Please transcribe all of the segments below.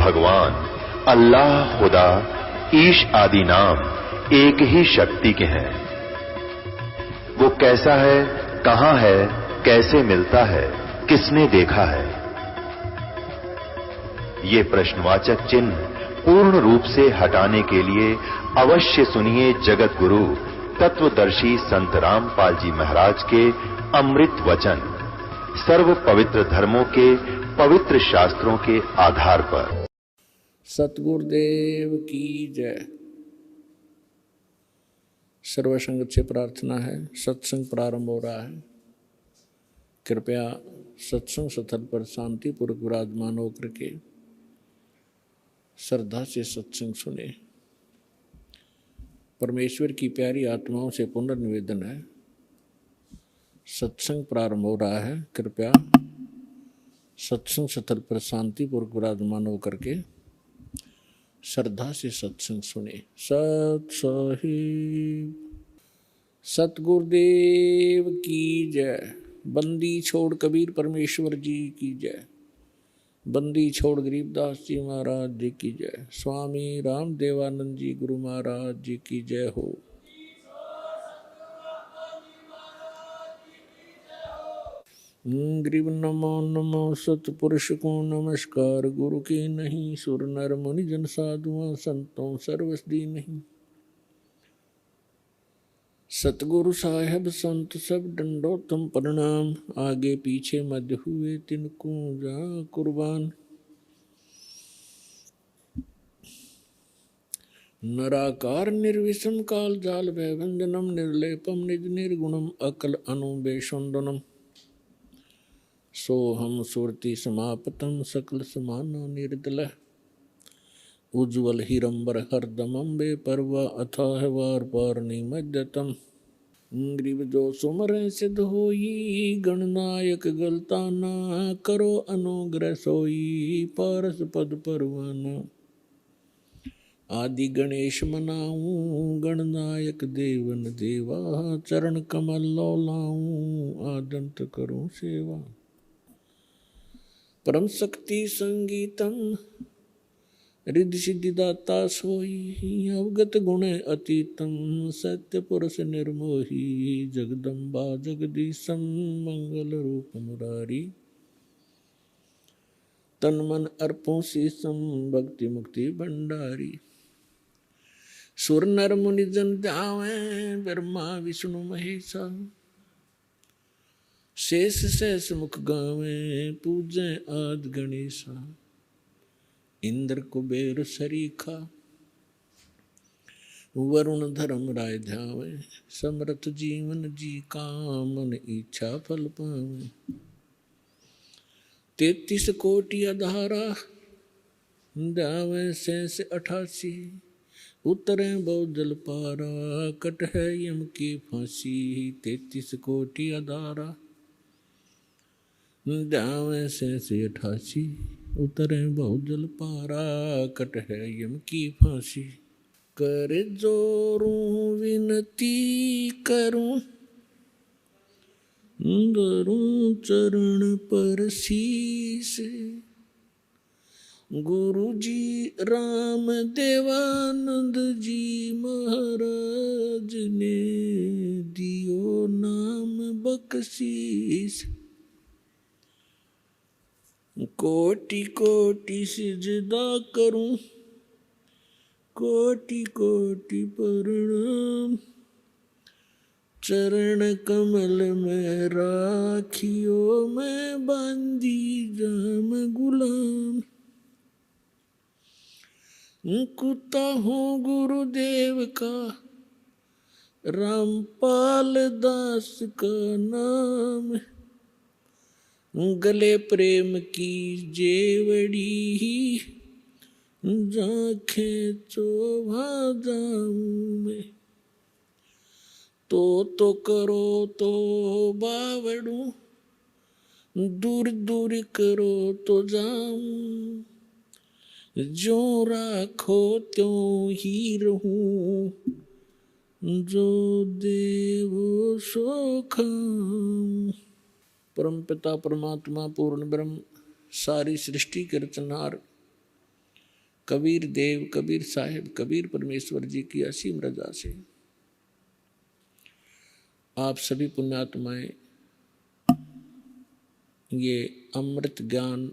भगवान, अल्लाह, खुदा, ईश आदि नाम एक ही शक्ति के हैं। वो कैसा है, कहां है, कैसे मिलता है, किसने देखा है? ये प्रश्नवाचक चिन्ह पूर्ण रूप से हटाने के लिए अवश्य सुनिए जगत गुरु तत्वदर्शी संत रामपाल जी महाराज के अमृत वचन, सर्व पवित्र धर्मों के पवित्र शास्त्रों के आधार पर। सतगुरुदेव की जय। सर्वसंगत से प्रार्थना है, सत्संग प्रारंभ हो रहा है। कृपया सत्संग स्थल पर शांतिपूर्वक विराजमान होकर के श्रद्धा से सत्संग सुने। परमेश्वर की प्यारी आत्माओं से पुनर्निवेदन है, सत्संग प्रारंभ हो रहा है। कृपया सत्संग स्थल पर शांतिपूर्वक विराजमान होकर के श्रद्धा से सत्संग सुने। सत साहिब सतगुरुदेव की जय। बंदी छोड़ कबीर परमेश्वर जी की जय। बंदी छोड़ गरीबदास जी महाराज जी की जय। स्वामी रामदेवानंद जी गुरु महाराज जी की जय हो। गरीब नमो नमो सतपुरुष को नमस्कार। गुरु की नहीं सुर नर मुनि जन साधुओं संतों सर्वसदी नहीं। सतगुरु साहेब संत सब डंडो तुम प्रणाम। आगे पीछे मध्य हुए तिनको जा कुर्बान। नराकार निर्विषम काल जाल भयभंजनम निर्लेपम निज निर्गुणम अकल अनुबेशोन्दनम। सोहम सुरति समापतम सकल समाना निर्दल। उज्ज्वल हिरंबर हरदमं बे परवा अथाह वार पार निमज्जतम। ग्रीव जो सुमर सिद्ध होई गणनायक गलताना। करो अनुग्रह सोई पारस पद परवाना। आदि गणेश मनाऊं गणनायक देवन देवा। चरण कमल लो लाऊं आदंत करूं सेवा। परम शक्ति संगीतम रिद्धि सिद्धि दाता सोई। अवगत गुण अतीतम सत्य पुरुष निर्मोही। जगदम्बा जगदीशम मंगल रूप मुरारी। तन मन अर्पों शीसम भक्ति मुक्ति भंडारी। सुर नर मुनि जन ध्यावें ब्रह्मा विष्णु महेशा। शेष शेष मुख गावें पूजें आदि गणेशा। इंद्र कुबेर सरीखा वरुण धर्म राय ध्यावे। समर्थ जीवन जी कामन इच्छा फल पावे। 33 कोटि अधारा ध्यावे शेष 88। उतरे बहुत जल पारा कट है यम की फांसी। 33 कोटि अधारा ध्यावे शेष 88। उतरे बहुत जल पारा कट है यम की फांसी। कर जोरूं विनती करूं धरूं चरण पर शीस। गुरु जी राम देवानंद जी महाराज ने दियो नाम बख्शीस। कोटि कोटि सिजदा करूं कोटि कोटि प्रणाम। चरण कमल में राखियो मैं बंदी जाम गुलाम। कुत्ता हूँ गुरुदेव का रामपाल दास का नाम। गले प्रेम की जेवड़ी जाखें चोभा जाऊं मैं। तो करो तो बावड़ू दूर दूर करो तो जाऊं। जो राखो त्यों ही रहूं जो देवो सो खाऊं। परम पिता परमात्मा पूर्ण ब्रह्म सारी सृष्टि के रचनहार कबीर देव, कबीर साहिब, कबीर परमेश्वर जी की असीम रजा से आप सभी पुण्यात्माएं ये अमृत ज्ञान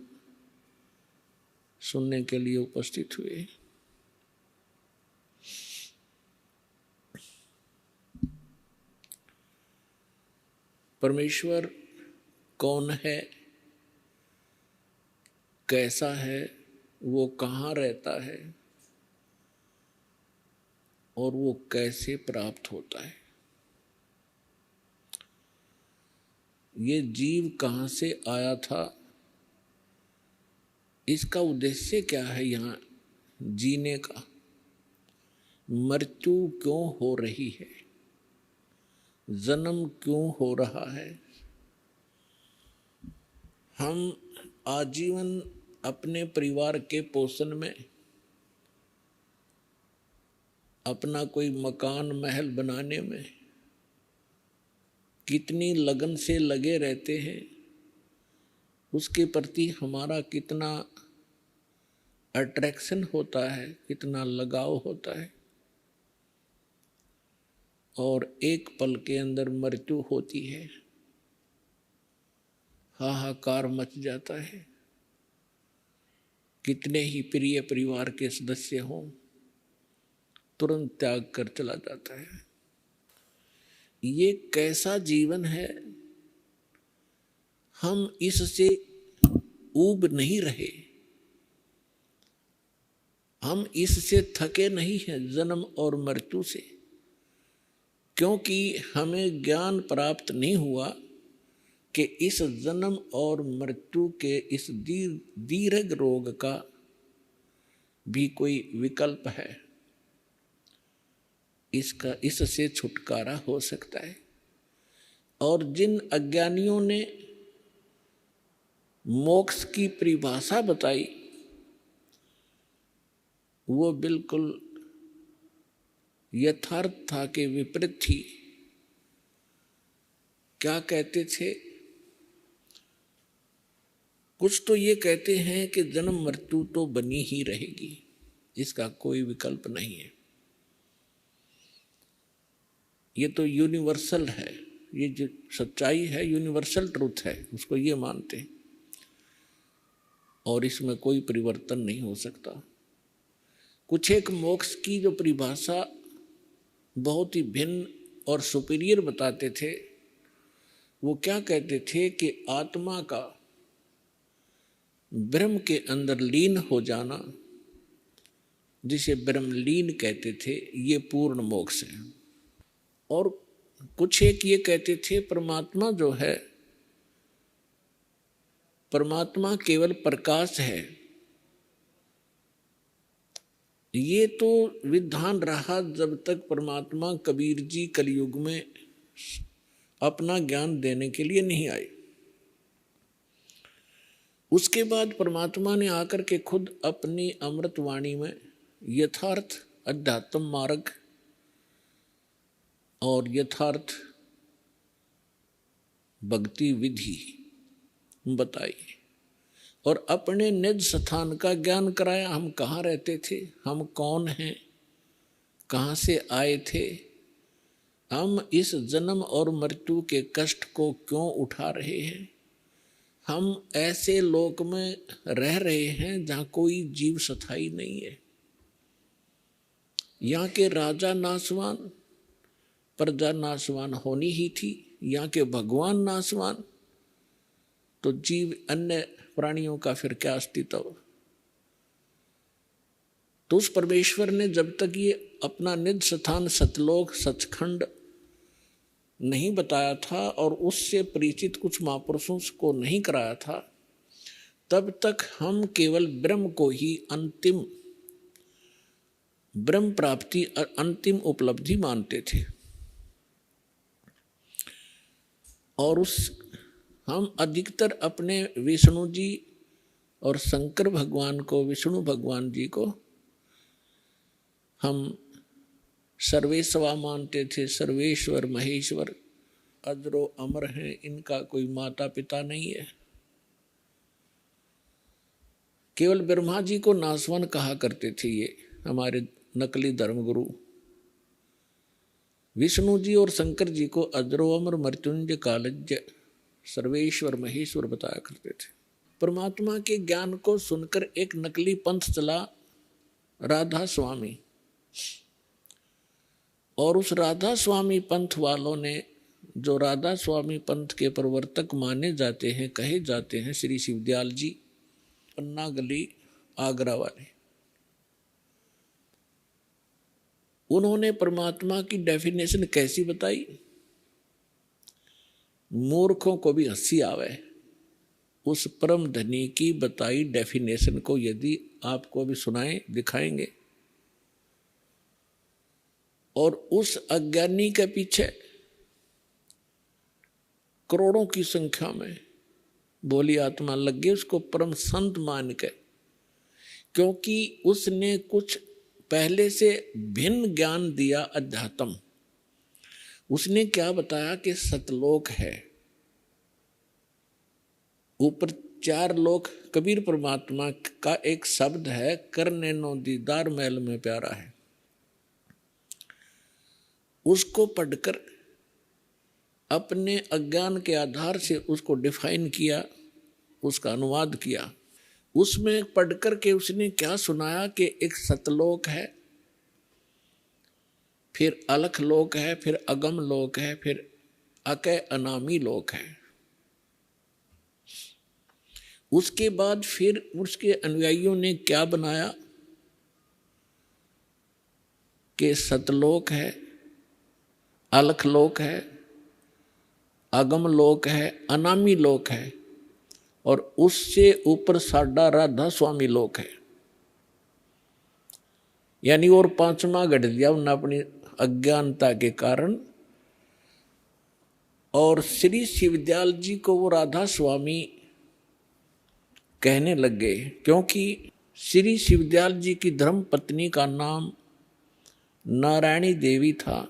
सुनने के लिए उपस्थित हुए। परमेश्वर कौन है, कैसा है, वो कहाँ रहता है और वो कैसे प्राप्त होता है, ये जीव कहाँ से आया था, इसका उद्देश्य क्या है यहाँ जीने का, मृत्यु क्यों हो रही है, जन्म क्यों हो रहा है। हम आजीवन अपने परिवार के पोषण में अपना कोई मकान महल बनाने में कितनी लगन से लगे रहते हैं, उसके प्रति हमारा कितना अट्रैक्शन होता है, कितना लगाव होता है, और एक पल के अंदर मृत्यु होती है, हाहाकार मच जाता है। कितने ही प्रिय परिवार के सदस्य हों, तुरंत त्याग कर चला जाता है। ये कैसा जीवन है, हम इससे ऊब नहीं रहे, हम इससे थके नहीं हैं जन्म और मृत्यु से, क्योंकि हमें ज्ञान प्राप्त नहीं हुआ कि इस जन्म और मृत्यु के इस दीर्घ रोग का भी कोई विकल्प है, इससे छुटकारा हो सकता है। और जिन अज्ञानियों ने मोक्ष की परिभाषा बताई वो बिल्कुल यथार्थता के विपरीत थी। क्या कहते थे? कुछ तो ये कहते हैं कि जन्म मृत्यु तो बनी ही रहेगी, इसका कोई विकल्प नहीं है, ये तो यूनिवर्सल है, ये जो सच्चाई है यूनिवर्सल ट्रूथ है, उसको ये मानते हैं और इसमें कोई परिवर्तन नहीं हो सकता। कुछ एक मोक्ष की जो परिभाषा बहुत ही भिन्न और सुपीरियर बताते थे, वो क्या कहते थे कि आत्मा का ब्रह्म के अंदर लीन हो जाना, जिसे ब्रह्मलीन कहते थे, ये पूर्ण मोक्ष है। और कुछ एक ये कहते थे परमात्मा जो है, परमात्मा केवल प्रकाश है। ये तो विधान रहा जब तक परमात्मा कबीर जी कलयुग में अपना ज्ञान देने के लिए नहीं आए। उसके बाद परमात्मा ने आकर के खुद अपनी अमृत वाणी में यथार्थ अध्यात्म मार्ग और यथार्थ भक्ति विधि बताई और अपने निज स्थान का ज्ञान कराया। हम कहाँ रहते थे, हम कौन हैं, कहाँ से आए थे, हम इस जन्म और मृत्यु के कष्ट को क्यों उठा रहे हैं, हम ऐसे लोक में रह रहे हैं जहाँ कोई जीव स्थायी नहीं है, यहाँ के राजा नासवान, प्रजा नासवान होनी ही थी, यहाँ के भगवान नासवान, तो जीव अन्य प्राणियों का फिर क्या अस्तित्व। तो उस परमेश्वर ने जब तक ये अपना निज स्थान सतलोक सचखंड नहीं बताया था और उससे परिचित कुछ महापुरुषों को नहीं कराया था, तब तक हम केवल ब्रह्म को ही अंतिम ब्रह्म प्राप्ति अंतिम उपलब्धि मानते थे। और हम अधिकतर अपने विष्णु जी और शंकर भगवान को, विष्णु भगवान जी को हम सर्वेश्वर मानते थे, सर्वेश्वर महेश्वर, अजरो अमर हैं, इनका कोई माता पिता नहीं है। केवल ब्रह्मा जी को नासवान कहा करते थे ये हमारे नकली धर्मगुरु। विष्णु जी और शंकर जी को अजरो अमर मृत्युंजय कालज्य सर्वेश्वर महेश्वर बताया करते थे। परमात्मा के ज्ञान को सुनकर एक नकली पंथ चला राधा स्वामी, और उस राधा स्वामी पंथ वालों ने, जो राधा स्वामी पंथ के प्रवर्तक माने जाते हैं, कहे जाते हैं, श्री शिवदयाल जी, पन्ना गली आगरा वाले, उन्होंने परमात्मा की डेफिनेशन कैसी बताई? मूर्खों को भी हंसी आवे उस परम धनी की बताई डेफिनेशन को यदि आपको भी सुनाएं, दिखाएंगे। और उस अज्ञानी के पीछे करोड़ों की संख्या में भोली आत्मा लग गई उसको परम संत मान के, क्योंकि उसने कुछ पहले से भिन्न ज्ञान दिया अध्यात्म। उसने क्या बताया कि सतलोक है, ऊपर 4 लोक। कबीर परमात्मा का एक शब्द है, करने नो दीदार महल में प्यारा है। उसको पढ़कर अपने अज्ञान के आधार से उसको डिफाइन किया, उसका अनुवाद किया। उसमें पढ़कर के उसने क्या सुनाया कि एक सतलोक है, फिर अलख लोक है, फिर अगम लोक है, फिर अकय अनामी लोक है। उसके बाद फिर उसके अनुयायियों ने क्या बनाया कि सतलोक है, अलख लोक है, अगम लोक है, अनामी लोक है, और उससे ऊपर साडा राधा स्वामी लोक है। यानी और 5वां घट दिया उन्होंने अपनी अज्ञानता के कारण। और श्री शिवदयाल जी को वो राधा स्वामी कहने लग गए, क्योंकि श्री शिवदयाल जी की धर्म पत्नी का नाम नारायणी देवी था।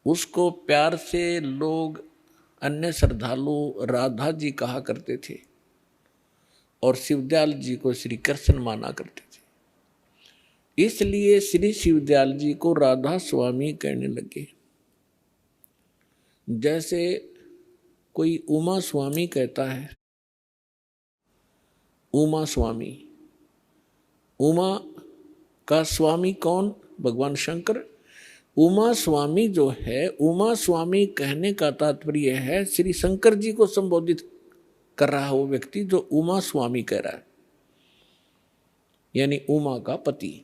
उसको प्यार से लोग, अन्य श्रद्धालु राधा जी कहा करते थे, और शिवदयाल जी को श्री कृष्ण माना करते थे। इसलिए श्री शिवदयाल जी को राधा स्वामी कहने लगे। जैसे कोई उमा स्वामी कहता है, उमा स्वामी, उमा का स्वामी कौन? भगवान शंकर। उमा स्वामी जो है, उमा स्वामी कहने का तात्पर्य है श्री शंकर जी को संबोधित कर रहा है वो व्यक्ति जो उमा स्वामी कह रहा है, यानी उमा का पति।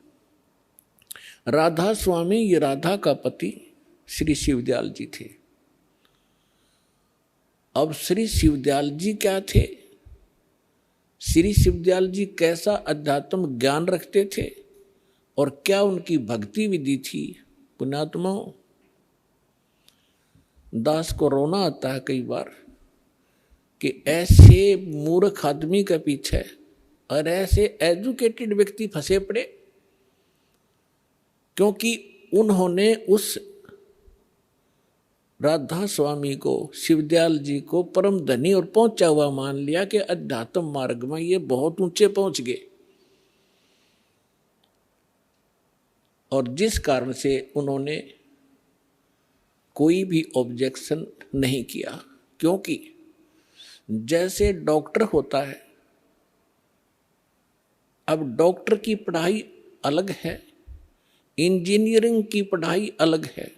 राधा स्वामी, ये राधा का पति श्री शिवदयाल जी थे। अब श्री शिवदयाल जी क्या थे? श्री शिवदयाल जी कैसा अध्यात्म ज्ञान रखते थे और क्या उनकी भक्ति विधि थी? पुण्यात्माओं, दास को रोना आता है कई बार कि ऐसे मूर्ख आदमी के पीछे और ऐसे एजुकेटेड व्यक्ति फंसे पड़े, क्योंकि उन्होंने उस राधा स्वामी को, शिवदयाल जी को परम धनी और पहुंचा हुआ मान लिया कि अध्यात्म मार्ग में ये बहुत ऊंचे पहुंच गए। और जिस कारण से उन्होंने कोई भी ऑब्जेक्शन नहीं किया, क्योंकि जैसे डॉक्टर होता है, अब डॉक्टर की पढ़ाई अलग है, इंजीनियरिंग की पढ़ाई अलग है।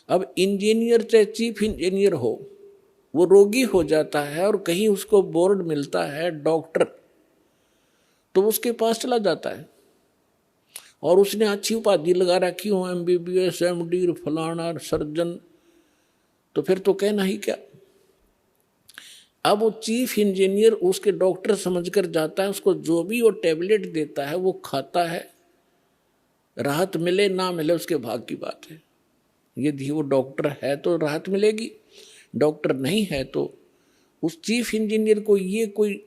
अब इंजीनियर चाहे चीफ इंजीनियर हो, वो रोगी हो जाता है और कहीं उसको बोर्ड मिलता है डॉक्टर, तो उसके पास चला जाता है और उसने अच्छी उपाधि लगा रखी हो, MBBS, MD, फलाना, सर्जन, तो फिर तो कहना ही क्या। अब वो चीफ इंजीनियर उसके डॉक्टर समझकर जाता है, उसको जो भी वो टैबलेट देता है वो खाता है, राहत मिले ना मिले उसके भाग की बात है। यदि वो डॉक्टर है तो राहत मिलेगी, डॉक्टर नहीं है तो उस चीफ इंजीनियर को ये कोई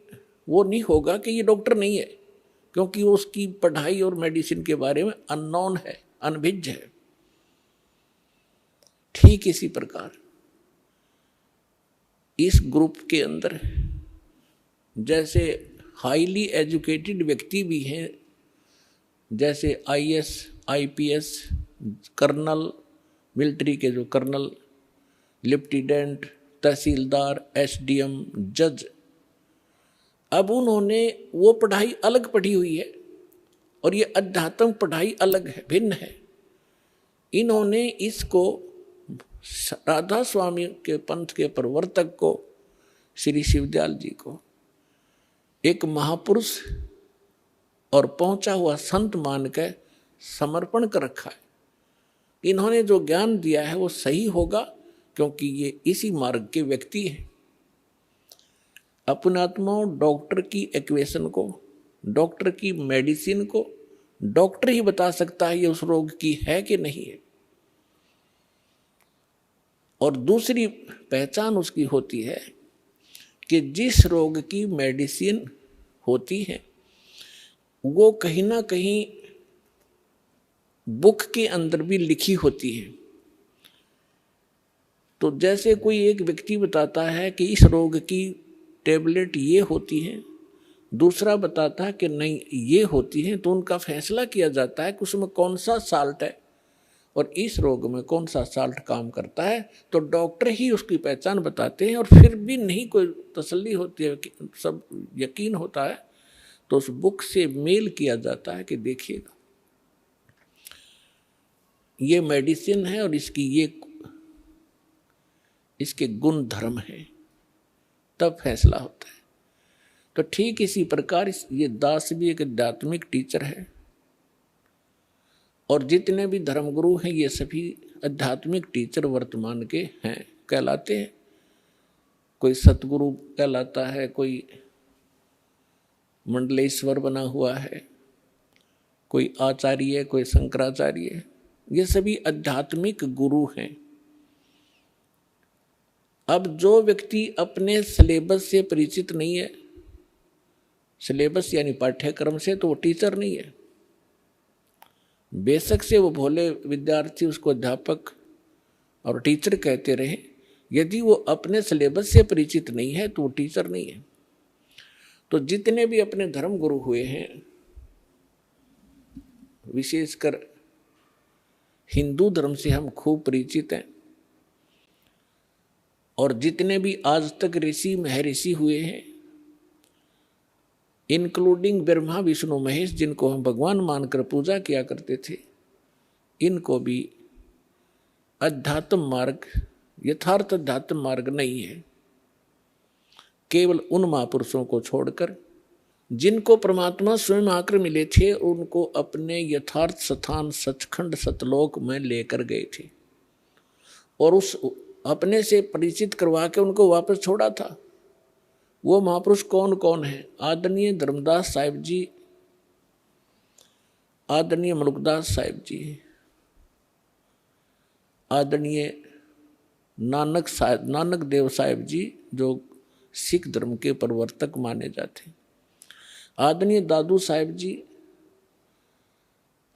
वो नहीं होगा कि ये डॉक्टर नहीं है, क्योंकि उसकी पढ़ाई और मेडिसिन के बारे में अननोन है, अनभिज्ञ है। ठीक इसी प्रकार इस ग्रुप के अंदर जैसे हाईली एजुकेटेड व्यक्ति भी हैं, जैसे आईएएस, आईपीएस, कर्नल, मिलिट्री के जो कर्नल, लेफ्टिनेंट, तहसीलदार, एसडीएम, जज। अब उन्होंने वो पढ़ाई अलग पढ़ी हुई है और ये अध्यात्म पढ़ाई अलग है, भिन्न है। इन्होंने इसको राधा स्वामी के पंथ के प्रवर्तक को, श्री शिवदयाल जी को एक महापुरुष और पहुंचा हुआ संत मान के समर्पण कर रखा है। इन्होंने जो ज्ञान दिया है वो सही होगा, क्योंकि ये इसी मार्ग के व्यक्ति हैं। अपने आत्माओं, डॉक्टर की इक्वेशन को, डॉक्टर की मेडिसिन को डॉक्टर ही बता सकता है ये उस रोग की है कि नहीं है। और दूसरी पहचान उसकी होती है कि जिस रोग की मेडिसिन होती है वो कहीं ना कहीं बुक के अंदर भी लिखी होती है। तो जैसे कोई एक व्यक्ति बताता है कि इस रोग की टेबलेट ये होती है, दूसरा बताता है कि नहीं ये होती है, तो उनका फैसला किया जाता है कि उसमें कौन सा साल्ट है और इस रोग में कौन सा साल्ट काम करता है। तो डॉक्टर ही उसकी पहचान बताते हैं, और फिर भी नहीं कोई तसल्ली होती है, सब यकीन होता है, तो उस बुक से मेल किया जाता है कि देखिएगा ये मेडिसिन है और इसके गुण धर्म है, तब फैसला होता है। तो ठीक इसी प्रकार ये दास भी एक आध्यात्मिक टीचर है, और जितने भी धर्मगुरु हैं ये सभी आध्यात्मिक टीचर वर्तमान के हैं, कहलाते हैं। कोई सतगुरु कहलाता है, कोई मंडलेश्वर बना हुआ है, कोई आचार्य, कोई शंकराचार्य, ये सभी आध्यात्मिक गुरु हैं। अब जो व्यक्ति अपने सिलेबस से परिचित नहीं है, सिलेबस यानी पाठ्यक्रम से, तो वो टीचर नहीं है। बेशक से वो भोले विद्यार्थी उसको अध्यापक और टीचर कहते रहे, यदि वो अपने सिलेबस से परिचित नहीं है तो वो टीचर नहीं है। तो जितने भी अपने धर्म गुरु हुए हैं, विशेषकर हिंदू धर्म से हम खूब परिचित हैं, और जितने भी आज तक ऋषि महर्षि हुए हैं, इंक्लूडिंग ब्रह्मा विष्णु महेश, जिनको हम भगवान मानकर पूजा किया करते थे, इनको भी अध्यात्म मार्ग, यथार्थ अध्यात्म मार्ग नहीं है। केवल उन महापुरुषों को छोड़कर जिनको परमात्मा स्वयं आकर मिले थे, उनको अपने यथार्थ स्थान सचखंड सतलोक में लेकर गए थे, और उस अपने से परिचित करवा के उनको वापस छोड़ा था। वो महापुरुष कौन कौन है? आदरणीय धर्मदास साहिब जी, आदरणीय मलुकदास साहिब जी, आदरणीय नानक देव साहिब जी, जो सिख धर्म के प्रवर्तक माने जाते, आदरणीय दादू साहिब जी,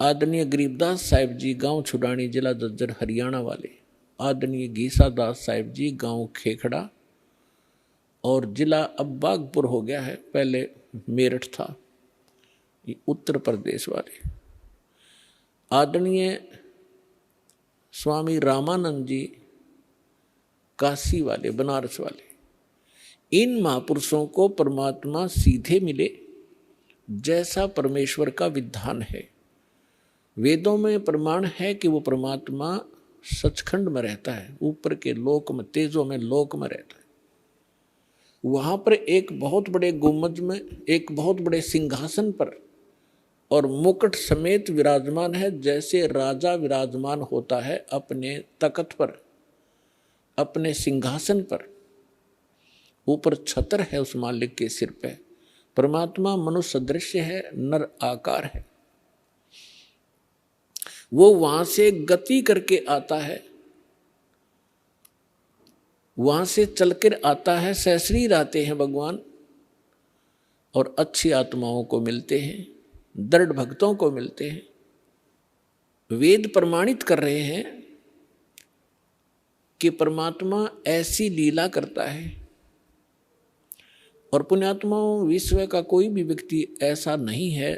आदरणीय गरीबदास साहिब जी, गांव छुडानी, जिला जज्जर, हरियाणा वाले, आदरणीय गीसा दास साहिब जी, गांव खेखड़ा, और जिला अब बागपुर हो गया है, पहले मेरठ था, ये उत्तर प्रदेश वाले, आदरणीय स्वामी रामानंद जी, काशी वाले, बनारस वाले। इन महापुरुषों को परमात्मा सीधे मिले, जैसा परमेश्वर का विधान है। वेदों में प्रमाण है कि वो परमात्मा सचखंड में रहता है, ऊपर के लोक में, तेजों में लोक में रहता है। वहां पर एक बहुत बड़े गुम्बद में, एक बहुत बड़े सिंहासन पर और मुकुट समेत विराजमान है, जैसे राजा विराजमान होता है अपने तख्त पर, अपने सिंहासन पर। ऊपर छत्र है उस मालिक के सिर पे। परमात्मा मनुष्य सदृश्य है, नर आकार है। वो वहां से गति करके आता है, वहां से चलकर आता है, सशरीर आते हैं भगवान, और अच्छी आत्माओं को मिलते हैं, दृढ़ भक्तों को मिलते हैं। वेद प्रमाणित कर रहे हैं कि परमात्मा ऐसी लीला करता है और पुण्यात्माओं, विश्व का कोई भी व्यक्ति ऐसा नहीं है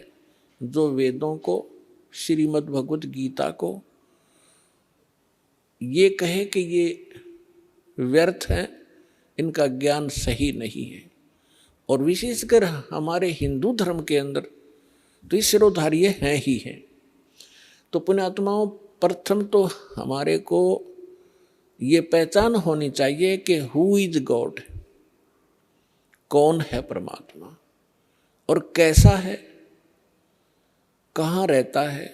जो वेदों को, श्रीमद् भगवत गीता को ये कहे कि ये व्यर्थ हैं, इनका ज्ञान सही नहीं है। और विशेषकर हमारे हिंदू धर्म के अंदर तो ये सिरोधार्य हैं ही हैं। तो पुण्यात्माओं, प्रथम तो हमारे को ये पहचान होनी चाहिए कि हु इज गॉड, कौन है परमात्मा और कैसा है, कहाँ रहता है,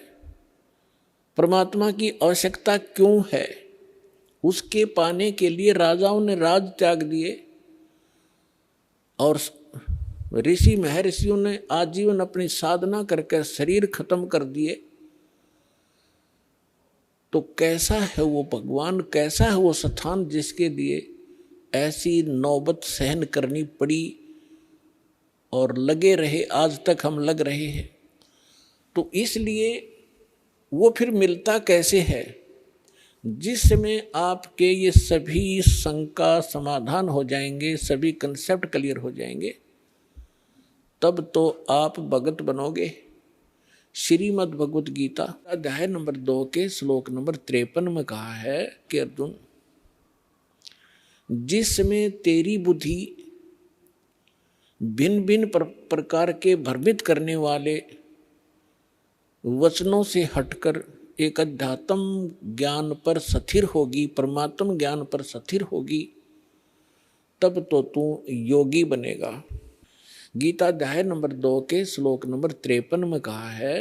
परमात्मा की आवश्यकता क्यों है। उसके पाने के लिए राजाओं ने राज त्याग दिए और ऋषि महर्षियों ने आजीवन अपनी साधना करके शरीर खत्म कर दिए। तो कैसा है वो भगवान, कैसा है वो स्थान जिसके लिए ऐसी नौबत सहन करनी पड़ी और लगे रहे, आज तक हम लग रहे हैं। तो इसलिए वो फिर मिलता कैसे है, जिस समय आपके ये सभी शंका समाधान हो जाएंगे, सभी कंसेप्ट क्लियर हो जाएंगे, तब तो आप भगत बनोगे। श्रीमद् भगवत गीता अध्याय नंबर 2 के श्लोक नंबर 53 में कहा है कि अर्जुन, जिस समय तेरी बुद्धि भिन्न भिन्न प्रकार के भ्रमित करने वाले वचनों से हटकर एक अध्यात्म ज्ञान पर स्थिर होगी, परमात्म ज्ञान पर स्थिर होगी, तब तो तू योगी बनेगा। गीता अध्याय नंबर 2 के श्लोक नंबर 53 में कहा है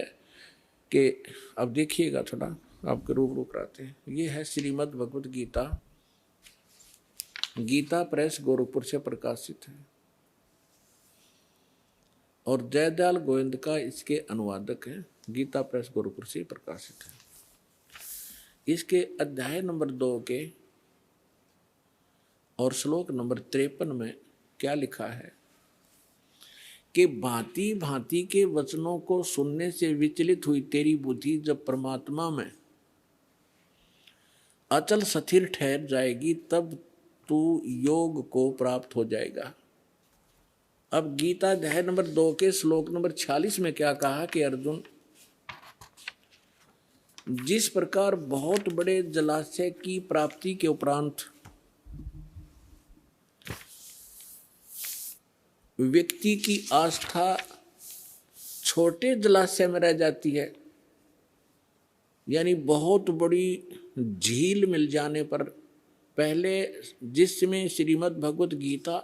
कि अब देखिएगा, थोड़ा आपके रूप कराते हैं। ये है श्रीमद् भगवत गीता, गीता प्रेस गोरखपुर से प्रकाशित है और जयदयाल गोविंद का इसके अनुवादक है। गीता प्रेस गोरखपुर से प्रकाशित है। इसके अध्याय नंबर 2 के और श्लोक नंबर 53 में क्या लिखा है कि भांति भांति के वचनों को सुनने से विचलित हुई तेरी बुद्धि जब परमात्मा में अचल स्थिर ठहर जाएगी, तब तू योग को प्राप्त हो जाएगा। अब गीता अध्याय नंबर 2 के श्लोक नंबर 46 में क्या कहा कि अर्जुन, जिस प्रकार बहुत बड़े जलाशय की प्राप्ति के उपरांत व्यक्ति की आस्था छोटे जलाशय में रह जाती है, यानी बहुत बड़ी झील मिल जाने पर, पहले जिस समय श्रीमद् भगवत गीता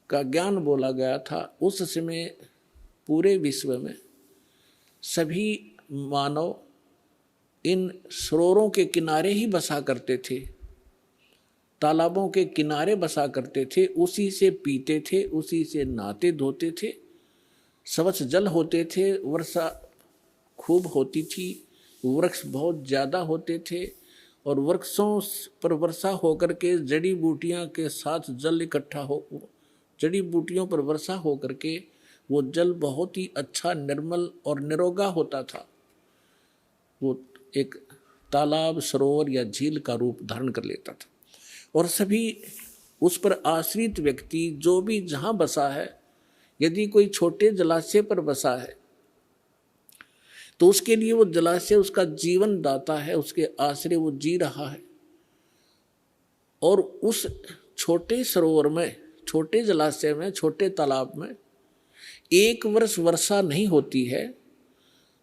का ज्ञान बोला गया था, उस समय पूरे विश्व में सभी मानव इन सरोवरों के किनारे ही बसा करते थे, तालाबों के किनारे बसा करते थे, उसी से पीते थे, उसी से नहाते धोते थे, स्वच्छ जल होते थे, वर्षा खूब होती थी, वृक्ष बहुत ज़्यादा होते थे और वृक्षों पर वर्षा होकर के जड़ी बूटियाँ के साथ जल इकट्ठा हो, जड़ी बूटियों पर वर्षा होकर के वो जल बहुत ही अच्छा, निर्मल और निरोगा होता था। वो एक तालाब, सरोवर या झील का रूप धारण कर लेता था और सभी उस पर आश्रित व्यक्ति जो भी जहाँ बसा है, यदि कोई छोटे जलाशय पर बसा है तो उसके लिए वो जलाशय उसका जीवन दाता है, उसके आश्रय वो जी रहा है। और उस छोटे सरोवर में, छोटे जलाशय में, छोटे तालाब में 1 वर्ष वर्षा नहीं होती है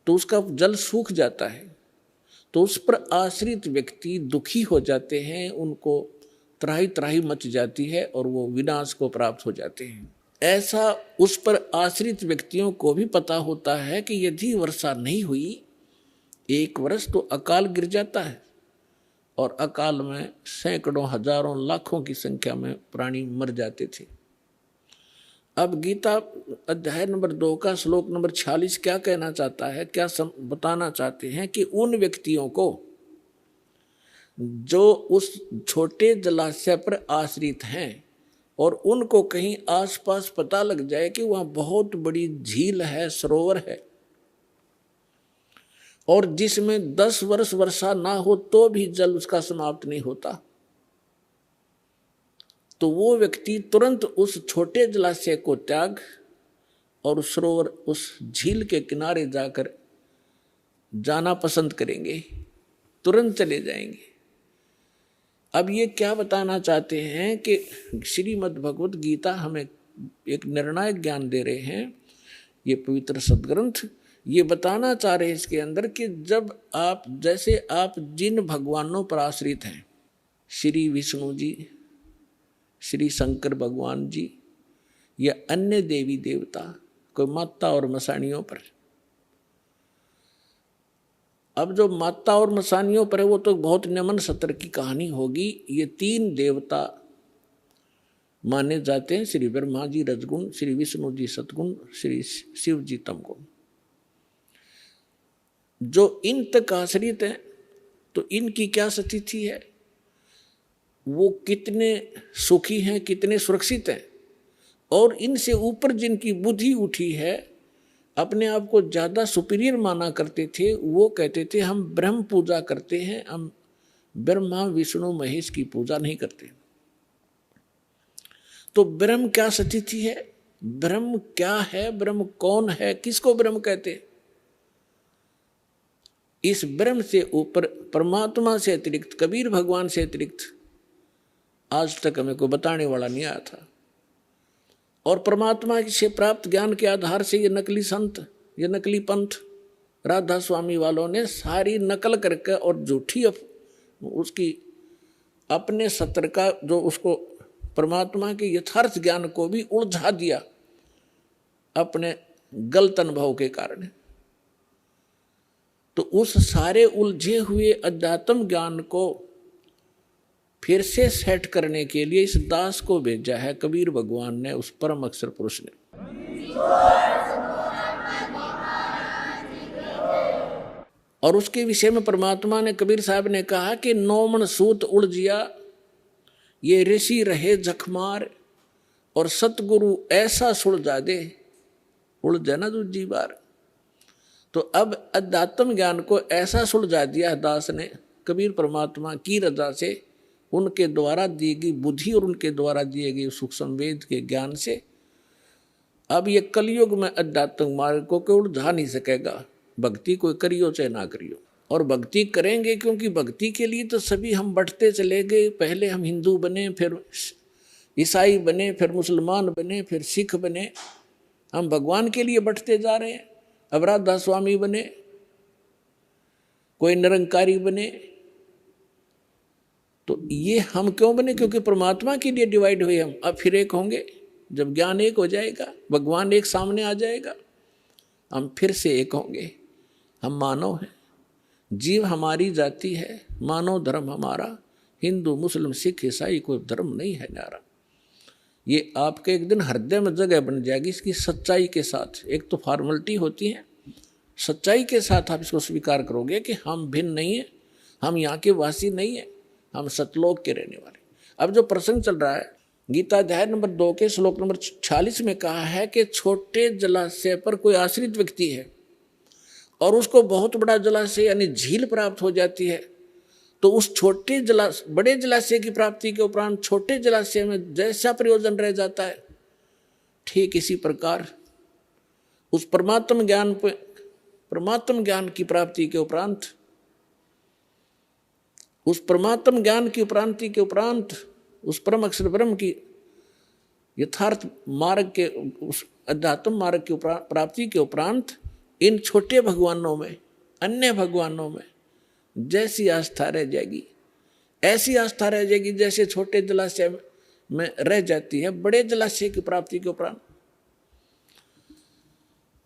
तो उसका जल सूख जाता है, तो उस पर आश्रित व्यक्ति दुखी हो जाते हैं, उनको त्राही त्राही मच जाती है और वो विनाश को प्राप्त हो जाते हैं। ऐसा उस पर आश्रित व्यक्तियों को भी पता होता है कि यदि वर्षा नहीं हुई 1 वर्ष तो अकाल गिर जाता है और अकाल में सैकड़ों, हजारों, लाखों की संख्या में प्राणी मर जाते थे। अब गीता अध्याय नंबर 2 का श्लोक नंबर 46 क्या कहना चाहता है, क्या बताना चाहते हैं कि उन व्यक्तियों को जो उस छोटे जलाशय पर आश्रित हैं और उनको कहीं आसपास पता लग जाए कि वहाँ बहुत बड़ी झील है, सरोवर है, और जिसमें 10 वर्ष वर्षा ना हो तो भी जल उसका समाप्त नहीं होता, तो वो व्यक्ति तुरंत उस छोटे जलाशय को त्याग और सरोवर, उस झील के किनारे जाकर जाना पसंद करेंगे, तुरंत चले जाएंगे। अब ये क्या बताना चाहते हैं कि श्रीमद् भगवत गीता हमें एक निर्णायक ज्ञान दे रहे हैं, ये पवित्र सदग्रंथ ये बताना चाह रहे हैं इसके अंदर कि जब आप, जैसे आप जिन भगवानों पर आश्रित हैं, श्री विष्णु जी, श्री शंकर भगवान जी या अन्य देवी देवता, कोई माता और मसानियों पर, अब जो माता और मसानियों पर है वो तो बहुत नमन सत्र की कहानी होगी। ये 3 देवता माने जाते हैं, श्री ब्रह्मा जी रजगुण, श्री विष्णु जी सतगुण, श्री शिव जी तमगुण। जो इन तक आश्रित हैं तो इनकी क्या स्थिति है, वो कितने सुखी हैं, कितने सुरक्षित हैं। और इनसे ऊपर जिनकी बुद्धि उठी है, अपने आप को ज़्यादा सुपीरियर माना करते थे, वो कहते थे हम ब्रह्म पूजा करते हैं, हम ब्रह्मा विष्णु महेश की पूजा नहीं करते। तो ब्रह्म क्या स्थिति है, ब्रह्म क्या है, ब्रह्म कौन है, किसको ब्रह्म कहते हैं? इस ब्रह्म से ऊपर परमात्मा से अतिरिक्त, कबीर भगवान से अतिरिक्त आज तक हमें कोई बताने वाला नहीं आया था। और परमात्मा से प्राप्त ज्ञान के आधार से ये नकली संत, ये नकली पंथ राधा स्वामी वालों ने सारी नकल करके और झूठी उसकी अपने सत्र का जो उसको परमात्मा के यथार्थ ज्ञान को भी उलझा दिया अपने गलत अनुभव के कारण। तो उस सारे उलझे हुए अध्यात्म ज्ञान को फिर से सेट करने के लिए इस दास को भेजा है कबीर भगवान ने, उस परम अक्षर पुरुष ने। और उसके विषय में परमात्मा ने, कबीर साहब ने कहा कि 9 मन सूत उलझिया, ये ऋषि रहे जखमार, और सतगुरु ऐसा सुलझा दे, उलझा ना दूजी बार। तो अब अध्यात्म ज्ञान को ऐसा सुलझा दिया दास ने कबीर परमात्मा की रजा से, उनके द्वारा दी गई बुद्धि और उनके द्वारा दिए गए सूक्ष्म वेद के ज्ञान से। अब ये कलयुग में अध्यात्म मार्ग को कोई उलझा नहीं सकेगा, भक्ति कोई करियो चाहे ना करियो। और भक्ति करेंगे क्योंकि भक्ति के लिए तो सभी हम बढ़ते चले गए। पहले हम हिंदू बने, फिर ईसाई बने, फिर मुसलमान बने, फिर सिख बने, हम भगवान के लिए बढ़ते जा रहे हैं। अब राधा स्वामी बने, कोई निरंकारी बने, तो ये हम क्यों बने? क्योंकि परमात्मा के लिए डिवाइड हुए हम। अब फिर एक होंगे, जब ज्ञान एक हो जाएगा, भगवान एक सामने आ जाएगा, हम फिर से एक होंगे। हम मानव हैं, जीव हमारी जाति है, मानव धर्म हमारा, हिंदू मुस्लिम सिख ईसाई कोई धर्म नहीं है न्यारा। ये आपके एक दिन हृदय में जगह बन जाएगी इसकी सच्चाई के साथ। एक तो फॉर्मेलिटी होती है, सच्चाई के साथ आप इसको स्वीकार करोगे कि हम भिन्न नहीं है, हम यहाँ के वासी नहीं है, हम सतलोक के रहने वाले। अब जो प्रसंग चल रहा है, गीता अध्याय नंबर 2 के श्लोक नंबर 46 में कहा है कि छोटे जलाशय पर कोई आश्रित व्यक्ति है और उसको बहुत बड़ा जलाशय यानी झील प्राप्त हो जाती है, तो उस छोटे बड़े जलाशय की प्राप्ति के उपरांत छोटे जलाशय में जैसा प्रयोजन रह जाता है, ठीक इसी प्रकार उस परमात्म ज्ञान की प्राप्ति के उपरांत, उस परमात्म ज्ञान की प्राप्ति के उपरांत, उस परम अक्षर ब्रह्म की यथार्थ मार्ग के, उस अध्यात्म मार्ग की प्राप्ति के उपरांत इन छोटे भगवानों में, अन्य भगवानों में जैसी आस्था रह जाएगी, ऐसी आस्था रह जाएगी जैसे छोटे जलाशय में रह जाती है बड़े जलाशय की प्राप्ति के उपरांत।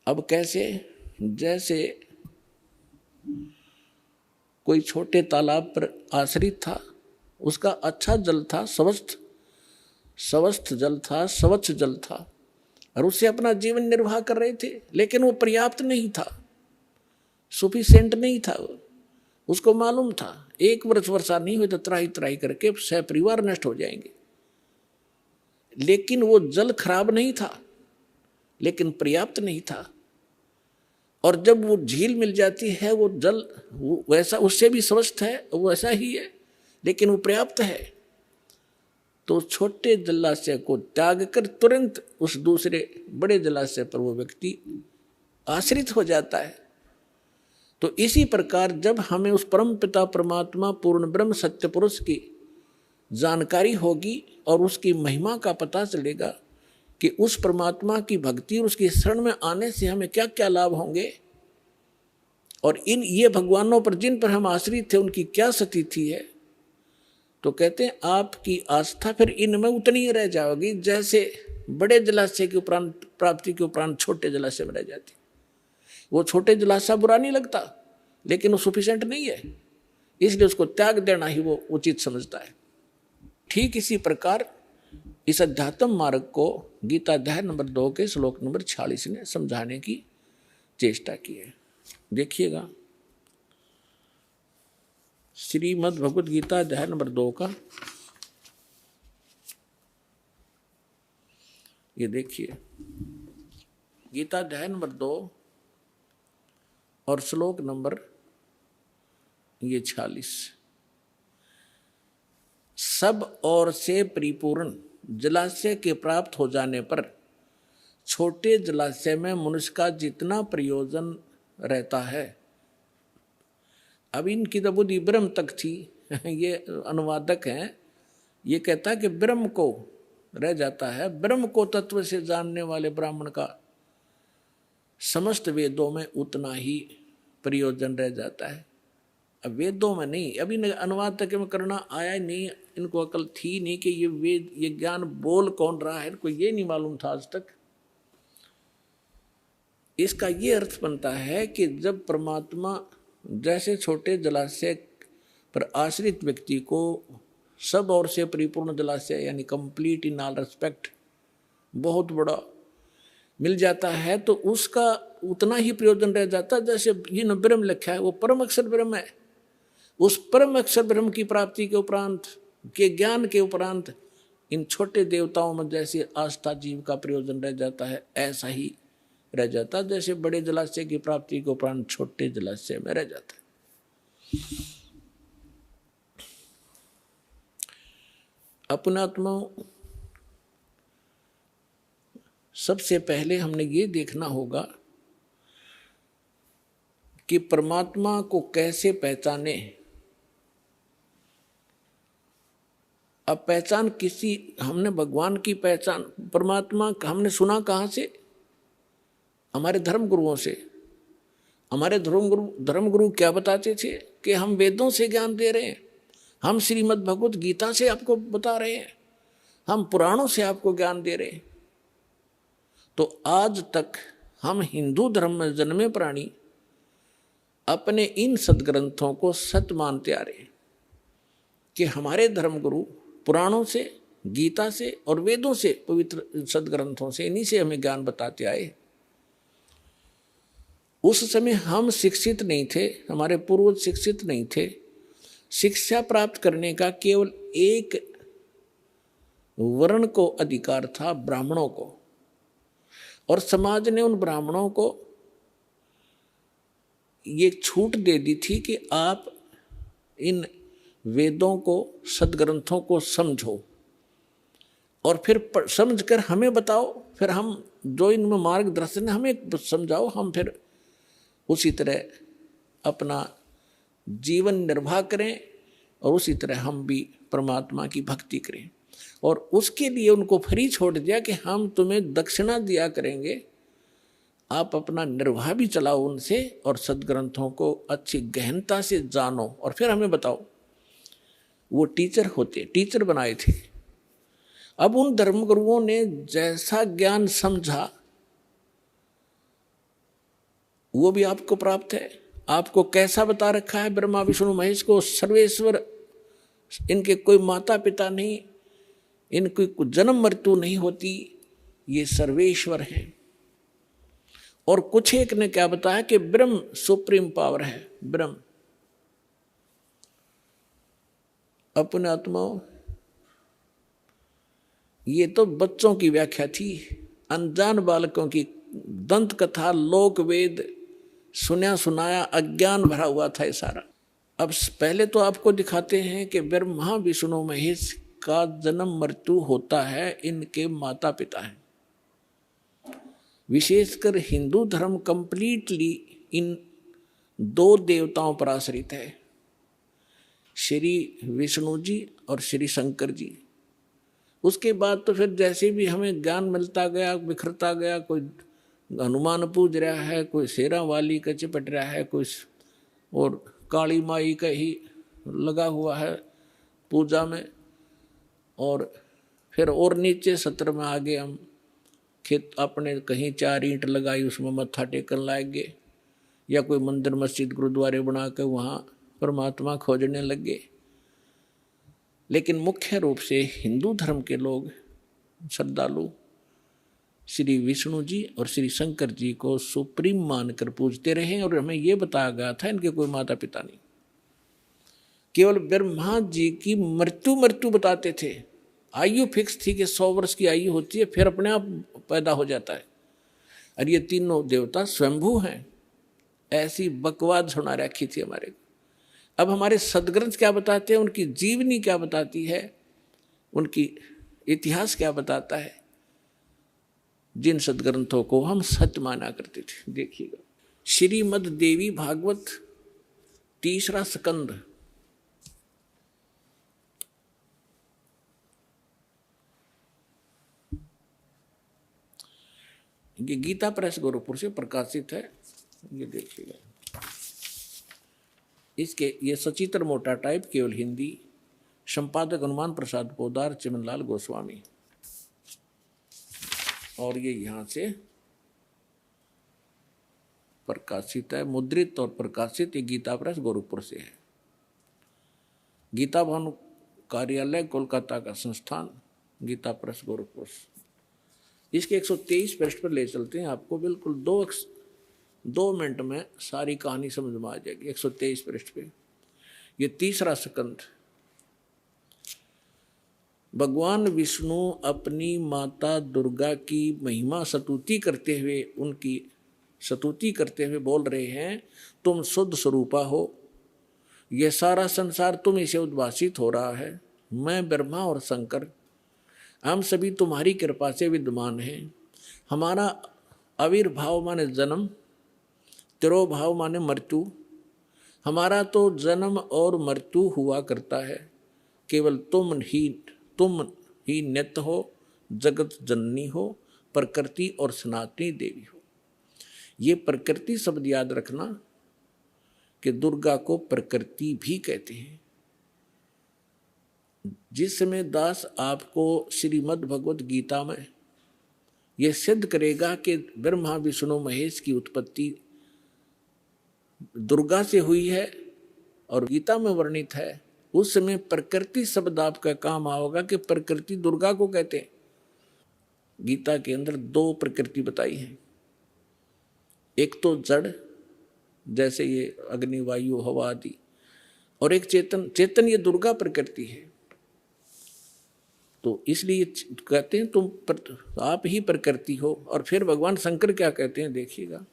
अब कैसे? जैसे कोई छोटे तालाब पर आश्रित था, उसका अच्छा जल था, स्वस्थ जल था, स्वच्छ जल था, और उससे अपना जीवन निर्वाह कर रहे थे, लेकिन वो पर्याप्त नहीं था, सफिशिएंट नहीं था। उसको मालूम था 1 वर्ष वर्षा नहीं हुई तो त्राही त्राही करके सहपरिवार नष्ट हो जाएंगे। लेकिन वो जल खराब नहीं था, लेकिन पर्याप्त नहीं था। और जब वो झील मिल जाती है, वो जल वो वैसा, उससे भी स्वस्थ है, वो ऐसा ही है, लेकिन वो पर्याप्त है। तो उस छोटे जलाशय को त्याग कर तुरंत उस दूसरे बड़े जलाशय पर वो व्यक्ति आश्रित हो जाता है। तो इसी प्रकार जब हमें उस परम पिता परमात्मा पूर्ण ब्रह्म सत्य पुरुष की जानकारी होगी और उसकी महिमा का पता चलेगा कि उस परमात्मा की भक्ति और उसकी शरण में आने से हमें क्या क्या लाभ होंगे, और इन ये भगवानों पर जिन पर हम आश्रित थे उनकी क्या स्थिति है, तो कहते हैं आपकी आस्था फिर इनमें उतनी ही रह जाएगी जैसे बड़े जलाशय के उपरांत प्राप्ति के उपरांत छोटे जलाशय में रह जाती। वो छोटे जलाशय बुरा नहीं लगता, लेकिन वो सफिशिएंट नहीं है, इसलिए उसको त्याग देना ही वो उचित समझता है। ठीक इसी प्रकार इस अध्यात्म मार्ग को गीता अध्याय नंबर 2 के श्लोक नंबर 46 ने समझाने की चेष्टा की है। देखिएगा, श्रीमद् भगवद गीता अध्याय नंबर 2 का ये देखिए, गीता अध्याय नंबर 2 और श्लोक नंबर ये 46। सब ओर से परिपूर्ण जलाशय के प्राप्त हो जाने पर छोटे जलाशय में मनुष्य का जितना प्रयोजन रहता है। अब इनकी तो बुद्धि ब्रह्म तक थी। ये अनुवादक हैं, ये कहता है कि ब्रह्म को रह जाता है। ब्रह्म को तत्व से जानने वाले ब्राह्मण का समस्त वेदों में उतना ही प्रयोजन रह जाता है। अब वेदों में नहीं, अभी अनुवाद तक में करना आया नहीं, इनको अकल थी नहीं कि ये वेद ये ज्ञान बोल कौन रहा है, इनको ये नहीं मालूम था आज तक। इसका ये अर्थ बनता है कि जब परमात्मा जैसे छोटे जलाशय पर आश्रित व्यक्ति को सब ओर से परिपूर्ण जलाशय यानी कंप्लीट इन ऑल रेस्पेक्ट बहुत बड़ा मिल जाता है, तो उसका उतना ही प्रयोजन रह जाता है जैसे ये न ब्रह्म लिखा है वो परम अक्षर ब्रह्म है। उस परम अक्षर ब्रह्म की प्राप्ति के उपरांत के ज्ञान के उपरांत इन छोटे देवताओं में जैसे आस्था जीव का प्रयोजन रह जाता है, ऐसा ही रह जाता है जैसे बड़े जलाशय की प्राप्ति के उपरांत छोटे जलाशय में रह जाता है। अपनात्मा सबसे पहले हमने ये देखना होगा कि परमात्मा को कैसे पहचाने। अब पहचान किसी, हमने भगवान की पहचान परमात्मा हमने सुना कहाँ से? हमारे धर्म गुरुओं से। हमारे धर्म गुरु क्या बताते थे कि हम वेदों से ज्ञान दे रहे हैं, हम श्रीमद् भगवत गीता से आपको बता रहे हैं, हम पुराणों से आपको ज्ञान दे रहे हैं। तो आज तक हम हिंदू धर्म में जन्मे प्राणी अपने इन सदग्रंथों को सत्य मानते आ रहे हैं कि हमारे धर्मगुरु पुराणों से, गीता से और वेदों से, पवित्र सदग्रंथों से, इन्हीं से हमें ज्ञान बताते आए। उस समय हम शिक्षित नहीं थे, हमारे पूर्वज शिक्षित नहीं थे। शिक्षा प्राप्त करने का केवल एक वर्ण को अधिकार था, ब्राह्मणों को, और समाज ने उन ब्राह्मणों को ये छूट दे दी थी कि आप इन वेदों को, सदग्रंथों को समझो और फिर समझकर हमें बताओ, फिर हम जो इनमें मार्गदर्शन है हमें समझाओ, हम फिर उसी तरह अपना जीवन निर्वाह करें और उसी तरह हम भी परमात्मा की भक्ति करें। और उसके लिए उनको फ्री छोड़ दिया कि हम तुम्हें दक्षिणा दिया करेंगे, आप अपना निर्वाह भी चलाओ उनसे और सदग्रंथों को अच्छी गहनता से जानो और फिर हमें बताओ। वो टीचर बनाए थे। अब उन धर्मगुरुओं ने जैसा ज्ञान समझा वो भी आपको प्राप्त है। आपको कैसा बता रखा है? ब्रह्मा विष्णु महेश को सर्वेश्वर, इनके कोई माता पिता नहीं, इनकी जन्म मृत्यु नहीं होती, ये सर्वेश्वर हैं। और कुछ एक ने क्या बताया कि ब्रह्म सुप्रीम पावर है। ब्रह्म अपने आत्माओं, ये तो बच्चों की व्याख्या थी, अनजान बालकों की दंत कथा, लोक वेद सुना सुनाया अज्ञान भरा हुआ था ये सारा। अब पहले तो आपको दिखाते हैं कि ब्रह्मा विष्णु महेश का जन्म मृत्यु होता है इनके माता पिता हैं। विशेषकर हिंदू धर्म कंप्लीटली इन दो देवताओं पर आश्रित है, श्री विष्णु जी और श्री शंकर जी। उसके बाद तो फिर जैसे भी हमें ज्ञान मिलता गया, बिखरता गया, कोई हनुमान पूज रहा है, कोई शेरा वाली का चिपट रहा है, कोई और काली माई का ही लगा हुआ है पूजा में, और फिर और नीचे सत्र में आगे हम खेत अपने कहीं 4 ईंट लगाई उसमें मत्था टेकन लाएंगे, या कोई मंदिर मस्जिद गुरुद्वारे बना के वहाँ परमात्मा खोजने लगे। लेकिन मुख्य रूप से हिंदू धर्म के लोग श्रद्धालु श्री विष्णु जी और श्री शंकर जी को सुप्रीम मानकर पूजते रहे। और हमें ये बताया गया था इनके कोई माता पिता नहीं, केवल ब्रह्मा जी की मृत्यु बताते थे। आयु फिक्स थी कि 100 वर्ष की आयु होती है, फिर अपने आप पैदा हो जाता है। और ये तीनों देवता स्वयंभू हैं, ऐसी बकवाद सुना रखी थी हमारे। अब हमारे सदग्रंथ क्या बताते हैं, उनकी जीवनी क्या बताती है, उनकी इतिहास क्या बताता है, जिन सदग्रंथों को हम सत्य माना करते थे। देखिएगा, श्रीमद् देवी भागवत 3रा स्कंद, ये गीता प्रेस गोरखपुर से प्रकाशित है। ये देखिएगा, इसके ये सचित्र मोटा टाइप, केवल हिंदी, संपादक हनुमान प्रसाद पोदार, चिमनलाल गोस्वामी। और ये यहाँ से प्रकाशित है, मुद्रित और प्रकाशित। ये गीता प्रेस गोरखपुर से है। गीता भवन कार्यालय कोलकाता का संस्थान, गीता प्रेस गोरखपुर। इसके 123 पृष्ठ पर ले चलते हैं आपको, बिल्कुल 2 मिनट में सारी कहानी समझ में आ जाएगी। 123 पृष्ठ पे ये 3रा स्कंद। भगवान विष्णु अपनी माता दुर्गा की महिमा स्तुति करते हुए, उनकी स्तुति करते हुए बोल रहे हैं, तुम शुद्ध स्वरूपा हो, ये सारा संसार तुम से उद्भासित हो रहा है। मैं ब्रह्मा और शंकर हम सभी तुम्हारी कृपा से विद्यमान हैं। हमारा आविर्भाव माने जन्म, तिरोभाव माने मृत्यु। हमारा तो जन्म और मृत्यु हुआ करता है, केवल तुम ही नित्य हो, जगत जननी हो, प्रकृति और सनातनी देवी हो। ये प्रकृति शब्द याद रखना कि दुर्गा को प्रकृति भी कहते हैं। जिस समय दास आपको श्रीमद् भगवत गीता में यह सिद्ध करेगा कि ब्रह्मा विष्णु महेश की उत्पत्ति दुर्गा से हुई है और गीता में वर्णित है, उस समय प्रकृति शब्द आपका काम आओगा कि प्रकृति दुर्गा को कहते हैं। गीता के अंदर 2 प्रकृति बताई है, एक तो जड़ जैसे ये अग्नि वायु हवा आदि, और एक चेतन ये दुर्गा प्रकृति है। तो इसलिए कहते हैं तुम आप ही प्रकृति हो। और फिर भगवान शंकर क्या कहते हैं, देखिएगा।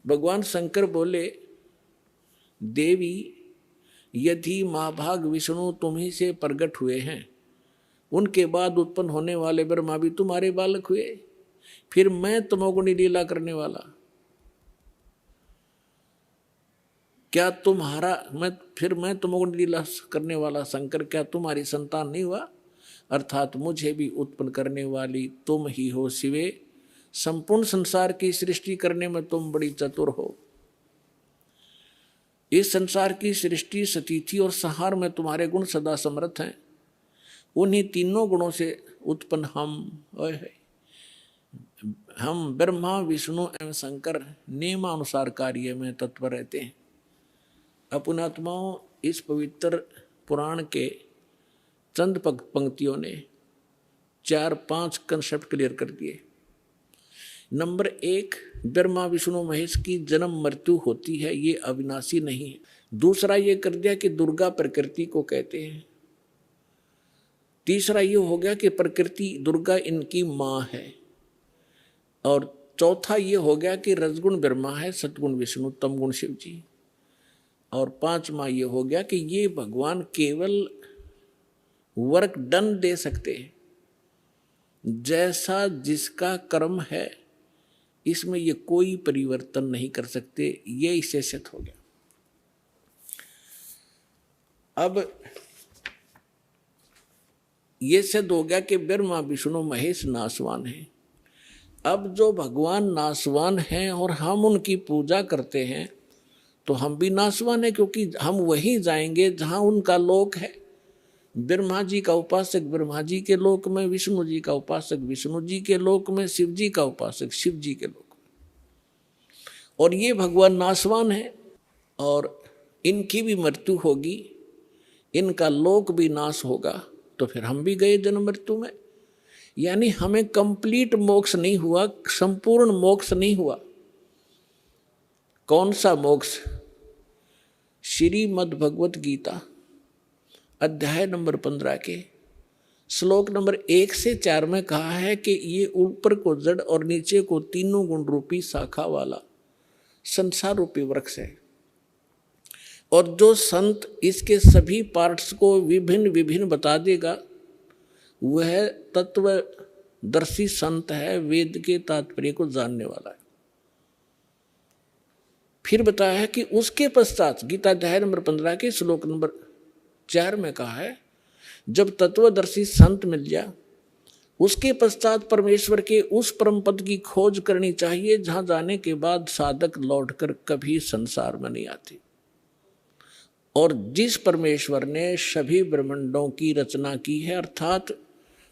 भगवान शंकर बोले, देवी यदि महाभाग विष्णु तुम ही से प्रकट हुए हैं, उनके बाद उत्पन्न होने वाले ब्रह्मा भी तुम्हारे बालक हुए, फिर मैं तमोगुणी लीला करने वाला, क्या तुम्हारा मैं तमोगुणी लीला करने वाला शंकर क्या तुम्हारी संतान नहीं हुआ? अर्थात मुझे भी उत्पन्न करने वाली तुम ही हो शिवे। संपूर्ण संसार की सृष्टि करने में तुम बड़ी चतुर हो। इस संसार की सृष्टि, स्थिति और संहार में तुम्हारे गुण सदा समर्थ हैं। उन्हीं तीनों गुणों से उत्पन्न हम ब्रह्मा विष्णु एवं शंकर नियमानुसार कार्य में तत्पर रहते हैं। अपनात्माओं, इस पवित्र पुराण के चंद पंक्तियों ने 4-5 कंसेप्ट क्लियर कर दिए। नंबर 1, ब्रह्मा विष्णु महेश की जन्म मृत्यु होती है, ये अविनाशी नहीं है। दूसरा ये कर दिया कि दुर्गा प्रकृति को कहते हैं। तीसरा ये हो गया कि प्रकृति दुर्गा इनकी माँ है। और चौथा ये हो गया कि रजगुण ब्रह्मा है, सतगुण विष्णु, तमगुण शिव जी। और 5वां ये हो गया कि ये भगवान केवल वर्क डन दे सकते हैं। जैसा जिसका कर्म है इसमें ये कोई परिवर्तन नहीं कर सकते। ये इससे सिद्ध हो गया। अब ये सिद्ध हो गया कि ब्रह्मा विष्णु महेश नासवान है। अब जो भगवान नासवान हैं और हम उनकी पूजा करते हैं तो हम भी नासवान है, क्योंकि हम वहीं जाएंगे जहां उनका लोक है। ब्रह्मा जी का उपासक ब्रह्मा जी के लोक में, विष्णु जी का उपासक विष्णु जी के लोक में, शिव जी का उपासक शिव जी के लोक में। और ये भगवान नासवान है और इनकी भी मृत्यु होगी, इनका लोक भी नाश होगा, तो फिर हम भी गए जन्म मृत्यु में। यानी हमें कंप्लीट मोक्ष नहीं हुआ, संपूर्ण मोक्ष नहीं हुआ। कौन सा मोक्ष? श्रीमद् भगवत गीता अध्याय नंबर 15 के श्लोक नंबर 1 से 4 में कहा है कि ये ऊपर को जड़ और नीचे को तीनों गुण रूपी शाखा वाला संसार रूपी वृक्ष है। और जो संत इसके सभी पार्ट्स को विभिन्न विभिन्न बता देगा वह तत्वदर्शी संत है, वेद के तात्पर्य को जानने वाला है। फिर बताया है कि उसके पश्चात गीता अध्याय नंबर 15 के श्लोक नंबर 4 में कहा है जब तत्वदर्शी संत मिल जाए उसके पश्चात परमेश्वर के उस परम पद की खोज करनी चाहिए जहां जाने के बाद साधक लौटकर कभी संसार में नहीं आते। और जिस परमेश्वर ने सभी ब्रह्मांडों की रचना की है, अर्थात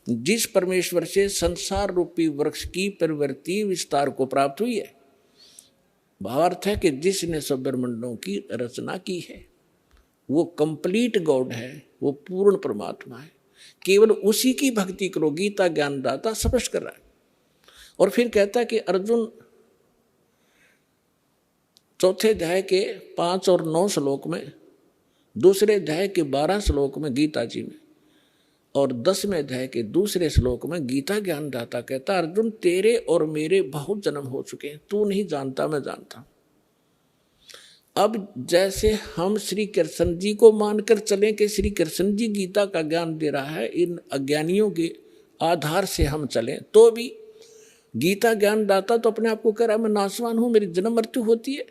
जिस परमेश्वर से संसार रूपी वृक्ष की प्रवृत्ति विस्तार को प्राप्त हुई है, भावार्थ है कि जिसने सब ब्रह्मांडों की रचना की है वो कंप्लीट गॉड है, वो पूर्ण परमात्मा है। केवल उसी की भक्ति करो, गीता ज्ञानदाता स्पष्ट कर रहा है। और फिर कहता है कि अर्जुन चौथे अध्याय के 5 और 9 श्लोक में, दूसरे अध्याय के 12 श्लोक में गीता जी में, और 10वें अध्याय के दूसरे श्लोक में गीता ज्ञानदाता कहता अर्जुन तेरे और मेरे बहुत जन्म हो चुके हैं, तू नहीं जानता मैं जानता। अब जैसे हम श्री कृष्ण जी को मानकर चलें कि श्री कृष्ण जी गीता का ज्ञान दे रहा है, इन अज्ञानियों के आधार से हम चलें तो भी गीता ज्ञानदाता तो अपने आप को कह रहा है मैं नासवान हूं, मेरी जन्म मृत्यु होती है।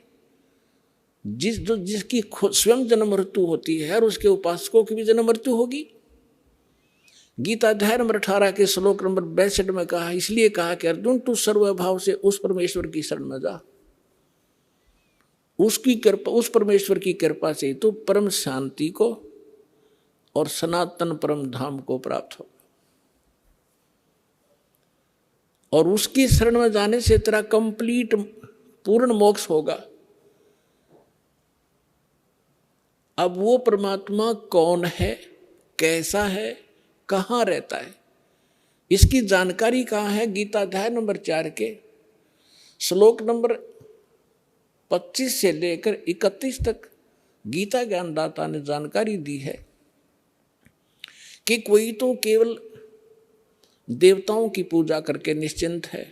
जिसकी स्वयं जन्म मृत्यु होती है और उसके उपासकों की भी जन्म मृत्यु होगी। गीता अध्याय नंबर 18 के श्लोक नंबर 62 में कहा, इसलिए कहा कि अर्जुन तू सर्वभाव से उस परमेश्वर की शरण में जा, उसकी कृपा, उस परमेश्वर की कृपा से तो परम शांति को और सनातन परम धाम को प्राप्त होगा। और उसकी शरण में जाने से तेरा कंप्लीट पूर्ण मोक्ष होगा। अब वो परमात्मा कौन है, कैसा है, कहाँ रहता है, इसकी जानकारी कहाँ है? गीता अध्याय नंबर 4 के श्लोक नंबर 25 से लेकर 31 तक गीता ज्ञानदाता ने जानकारी दी है कि कोई तो केवल देवताओं की पूजा करके निश्चिंत है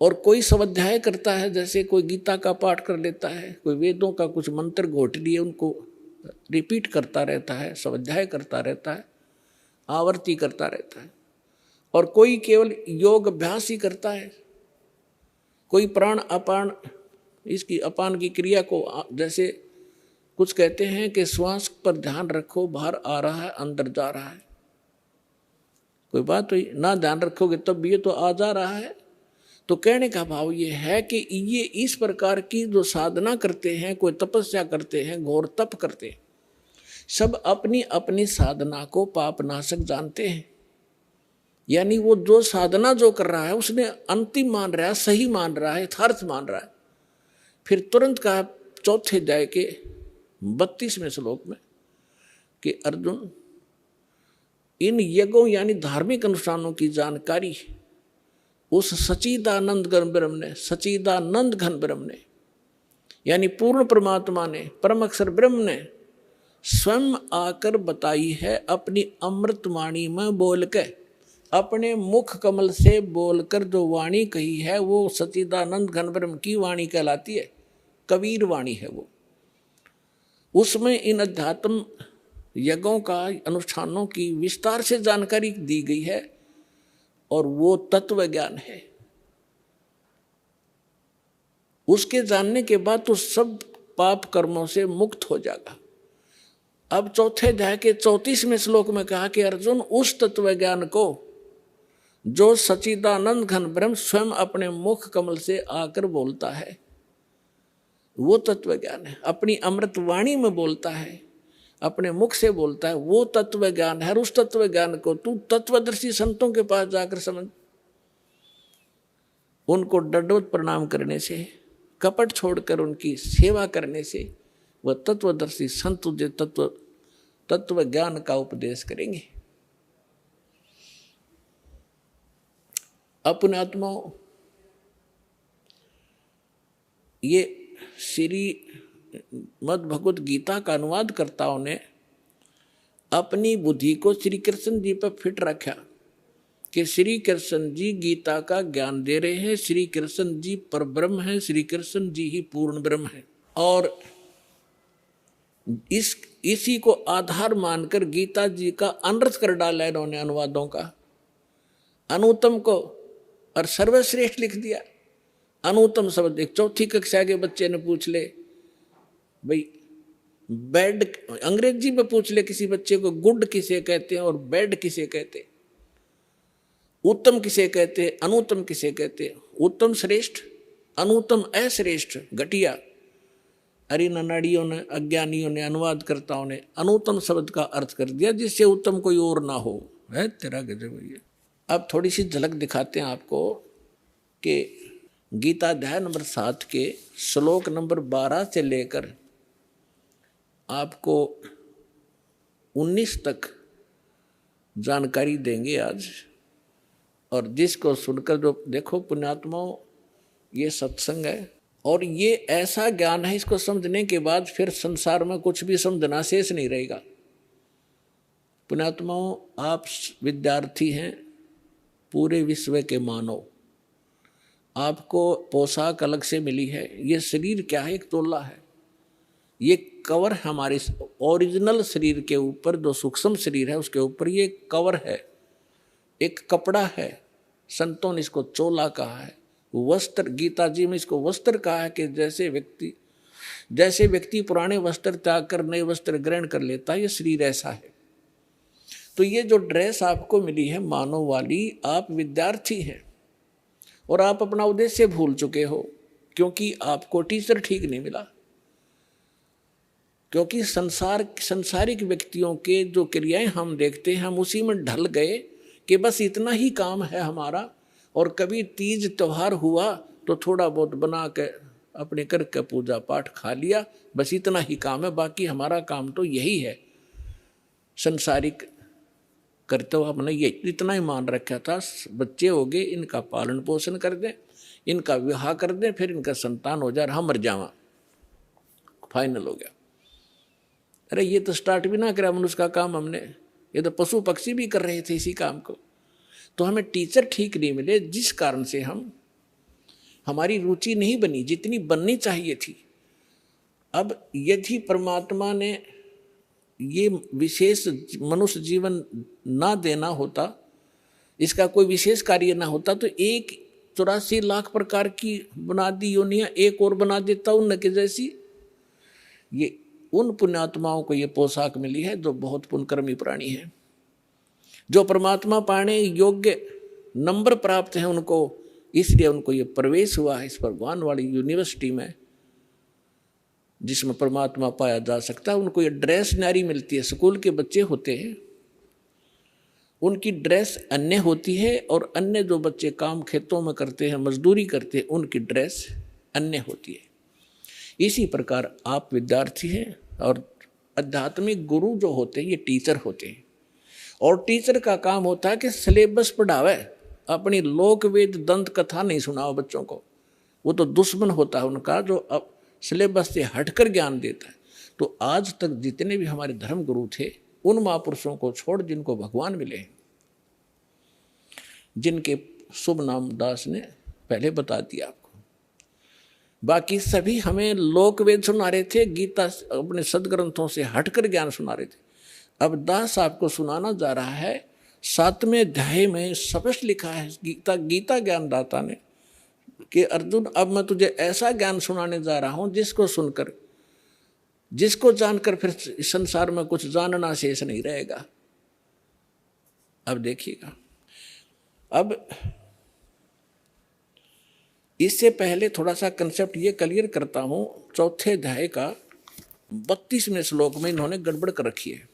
और कोई स्वाध्याय करता है, जैसे कोई गीता का पाठ कर लेता है, कोई वेदों का कुछ मंत्र घोट लिए उनको रिपीट करता रहता है, स्वाध्याय करता रहता है, आवर्ती करता रहता है। और कोई केवल योग अभ्यास ही करता है, कोई प्राण अपान, इसकी अपान की क्रिया को, जैसे कुछ कहते हैं कि श्वास पर ध्यान रखो, बाहर आ रहा है अंदर जा रहा है, कोई बात हुई, ना ध्यान रखोगे तब भी ये तो आ जा रहा है। तो कहने का भाव ये है कि ये इस प्रकार की जो साधना करते हैं, कोई तपस्या करते हैं, घोर तप करते हैं, सब अपनी अपनी साधना को पाप नाशक जानते हैं। यानी वो जो साधना जो कर रहा है उसने अंतिम मान रहा है, सही मान रहा है, यथार्थ मान रहा है। फिर तुरंत कहा चौथे अध्याय के 32वें श्लोक में कि अर्जुन इन यज्ञों यानी धार्मिक अनुष्ठानों की जानकारी उस सच्चिदानंद घन ब्रह्म ने, सच्चिदानंद घन ब्रह्म ने, यानी पूर्ण परमात्मा ने, परम अक्षर ब्रह्म ने स्वयं आकर बताई है, अपनी अमृत वाणी में बोल के, अपने मुख कमल से बोलकर जो वाणी कही है वो सच्चिदानंद घन ब्रह्म की वाणी कहलाती है, कबीर वाणी है वो। उसमें इन अध्यात्म यज्ञों का, अनुष्ठानों की विस्तार से जानकारी दी गई है, और वो तत्व ज्ञान है। उसके जानने के बाद तो सब पाप कर्मों से मुक्त हो जाएगा। अब चौथे अध्याय के 34वें श्लोक में कहा कि अर्जुन, उस तत्व ज्ञान को जो सच्चिदानंद घन ब्रह्म स्वयं अपने मुख कमल से आकर बोलता है, वो तत्व ज्ञान है। अपनी अमृत वाणी में बोलता है, अपने मुख से बोलता है, वो तत्व ज्ञान है। और उस तत्व ज्ञान को तू तत्वदर्शी संतों के पास जाकर समझ। उनको दंडवत प्रणाम करने से, कपट छोड़कर उनकी सेवा करने से वह तत्वदर्शी संत तुझे तत्व ज्ञान का उपदेश करेंगे। अपने आत्मा, ये श्री मद् भगवत गीता का अनुवाद कर्ताओं ने अपनी बुद्धि को श्री कृष्ण जी पर फिट रखा कि श्री कृष्ण जी गीता का ज्ञान दे रहे हैं, श्री कृष्ण जी परब्रह्म हैं, श्री कृष्ण जी ही पूर्ण ब्रह्म है। और इसी को आधार मानकर गीता जी का अनर्थ कर डाला इन्होंने अनुवादों का। अनुत्तम को और सर्वश्रेष्ठ लिख दिया। अनुत्तम शब्द एक चौथी कक्षा के बच्चे ने पूछ ले, भाई बेड, अंग्रेजी में पूछ ले किसी बच्चे को, गुड किसे कहते हैं और बेड किसे कहते हैं, उत्तम किसे कहते हैं, अनुत्तम किसे कहते हैं। उत्तम श्रेष्ठ, अनुत्तम अश्रेष्ठ, घटिया। अरे नाड़ियों ने, अज्ञानियों ने, अनुवादकर्ताओं ने अनुत्तम शब्द का अर्थ कर दिया जिससे उत्तम कोई और ना हो। है तेरा गजब भैया। अब थोड़ी सी झलक दिखाते हैं आपको कि गीता अध्याय नंबर 7 के श्लोक नंबर 12 से लेकर आपको 19 तक जानकारी देंगे आज। और जिसको सुनकर जो देखो पुण्यात्माओं, ये सत्संग है और ये ऐसा ज्ञान है, इसको समझने के बाद फिर संसार में कुछ भी समझना शेष नहीं रहेगा। पुण्यात्माओं, आप विद्यार्थी हैं, पूरे विश्व के मानव। आपको पोशाक अलग से मिली है। ये शरीर क्या है? एक तोला है। ये कवर हमारे ओरिजिनल शरीर के ऊपर, जो सूक्ष्म शरीर है उसके ऊपर ये कवर है, एक कपड़ा है। संतों ने इसको चोला कहा है। वस्त्र, गीता जी में इसको वस्त्र कहा है कि जैसे व्यक्ति पुराने वस्त्र त्याग कर नए वस्त्र ग्रहण कर लेता है, ये शरीर ऐसा है। तो ये जो ड्रेस आपको मिली है मानव वाली, आप विद्यार्थी हैं और आप अपना उद्देश्य भूल चुके हो, क्योंकि आपको टीचर ठीक नहीं मिला। क्योंकि संसारिक व्यक्तियों के जो क्रियाएं हम देखते हैं, हम उसी में ढल गए कि बस इतना ही काम है हमारा। और कभी तीज त्योहार हुआ तो थोड़ा बहुत बना के अपने करके पूजा पाठ खा लिया, बस इतना ही काम है। बाकी हमारा काम तो यही है। संसारिक करते हुए हमने ये इतना ही मान रखा था, बच्चे हो गए, इनका पालन पोषण कर दें, इनका विवाह कर दें, फिर इनका संतान हो जाए, हम मर जावा, फाइनल हो गया। अरे ये तो स्टार्ट भी ना करा मनुष्य का काम हमने, ये तो पशु पक्षी भी कर रहे थे इसी काम को। तो हमें टीचर ठीक नहीं मिले, जिस कारण से हमारी रुचि नहीं बनी जितनी बननी चाहिए थी। अब यदि परमात्मा ने ये विशेष मनुष्य जीवन ना देना होता, इसका कोई विशेष कार्य ना होता, तो 84 लाख प्रकार की बना दी योनियां एक और बना देता उनके जैसी। ये उन पुण्यात्माओं को ये पोशाक मिली है जो बहुत पुण्यकर्मी प्राणी है, जो परमात्मा पाने योग्य नंबर प्राप्त हैं उनको, इसलिए उनको ये प्रवेश हुआ है इस भगवान वाली यूनिवर्सिटी में जिसमें परमात्मा पाया जा सकता है। उनको ये ड्रेस न्यारी मिलती है। स्कूल के बच्चे होते हैं, उनकी ड्रेस अन्य होती है, और अन्य जो बच्चे काम खेतों में करते हैं, मजदूरी करते हैं, उनकी ड्रेस अन्य होती है। इसी प्रकार आप विद्यार्थी हैं और आध्यात्मिक गुरु जो होते हैं ये टीचर होते हैं। और टीचर का काम होता है कि सिलेबस पढ़ावे, अपनी लोक वेद दंत कथा नहीं सुनाओ बच्चों को। वो तो दुश्मन होता है उनका जो अब सिलेबस से हटकर ज्ञान देता है। तो आज तक जितने भी हमारे धर्म गुरु थे, उन महापुरुषों को छोड़ जिनको भगवान मिले हैं, जिनके शुभ नाम दास ने पहले बता दिया आपको। बाकी सभी हमें लोक वेद सुना रहे थे, गीता अपने सदग्रंथों से हटकर ज्ञान सुना रहे थे। अब दास आपको सुनाना जा रहा है 7वें अध्याय में स्पष्ट लिखा है गीता ज्ञानदाता ने कि अर्जुन अब मैं तुझे ऐसा ज्ञान सुनाने जा रहा हूं जिसको जानकर फिर संसार में कुछ जानना शेष नहीं रहेगा। अब देखिएगा, अब इससे पहले थोड़ा सा कंसेप्ट ये क्लियर करता हूं। 4थे अध्याय का 32वें श्लोक में इन्होंने गड़बड़ कर रखी है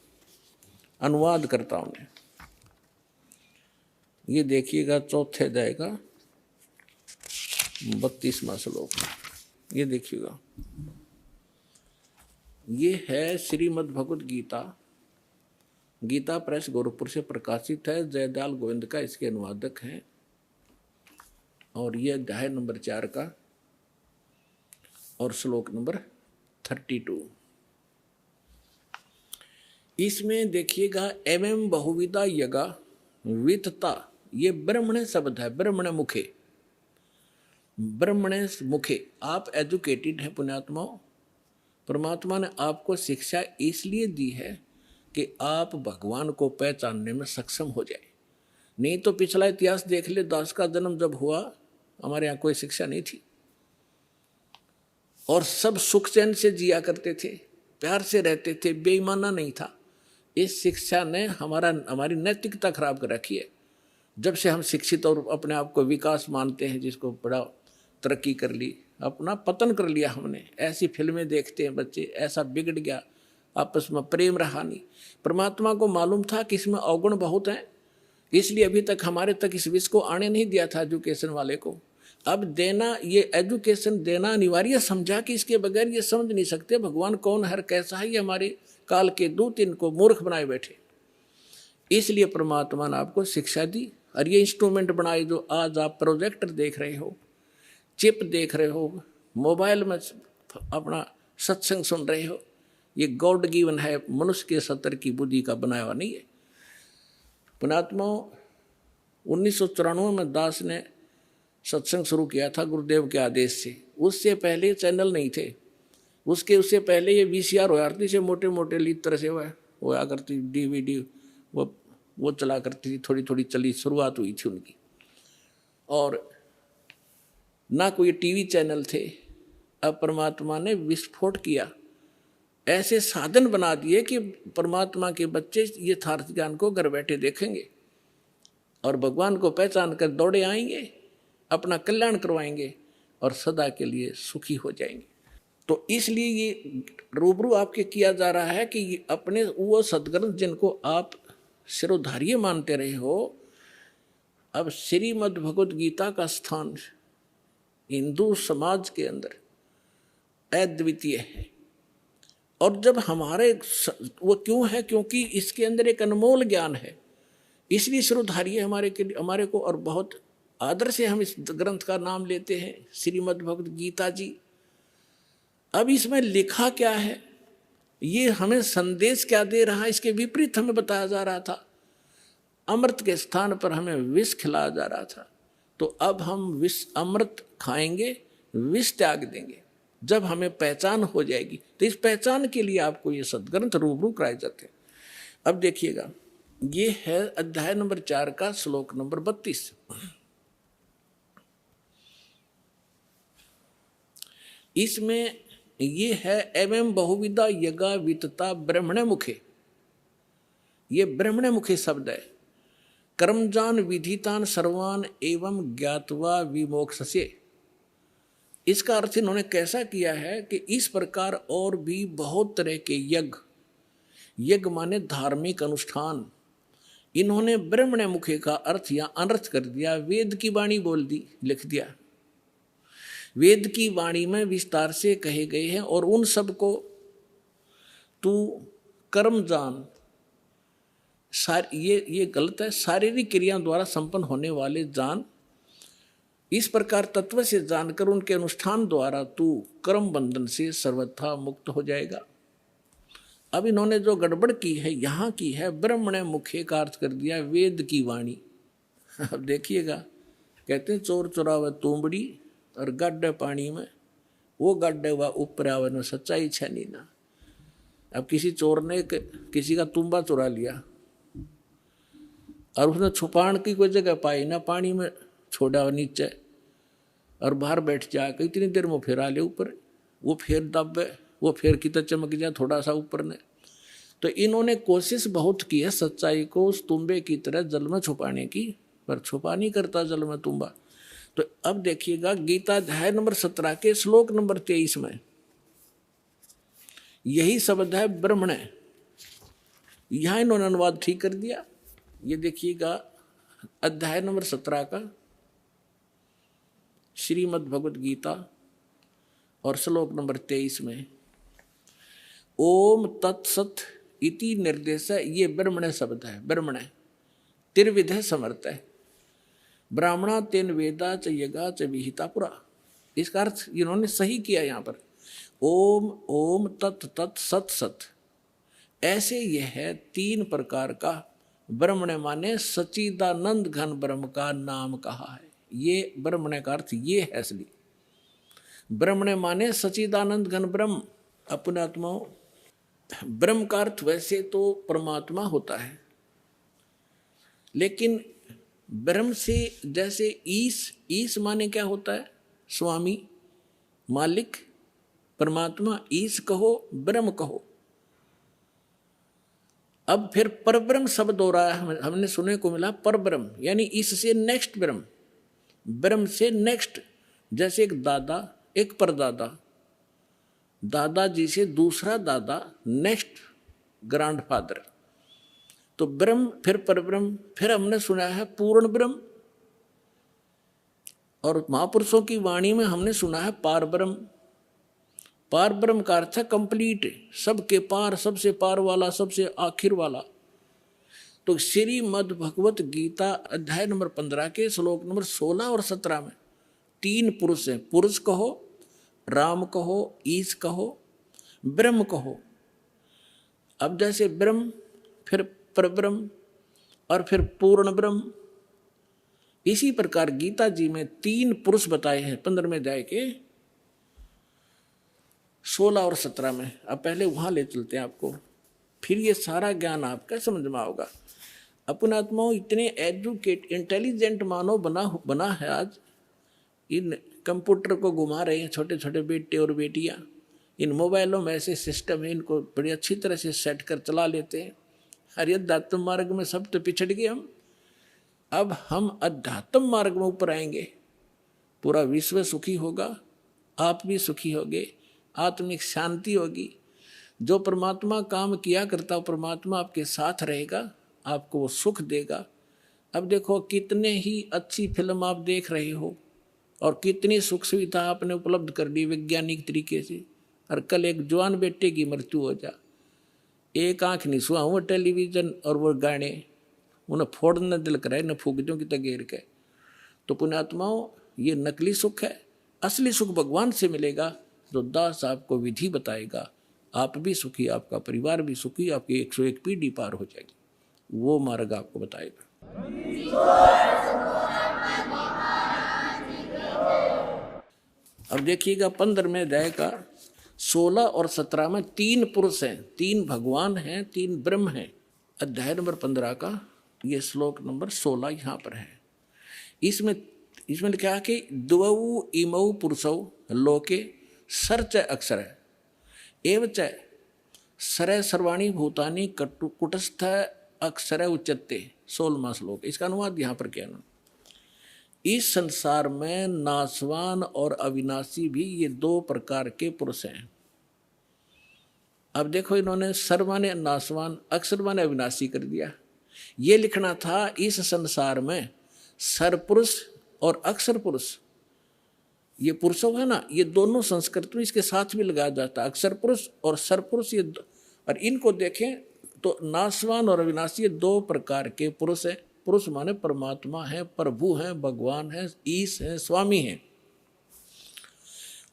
अनुवादकर्ताओं ने। ये देखिएगा 4थे अध्याय का 32वां श्लोक, ये देखिएगा, ये है श्रीमद् भगवद गीता, गीता प्रेस गोरखपुर से प्रकाशित है। जयदयाल गोविंद का इसके अनुवादक हैं और ये अध्याय नंबर 4 का और श्लोक नंबर 32। इसमें देखिएगा एवं बहुविधा यगा वितता, ये ब्रह्मण शब्द है, ब्रह्मण मुखे, ब्रह्मण मुखे। आप एजुकेटेड है पुण्यात्माओं, परमात्मा ने आपको शिक्षा इसलिए दी है कि आप भगवान को पहचानने में सक्षम हो जाए। नहीं तो पिछला इतिहास देख ले, दास का जन्म जब हुआ हमारे यहाँ कोई शिक्षा नहीं थी और सब सुख चैन से जिया करते थे, प्यार से रहते थे, बेईमाना नहीं था। इस शिक्षा ने हमारी नैतिकता खराब कर रखी है। जब से हम शिक्षित और अपने आप को विकास मानते हैं, जिसको बड़ा तरक्की कर ली, अपना पतन कर लिया हमने। ऐसी फिल्में देखते हैं बच्चे, ऐसा बिगड़ गया, आपस में प्रेम रहा नहीं। परमात्मा को मालूम था कि इसमें अवगुण बहुत हैं, इसलिए अभी तक हमारे तक इस विष को आने नहीं दिया था एजुकेशन वाले को। अब देना, ये एजुकेशन देना अनिवार्य समझा कि इसके बगैर ये समझ नहीं सकते भगवान कौन है, कैसा है। ये हमारे काल के दूत इनको मूर्ख बनाए बैठे, इसलिए परमात्मा ने आपको शिक्षा दी और ये इंस्ट्रूमेंट बनाए जो आज आप प्रोजेक्टर देख रहे हो, चिप देख रहे हो, मोबाइल में अपना सत्संग सुन रहे हो। ये गॉड गिवन है, मनुष्य के सतर की बुद्धि का बनाया हुआ नहीं है। पुणात्मा 1994 में दास ने सत्संग शुरू किया था गुरुदेव के आदेश से। उससे पहले चैनल नहीं थे, उससे पहले ये VCR होया करती से मोटे मोटे लीड तरह से होया करती, DVD वो चला करती थी, थोड़ी थोड़ी चली, शुरुआत हुई थी उनकी। और ना कोई टीवी चैनल थे। अब परमात्मा ने विस्फोट किया, ऐसे साधन बना दिए कि परमात्मा के बच्चे यथार्थ ज्ञान को घर बैठे देखेंगे और भगवान को पहचान कर दौड़े आएंगे, अपना कल्याण करवाएंगे और सदा के लिए सुखी हो जाएंगे। तो इसलिए ये रूबरू आपके किया जा रहा है कि अपने वो सदग्रंथ जिनको आप सिरोधार्य मानते रहे हो, अब श्रीमद् भगवद गीता का स्थान हिंदू समाज के अंदर अद्वितीय है। और जब हमारे वो क्यों है, क्योंकि इसके अंदर एक अनमोल ज्ञान है, इसलिए सिरोधार्य हमारे को और बहुत आदर से हम इस ग्रंथ का नाम लेते हैं, श्रीमद् भगवद गीता जी। अब इसमें लिखा क्या है, ये हमें संदेश क्या दे रहा है, इसके विपरीत हमें बताया जा रहा था। अमृत के स्थान पर हमें विष खिलाया जा रहा था। तो अब हम विष अमृत खाएंगे, विष त्याग देंगे। जब हमें पहचान हो जाएगी, तो इस पहचान के लिए आपको ये सदग्रंथ रूबरू कराए जाते हैं। अब देखिएगा, ये है अध्याय नंबर 4 का श्लोक नंबर 32। इसमें ये है एवं बहुविधा यज्ञा वितता ब्रह्मण मुखे। ये ब्रह्मण मुखे शब्द है। कर्मजान विधितान सर्वान एवं ज्ञातवा विमोक्षसे। इसका अर्थ इन्होंने कैसा किया है कि इस प्रकार और भी बहुत तरह के यज्ञ माने धार्मिक अनुष्ठान, इन्होंने ब्रह्मण मुखे का अर्थ या अनर्थ कर दिया, वेद की वाणी बोल दी, लिख दिया। वेद की वाणी में विस्तार से कहे गए हैं और उन सब को तू कर्म जान, ये गलत है, शारीरिक क्रियाओं द्वारा संपन्न होने वाले जान। इस प्रकार तत्व से जानकर उनके अनुष्ठान द्वारा तू कर्म बंधन से सर्वथा मुक्त हो जाएगा। अब इन्होंने जो गड़बड़ की है यहाँ की है, ब्रह्मण मुखे का अर्थ कर दिया वेद की वाणी। अब देखिएगा, कहते हैं चोर चुरावे तूंबड़ी और गड्ढे पानी में, वो गड्ढे व ऊपर आवे न सच्चाई छनी ना। अब किसी चोर ने किसी का तुम्बा चुरा लिया और उसने छुपाने की कोई जगह पाई ना, पानी में छोड़ा नीचे और बाहर बैठ जाकर इतनी देर में फिर आ ले ऊपर, वो फिर दबे, वो फिर कितना चमक जाए थोड़ा सा ऊपर ने। तो इन्होंने कोशिश बहुत की है सच्चाई को उस तुम्बे की तरह जल में छुपाने की, पर छुपा नहीं करता जल में तुम्बा। तो अब देखिएगा गीता अध्याय नंबर 17 के श्लोक नंबर 23 में यही शब्द है ब्रह्मण। यहां इन्होंने अनुवाद ठीक कर दिया। ये देखिएगा अध्याय नंबर 17 का श्रीमद् भगवद गीता और श्लोक नंबर 23 में ओम तत्सत इति निर्देश है। ये ब्रह्मण शब्द है। ब्रह्मण त्रिविध समर्थ है। ब्राह्मणा तेन वेदा च यगा च विहिता पुरा। इसका अर्थ इन्होंने सही किया यहाँ पर। ओम ओम तत् तत् सत सत, ऐसे यह है 3 प्रकार का ब्रह्मण माने सच्चिदानंद घन ब्रह्म का नाम कहा है। ये ब्रह्मण का अर्थ ये है असली। ब्रह्मण माने सच्चिदानंद घन ब्रह्म। अपने आत्मा ब्रह्म का अर्थ वैसे तो परमात्मा होता है, लेकिन ब्रह्म से जैसे ईश माने क्या होता है? स्वामी, मालिक, परमात्मा। ईश कहो, ब्रह्म कहो। अब फिर परब्रह्म शब्द हो रहा है, हमने सुनने को मिला परब्रह्म, यानी इससे नेक्स्ट ब्रह्म, ब्रह्म से नेक्स्ट। जैसे एक दादा, एक परदादा, दादाजी से दूसरा दादा, नेक्स्ट ग्रैंडफादर। तो ब्रह्म, फिर परब्रह्म, फिर हमने सुना है पूर्ण ब्रह्म, और महापुरुषों की वाणी में हमने सुना है पार ब्रह्म। पार ब्रह्म का अर्थ है कंप्लीट, सबके पार, सबसे पार वाला, सबसे आखिर वाला। तो श्रीमद् भगवत गीता अध्याय नंबर 15 के श्लोक नंबर 16 और 17 में 3 पुरुष हैं। पुरुष कहो, राम कहो, ईश कहो, ब्रह्म कहो। अब जैसे ब्रह्म, फिर परब्रह्म और फिर पूर्ण ब्रह्म, इसी प्रकार गीता जी में 3 पुरुष बताए हैं 15वें अध्याय के 16 और 17 में। अब पहले वहां ले चलते हैं आपको, फिर ये सारा ज्ञान आपका समझ में आओगा। अपने आत्माओं इतने एजुकेट इंटेलिजेंट मानव बना है आज। इन कंप्यूटर को घुमा रहे हैं छोटे छोटे बेटे और बेटियां। इन मोबाइलों में ऐसे सिस्टम है, इनको बड़ी अच्छी तरह से सेट कर चला लेते हैं। अरे अध्यात्म मार्ग में सब तो पिछड़ गए हम। अब हम अध्यात्म मार्ग में ऊपर आएंगे, पूरा विश्व सुखी होगा, आप भी सुखी होगे, आत्मिक शांति होगी। जो परमात्मा काम किया करता, परमात्मा आपके साथ रहेगा, आपको वो सुख देगा। अब देखो कितने ही अच्छी फिल्म आप देख रहे हो और कितनी सुख सुविधा आपने उपलब्ध कर दी वैज्ञानिक तरीके से, और कल एक जवान बेटे की मृत्यु हो जा, एक आंख नहीं सुहा, वो टेलीविजन और वो गाने उन्हें फोड़ने दिल कराए, न फूक दो कि तगेर के। तो पुण्यात्माओं, ये नकली सुख है। असली सुख भगवान से मिलेगा, जो दास आपको विधि बताएगा। आप भी सुखी, आपका परिवार भी सुखी, आपकी 101 पीढ़ी पार हो जाएगी। वो मार्ग आपको बताएगा। अब देखिएगा 15वें अध्याय का 16 और 17 में 3 पुरुष हैं, 3 भगवान हैं, 3 ब्रह्म हैं। अध्याय नंबर 15 का ये श्लोक नंबर 16 यहाँ पर है। इसमें लिखा है कि द्वौ इमौ पुरुषौ लोके सर्च अक्षर एवं च सर सर्वाणी भूतानि कुटस्थ अक्षर उच्चते। 16वां श्लोक, इसका अनुवाद यहाँ पर क्या ना, इस संसार में नाशवान और अविनाशी भी ये 2 प्रकार के पुरुष हैं। अब देखो इन्होंने सर माने नाशवान, अक्षर माने अविनाशी कर दिया। ये लिखना था इस संसार में सर पुरुष और अक्षर पुरुष, ये पुरुषों है ना, ये दोनों संस्कृत में इसके साथ भी लगाया जाता है, अक्षर पुरुष और सर पुरुष। ये और इनको देखें तो नाशवान और अविनाशी 2 प्रकार के पुरुष है। पुरुष माने परमात्मा है, प्रभु है, भगवान है, ईश है, स्वामी है।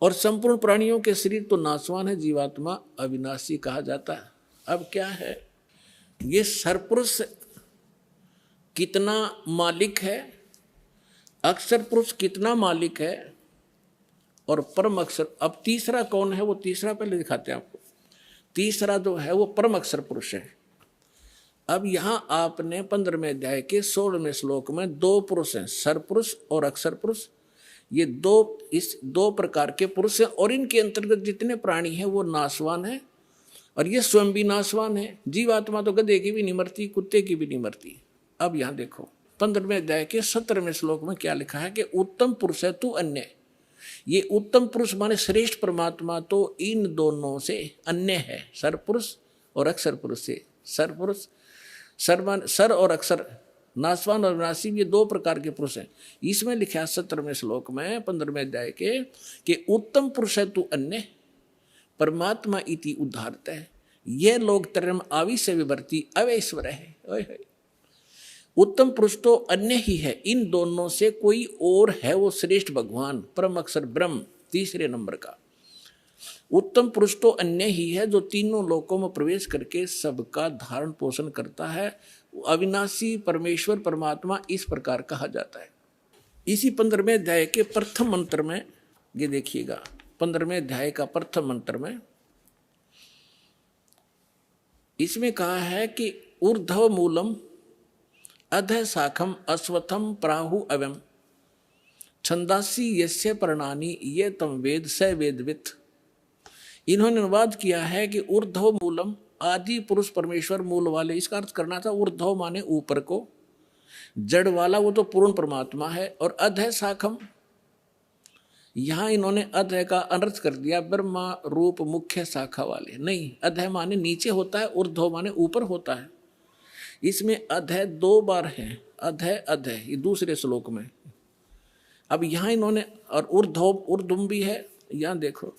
और संपूर्ण प्राणियों के शरीर तो नाशवान है, जीवात्मा अविनाशी कहा जाता है। अब क्या है, ये सरपुरुष कितना मालिक है, अक्षर पुरुष कितना मालिक है, और परम अक्षर। अब तीसरा कौन है, वो तीसरा पहले दिखाते हैं आपको। तीसरा जो है वो परम अक्षर पुरुष है। अब यहां आपने 15वें अध्याय के 16वें श्लोक में दो पुरुष हैं, सरपुरुष और अक्षर पुरुष। ये इस दो प्रकार के पुरुष हैं और इनके अंतर्गत जितने प्राणी हैं वो नाशवान है और ये स्वयं भी नाशवान है। जीवात्मा तो गधे की भी नहीं मरती, कुत्ते की भी नहीं मरती। अब यहां देखो 15वें अध्याय के 17वें श्लोक में क्या लिखा है कि उत्तम पुरुष है तू अन्य। ये उत्तम पुरुष माने श्रेष्ठ परमात्मा तो इन दोनों से अन्य है, सरपुरुष और अक्षर पुरुष से। सरपुरुष सर और अक्षर, नाशवान और विनाशी, ये दो प्रकार के पुरुष हैं। इसमें लिखा 17वें श्लोक में 15वें अध्याय के कि उत्तम पुरुष है तू अन्य परमात्मा इति उद्धारत है। ये लोग तरम आविश्य विवर्ती अवैश्वर है। उत्तम पुरुष तो अन्य ही है, इन दोनों से कोई और है वो श्रेष्ठ भगवान परम अक्षर ब्रह्म तीसरे नंबर का। उत्तम पुरुष तो अन्य ही है जो तीनों लोकों में प्रवेश करके सबका धारण पोषण करता है। अविनाशी परमेश्वर परमात्मा इस प्रकार कहा जाता है। इसी 15वें अध्याय के प्रथम मंत्र में ये देखिएगा, 15वें अध्याय का प्रथम मंत्र में इसमें कहा है कि ऊर्ध्व मूलम अधः शाखम अश्वत्थम प्राहु अवम छंदासी यस्य पर्णानि ये तम वेद स वेदवित्। इन्होंने अनुवाद किया है कि ऊर्ध्व मूलम आदि पुरुष परमेश्वर मूल वाले, इसका अर्थ करना था ऊर्ध्व माने ऊपर को, जड़ वाला वो तो पूर्ण परमात्मा है, और अधः शाखम यहां इन्होंने अधः का अनर्थ कर दिया ब्रह्मा रूप मुख्य शाखा वाले। नहीं, अधः माने नीचे होता है, ऊर्ध्व माने ऊपर होता है। इसमें अधः दो बार है, अधः अधः, ये दूसरे श्लोक में। अब यहां इन्होंने और ऊर्ध्वम भी है, यहां देखो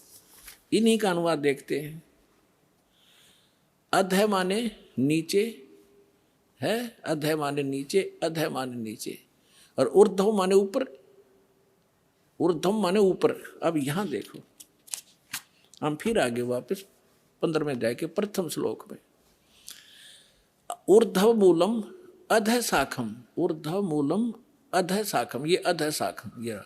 इन्हीं का अनुवाद देखते हैं। अधः माने नीचे है, अधः माने नीचे, अधः माने नीचे, और ऊर्ध्व माने ऊपर, ऊर्ध्वम माने ऊपर। अब यहां देखो हम फिर आगे वापस 15वें अध्याय के प्रथम श्लोक में, ऊर्ध्व मूलम अधः शाखम, ऊर्ध्व मूलम अधः शाखम, ये अधः शाखम, ये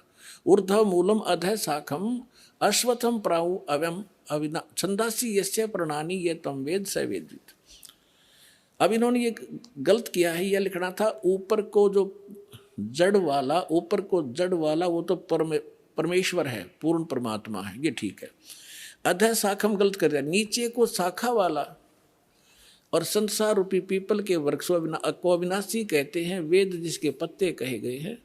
ऊर्ध्व मूलम अधः शाखम अश्वत्थम प्राहु अवम अविना छंदासी यस्य पर्णानि ये तम वेद स वेदवित्। अब इन्होंने ये गलत किया है, यह लिखना था ऊपर को जो जड़ वाला, ऊपर को जड़ वाला वो तो परमेश्वर है, पूर्ण परमात्मा है, ये ठीक है। अधः शाखम गलत कर दिया, नीचे को शाखा वाला और संसार रूपी पीपल के वृक्ष को अविनाशी कहते हैं, वेद जिसके पत्ते कहे गए हैं।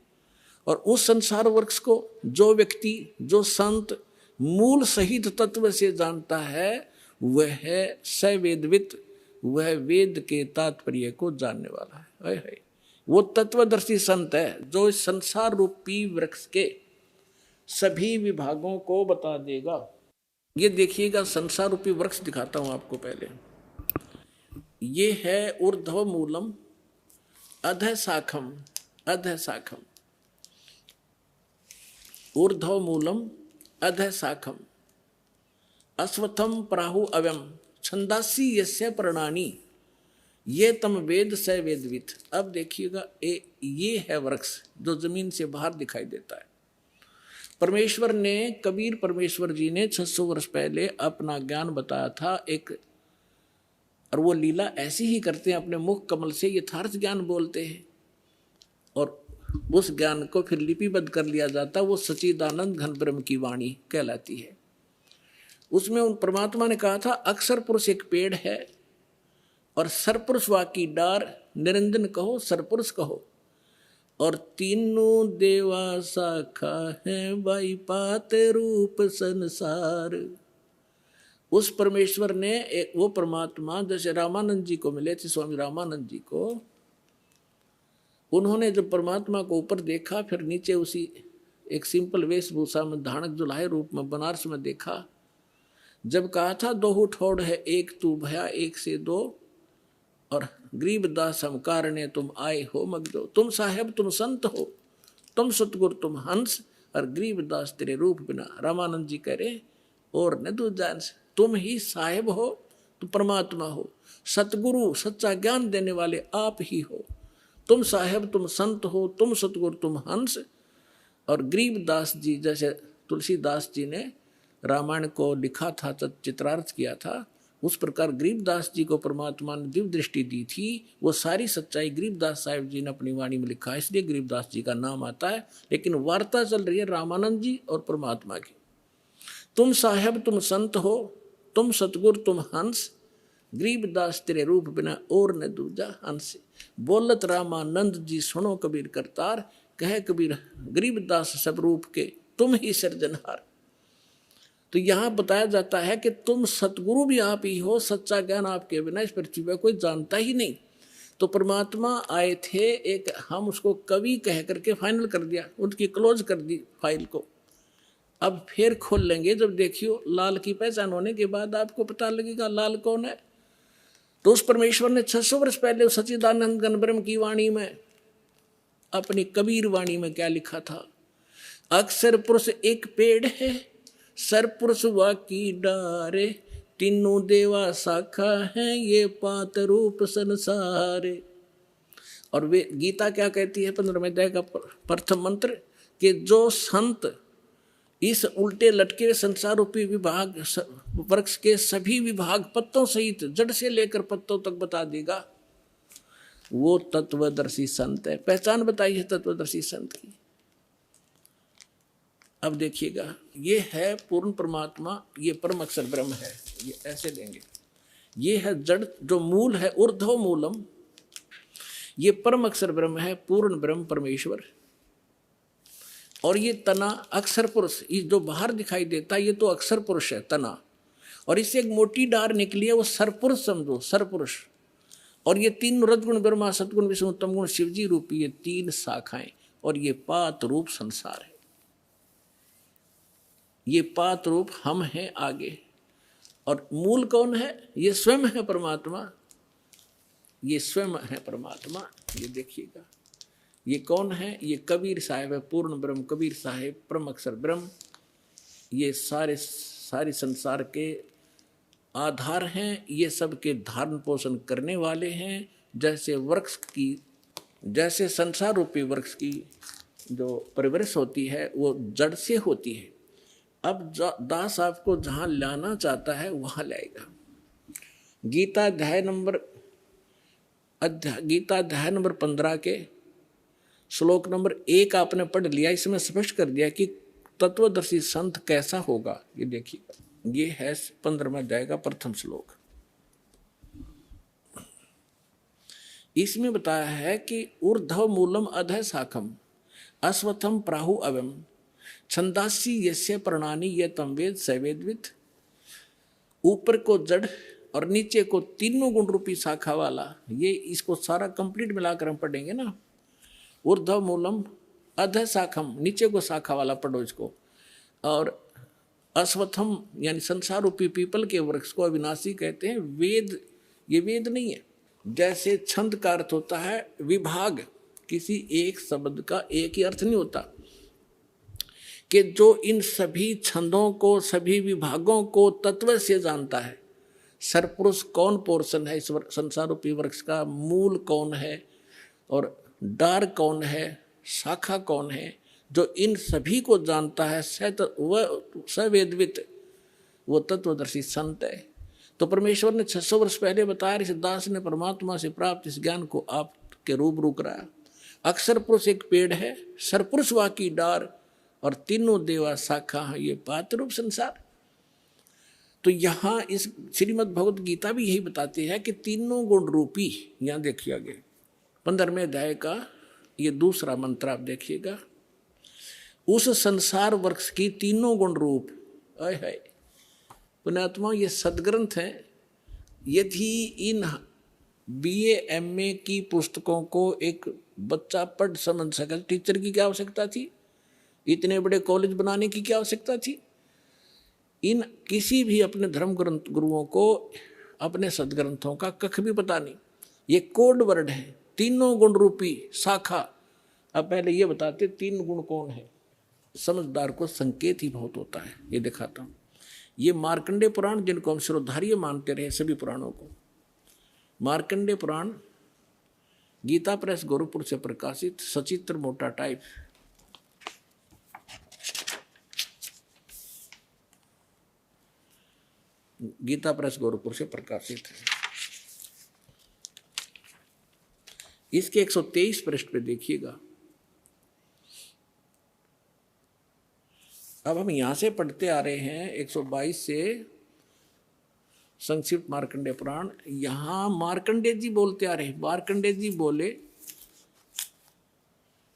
और उस संसार वृक्ष को जो व्यक्ति, जो संत मूल सहित तत्व से जानता है वह है सवेदवित्, वह वेद के तात्पर्य को जानने वाला है। वो तत्वदर्शी संत है जो इस संसार रूपी वृक्ष के सभी विभागों को बता देगा। ये देखिएगा, संसार रूपी वृक्ष दिखाता हूं आपको पहले। ये है ऊर्ध्व मूलम अधः शाखम, अधः शाखम, ऊर्ध्व मूलम अधः शाखम अश्वत्थम प्राहु अवम छंदासी यस्य पर्णानि ये तम वेद स वेदवित्। अब देखिएगा, ये है वृक्ष जो जमीन से बाहर दिखाई देता है। परमेश्वर ने, कबीर परमेश्वर जी ने 600 वर्ष पहले अपना ज्ञान बताया था एक, और वो लीला ऐसी ही करते हैं, अपने मुख कमल से यथार्थ ज्ञान बोलते हैं और उस ज्ञान को फिर लिपिबद्ध कर लिया जाता, वो सच्चिदानंद घन ब्रह्म की वाणी कहलाती है। उसमें उन परमात्मा ने कहा था अक्षर पुरुष एक पेड़ है और सरपुरुष वाकी डार, निरंजन कहो सरपुरुष कहो, और तीनों देवा शाखा है बाई पात रूप संसार। उस परमेश्वर ने वो परमात्मा जैसे रामानंद जी को मिले थे, स्वामी रामानंद जी को, उन्होंने जब परमात्मा को ऊपर देखा, फिर नीचे उसी एक सिंपल वेशभूषा में धानक जुलाहे रूप में बनारस में देखा। जब कहा था दोहु ठोड़ है एक तू भया एक से दो, और गरीबदास हम कारणे तुम आए हो मगदो, तुम साहेब तुम संत हो, तुम सतगुरु तुम हंस, और गरीबदास तेरे रूप बिना। रामानंद जी कह रहे और न तू जान, तुम ही साहेब हो, तुम परमात्मा हो, सतगुरु सच्चा ज्ञान देने वाले आप ही हो, तुम साहेब तुम संत हो, तुम सतगुरु तुम हंस। और गरीबदास जी जैसे तुलसीदास जी ने रामायण को लिखा था, चित्रार्थ किया था, उस प्रकार गरीबदास जी को परमात्मा ने दिव्य दृष्टि दी थी, वो सारी सच्चाई गरीबदास साहिब जी ने अपनी वाणी में लिखा है, इसलिए गरीबदास जी का नाम आता है। लेकिन वार्ता चल रही है रामानंद जी और परमात्मा की। तुम साहेब तुम संत हो, तुम सतगुर तुम हंस, गरीबदास तेरे रूप बिना और न दूजा हंस। बोलत रामानंद जी सुनो कबीर करतार, कहे कबीर गरीबदास सब रूप के तुम ही सृजनहार। तो यहाँ बताया जाता है कि तुम सतगुरु भी आप ही हो, सच्चा ज्ञान आपके बिना इस पृथ्वी पर कोई जानता ही नहीं। तो परमात्मा आए थे, एक हम उसको कवि कह करके फाइनल कर दिया, उनकी क्लोज कर दी फाइल को। अब फिर खोल लेंगे जब देखियो लाल की पहचान होने के बाद आपको पता लगेगा लाल कौन है। तो उस परमेश्वर ने 600 वर्ष पहले उस सच्चिदानंद घन ब्रह्म की वाणी में, अपनी कबीर वाणी में क्या लिखा था? अक्षर पुरुष एक पेड़ है, सरपुरुष वाकी डारे, तीनों देवा शाखा है, ये पात रूप संसारे। और वे गीता क्या कहती है 15वें अध्याय का प्रथम मंत्र, कि जो संत इस उल्टे लटके संसार रूपी विभाग वृक्ष के सभी विभाग पत्तों सहित जड़ से लेकर पत्तों तक बता देगा, वो तत्वदर्शी संत है। पहचान बताई है तत्वदर्शी संत की। अब देखिएगा, ये है पूर्ण परमात्मा, ये परम अक्षर ब्रह्म है, ये ऐसे लेंगे। ये है जड़ जो मूल है, ऊर्ध्व मूलम, ये परम अक्षर ब्रह्म है, पूर्ण ब्रह्म परमेश्वर। और ये तना अक्षर पुरुष, ये जो बाहर दिखाई देता है ये तो अक्षर पुरुष है तना, और इससे एक मोटी डार निकली है, वो सरपुरुष समझो, सरपुरुष। और ये तीन रजगुण ब्रह्मा सतगुण विष्णु उत्तम गुण शिवजी रूपी ये तीन शाखाएं, और ये पात रूप संसार है। ये पात रूप हम हैं आगे, और मूल कौन है? ये स्वयं है परमात्मा, ये स्वयं है परमात्मा। ये देखिएगा, ये कौन है? ये कबीर साहिब है, पूर्ण ब्रह्म कबीर साहिब, परम अक्षर ब्रह्म। ये सारे संसार के आधार हैं, ये सब के धारण पोषण करने वाले हैं। जैसे वृक्ष की, जैसे संसार रूपी वृक्ष की जो परिवृष होती है वो जड़ से होती है। अब दास आपको जहाँ लाना चाहता है वहाँ लाएगा। गीता अध्याय नंबर 15 के श्लोक नंबर 1 आपने पढ़ लिया। इसमें स्पष्ट कर दिया कि तत्वदर्शी संत कैसा होगा। ये देखिए, ये है 15वें अध्याय का प्रथम श्लोक। इसमें बताया है कि ऊर्ध्व मूलम अधः शाखम अश्वत्थम प्राहु अवम छंदासी यस्य प्रणानी ये तम वेद सवेदवित। ऊपर को जड़ और नीचे को तीनों गुण रूपी शाखा वाला, ये इसको सारा कंप्लीट मिलाकर हम पढ़ेंगे ना। ऊर्ध्व मूलम अधः शाखम, नीचे को शाखा वाला पढ़ो इसको। और अश्वत्थम यानी संसार रूपी पीपल के वृक्ष को अविनाशी कहते हैं। वेद, ये वेद नहीं है। जैसे छंद का अर्थ होता है विभाग, किसी एक शब्द का एक ही अर्थ नहीं होता, कि जो इन सभी छंदों को, सभी विभागों को तत्व से जानता है। सरपुरुष कौन पोर्शन है इस संसार रूपी वृक्ष का, मूल कौन है और डार कौन है, शाखा कौन है, जो इन सभी को जानता है, सवेदवित, वो तत्वदर्शी संत है। तो परमेश्वर ने 600 वर्ष पहले बताया, इस दास ने परमात्मा से प्राप्त इस ज्ञान को आपके रूबरू कराया। अक्षर पुरुष एक पेड़ है, सरपुरुष वाकी डार, और तीनों देवा शाखा है, ये पात रूप संसार। तो यहाँ इस श्रीमद् भगवत गीता भी यही बताती है कि तीनों गुण रूपी, यहाँ देखिए आगे 15वें अध्याय का ये दूसरा मंत्र आप देखिएगा, उस संसार वृक्ष की तीनों गुण रूप। आय हाय पुण्यात्मा, ये सदग्रंथ हैं। यदि इन BA MA की पुस्तकों को एक बच्चा पढ़ समझ सके, टीचर की क्या आवश्यकता थी? इतने बड़े कॉलेज बनाने की क्या आवश्यकता थी? इन किसी भी अपने धर्म ग्रंथ गुरुओं को अपने सदग्रंथों का कख भी पता नहीं। ये कोड वर्ड है, तीनों गुण रूपी शाखा। अब पहले ये बताते तीन गुण कौन है। समझदार को संकेत ही बहुत होता है। ये दिखाता हूँ, ये मार्कंडेय पुराण, जिनको हम श्रोधार्य मानते रहे सभी पुराणों को, मार्कंडेय पुराण गीता प्रेस गोरखपुर से प्रकाशित, सचित्र मोटा टाइप। गीता प्रेस गोरखपुर से प्रकाशित है। इसके 123 पृष्ठ पे देखिएगा। अब हम यहां से पढ़ते आ रहे हैं 122 से संक्षिप्त मार्कंडेय पुराण। यहां मार्कंडेय जी बोलते आ रहे, मार्कंडेय जी बोले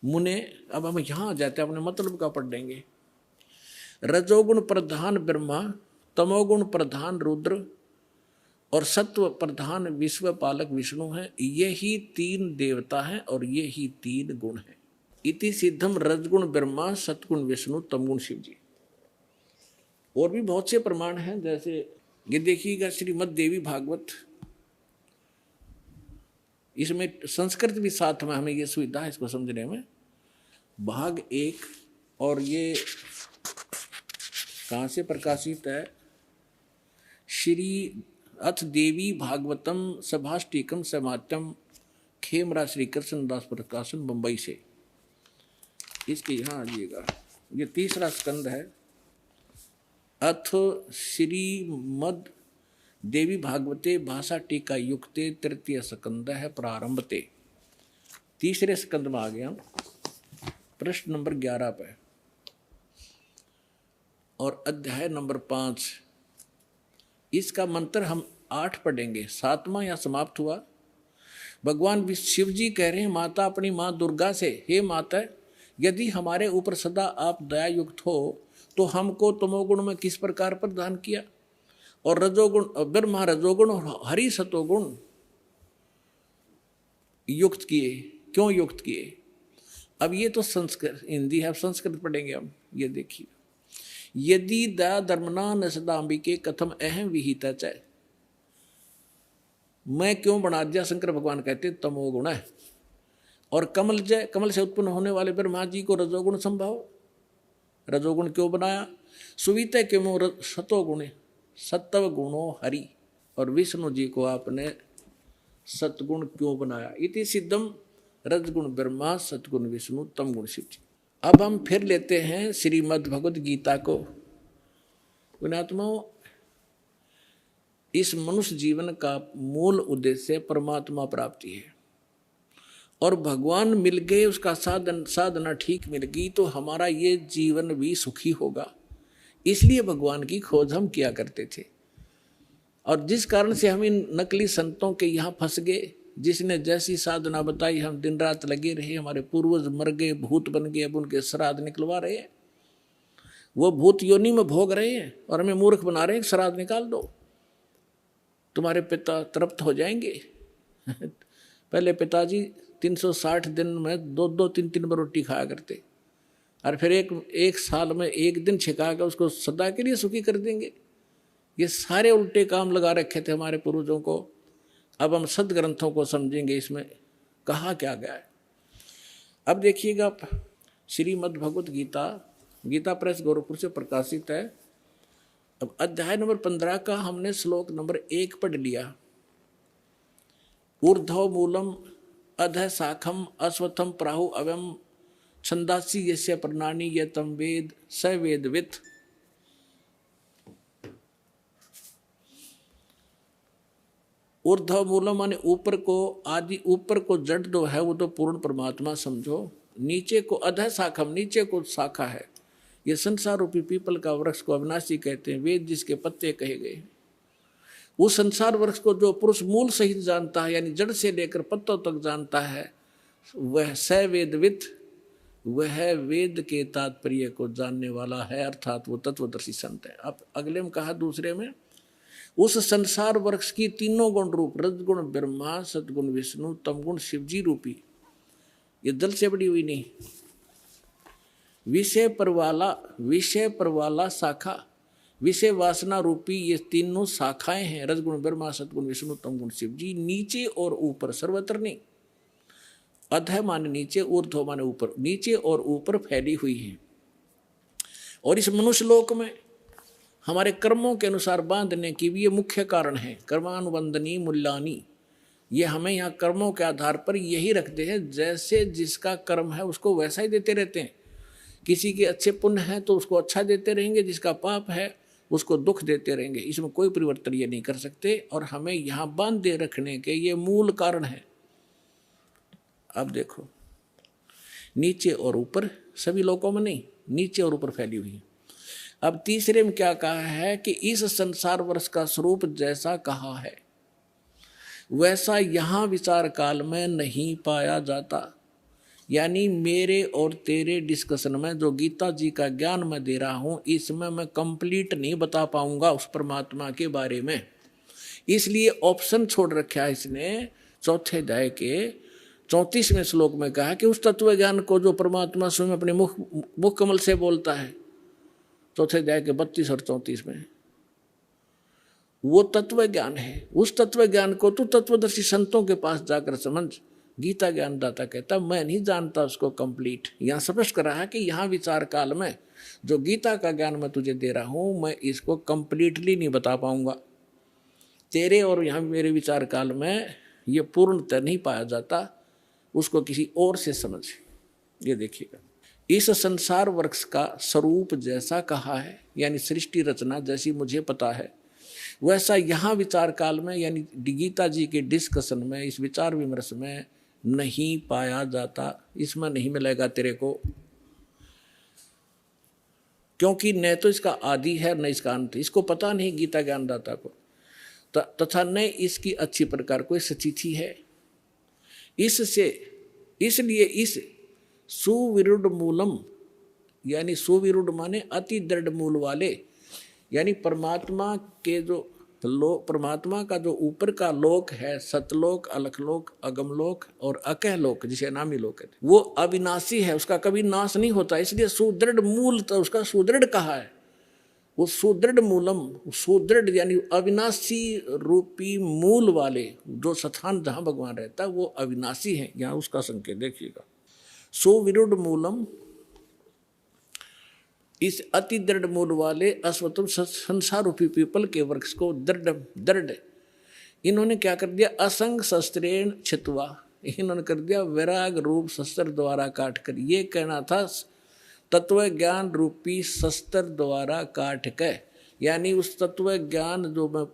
मुने। अब हम यहां आ जाते हैं, अपने मतलब का पढ़ देंगे। रजोगुण प्रधान ब्रह्मा, तमोगुण प्रधान रुद्र और सत्व प्रधान विश्व पालक विष्णु है। ये ही 3 देवता हैं और ये ही 3 गुण हैं। इति सिद्धम रजगुण ब्रह्मा, सतगुण विष्णु, तमगुण शिव जी। और भी बहुत से प्रमाण हैं, जैसे ये देखिएगा श्रीमद् देवी भागवत, इसमें संस्कृत भी साथ में, हमें ये सुविधा है इसको समझने में। भाग 1 और ये कहाँ से प्रकाशित है? श्री अथ देवी भागवतम सभाष्टिकम समात्यम, खेमरा श्री कृष्णदास प्रकाशन, बंबई से। इसके यहाँ आइएगा, ये 3रा स्कंद है। अथ श्रीमद् देवी भागवते भाषा टीका युक्ते 3य स्कंद है प्रारंभते। 3रे स्कंद में आ गया, पृष्ठ नंबर 11 पे और अध्याय नंबर 5। इसका मंत्र हम 8 पढ़ेंगे, 7वां या समाप्त हुआ। भगवान शिव जी कह रहे हैं माता अपनी माँ दुर्गा से, हे माता, यदि हमारे ऊपर सदा आप दया युक्त हो तो हमको तमोगुण में किस प्रकार प्रदान किया, और रजोगुण ब्रह्मा रजोगुण और हरि सतोगुण युक्त किए, क्यों युक्त किए? अब ये तो संस्कृत हिंदी है, अब संस्कृत पढ़ेंगे हम। ये देखिए, यदि दया धर्मना न सदाम्बिके कथम अहम विहिता च, मैं क्यों बना दिया, शंकर भगवान कहते तमोगुण है। और कमल जय, कमल से उत्पन्न होने वाले ब्रह्मा जी को रजोगुण संभाव, रजोगुण क्यों बनाया? सुवित क्यों सतोगुण, सत्व गुणों हरि, और विष्णु जी को आपने सतगुण क्यों बनाया? इति सिद्धम रजगुण ब्रह्मा, सतगुण विष्णु, तमगुण शिव जी। अब हम फिर लेते हैं श्रीमद् भगवद गीता को। पुण्यात्माओं, इस मनुष्य जीवन का मूल उद्देश्य परमात्मा प्राप्ति है, और भगवान मिल गए, उसका साधना ठीक मिल गई तो हमारा ये जीवन भी सुखी होगा। इसलिए भगवान की खोज हम किया करते थे। और जिस कारण से हम इन नकली संतों के यहाँ फंस गए, जिसने जैसी साधना बताई हम दिन रात लगे रहे, हमारे पूर्वज मर गए, भूत बन गए, अब उनके श्राद्ध निकलवा रहे हैं, वो भूत योनि में भोग रहे हैं और हमें मूर्ख बना रहे हैं, श्राद्ध निकाल दो, तुम्हारे पिता तृप्त हो जाएंगे। पहले पिताजी 360 दिन में 2-2, 3-3 बार रोटी खाया करते, और फिर एक साल में 1 दिन छिका कर उसको सदा के लिए सुखी कर देंगे। ये सारे उल्टे काम लगा रखे थे हमारे पूर्वजों को। अब हम सदग्रंथों को समझेंगे, इसमें कहा क्या गया है। अब देखिएगा, श्रीमद् भगवद गीता, गीता प्रेस गोरखपुर से प्रकाशित है। अब अध्याय नंबर 15 का हमने श्लोक नंबर 1 पढ़ लिया। ऊर्ध्व मूलम अधः शाखम अश्वत्थम प्राहु अवयम छंदासी यस्य प्रणानी ये तम वेद स वेदवित्। ऊर्ध्व मूलम माने ऊपर को, आदि ऊपर को जड़ दो है वो तो पूर्ण परमात्मा समझो। नीचे को अधः शाखम, नीचे को शाखा है, ये संसार रूपी पीपल का वृक्ष को अविनाशी कहते हैं, वेद जिसके पत्ते कहे गए। उस संसार वृक्ष को जो पुरुष मूल सहित जानता है, यानी जड़ से लेकर पत्तों तक जानता है, वह स वेदवित्, वह वेद के तात्पर्य को जानने वाला है, अर्थात वो तत्वदर्शी संत है। अब अगले में कहा दूसरे में, उस संसार वृक्ष की 3 गुण रूप रजगुण ब्रह्मा, सतगुण विष्णु, तमगुण शिवजी रूपी, ये दल से बड़ी हुई नहीं, विषय पर वाला शाखा, विषय वासना रूपी ये 3 शाखाएं हैं, रजगुण ब्रह्मा, सतगुण विष्णु, तमगुण शिवजी। नीचे और ऊपर, सर्वत्र नहीं। अधः माने नीचे, ऊर्ध्व माने ऊपर, नीचे और ऊपर फैली हुई है। और इस मनुष्य लोक में हमारे कर्मों के अनुसार बांधने की भी ये मुख्य कारण है। कर्मानुबंधनी मूल्यानी, ये हमें यहाँ कर्मों के आधार पर यही रखते हैं, जैसे जिसका कर्म है उसको वैसा ही देते रहते हैं। किसी के अच्छे पुण्य है तो उसको अच्छा देते रहेंगे, जिसका पाप है उसको दुख देते रहेंगे, इसमें कोई परिवर्तन ये नहीं कर सकते। और हमें यहाँ बांधे रखने के ये मूल कारण है। अब देखो, नीचे और ऊपर, सभी लोगों में नहीं, नीचे और ऊपर फैली हुई है। अब तीसरे में क्या कहा है कि इस संसार वर्ष का स्वरूप जैसा कहा है वैसा यहाँ विचार काल में नहीं पाया जाता। यानी मेरे और तेरे डिस्कशन में जो गीता जी का ज्ञान मैं दे रहा हूँ, इसमें मैं कंप्लीट नहीं बता पाऊंगा उस परमात्मा के बारे में। इसलिए ऑप्शन छोड़ रखा है इसने। चौथे अध्याय के 34वें श्लोक में कहा कि उस तत्व ज्ञान को जो परमात्मा स्वयं अपने मुख कमल से बोलता है, चौथे अध्याय के 32 और 34 में, वो तत्व ज्ञान है। उस तत्व ज्ञान को तू तत्वदर्शी संतों के पास जाकर समझ। गीता ज्ञानदाता कहता मैं नहीं जानता उसको कंप्लीट। यहाँ स्पष्ट कर रहा है कि यहाँ विचार काल में जो गीता का ज्ञान मैं तुझे दे रहा हूँ, मैं इसको कंप्लीटली नहीं बता पाऊंगा। तेरे और यहाँ मेरे विचार काल में ये पूर्णतः नहीं पाया जाता, उसको किसी और से समझ। ये देखिएगा, इस संसार वृक्ष का स्वरूप जैसा कहा है, यानी सृष्टि रचना जैसी मुझे पता है, वैसा यहाँ विचार काल में यानी गीता जी के डिस्कशन में, इस विचार विमर्श में नहीं पाया जाता। इसमें नहीं मिलेगा तेरे को, क्योंकि न तो इसका आदि है न इसका अंत। इसको पता नहीं गीता ज्ञानदाता को, तथा न इसकी अच्छी प्रकार कोई स्थिति है। इसलिए इस सुविरुद्ध मूलम, यानी सुविरुद्ध माने अति दृढ़ मूल वाले, यानी परमात्मा के जो परमात्मा का जो ऊपर का लोक है, सतलोक, अलखलोक, अगमलोक और अकहलोक, जिसे नामी लोक कहते हैं, वो अविनाशी है, उसका कभी नाश नहीं होता। इसलिए सुदृढ़ मूल, तो उसका सुदृढ़ कहा है। वो सुदृढ़ मूलम, सुदृढ़ यानी अविनाशी रूपी मूल वाले जो स्थान जहाँ भगवान रहता है वो अविनाशी है। यहाँ उसका संकेत देखिएगा, सुविरुद्ध मूलम, इस अति दृढ़ मूल वाले अश्वत्थ संसार रूपी पीपल के वृक्ष को दृढ़ इन्होंने क्या कर दिया, असंग शस्त्रेण छित्वा, इन्होंने कर दिया वैराग रूप शस्त्र द्वारा काट कर। ये कहना था तत्व ज्ञान रूपी शस्त्र द्वारा काट के, यानी उस तत्व ज्ञान जो मैं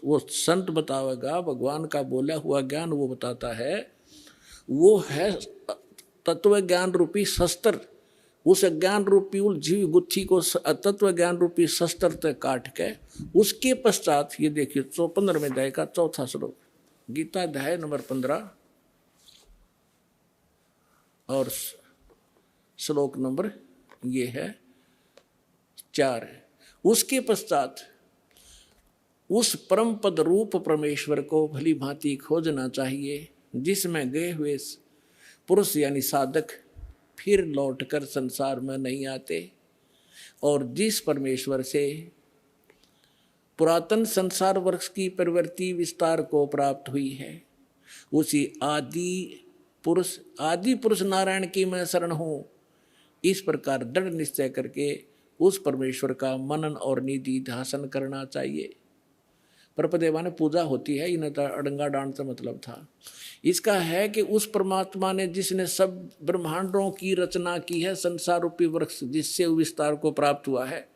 वो संत बतावेगा, भगवान का बोला हुआ ज्ञान वो बताता है, वो है तत्व ज्ञान रूपी शस्त्र। उस ज्ञान रूपी उलझी गुत्थी को तत्व ज्ञान रूपी शस्त्र तक काट के, उसके पश्चात ये देखिए 15वें अध्याय का 4था श्लोक, गीता अध्याय नंबर 15 और श्लोक नंबर ये है 4 है। उसके पश्चात उस परम पद रूप परमेश्वर को भली भांति खोजना चाहिए, जिसमें गए हुए पुरुष यानी साधक फिर लौटकर संसार में नहीं आते, और जिस परमेश्वर से पुरातन संसार वृक्ष की प्रवृत्ति विस्तार को प्राप्त हुई है, उसी आदि पुरुष नारायण की मैं शरण हूँ। इस प्रकार दृढ़ निश्चय करके उस परमेश्वर का मनन और निधि ध्यान करना चाहिए। परपदेवा ने पूजा होती है, इन्हें तो अड़ंगा डांड से मतलब था। इसका है कि उस परमात्मा ने जिसने सब ब्रह्मांडों की रचना की है, संसार रूपी वृक्ष जिससे विस्तार को प्राप्त हुआ है,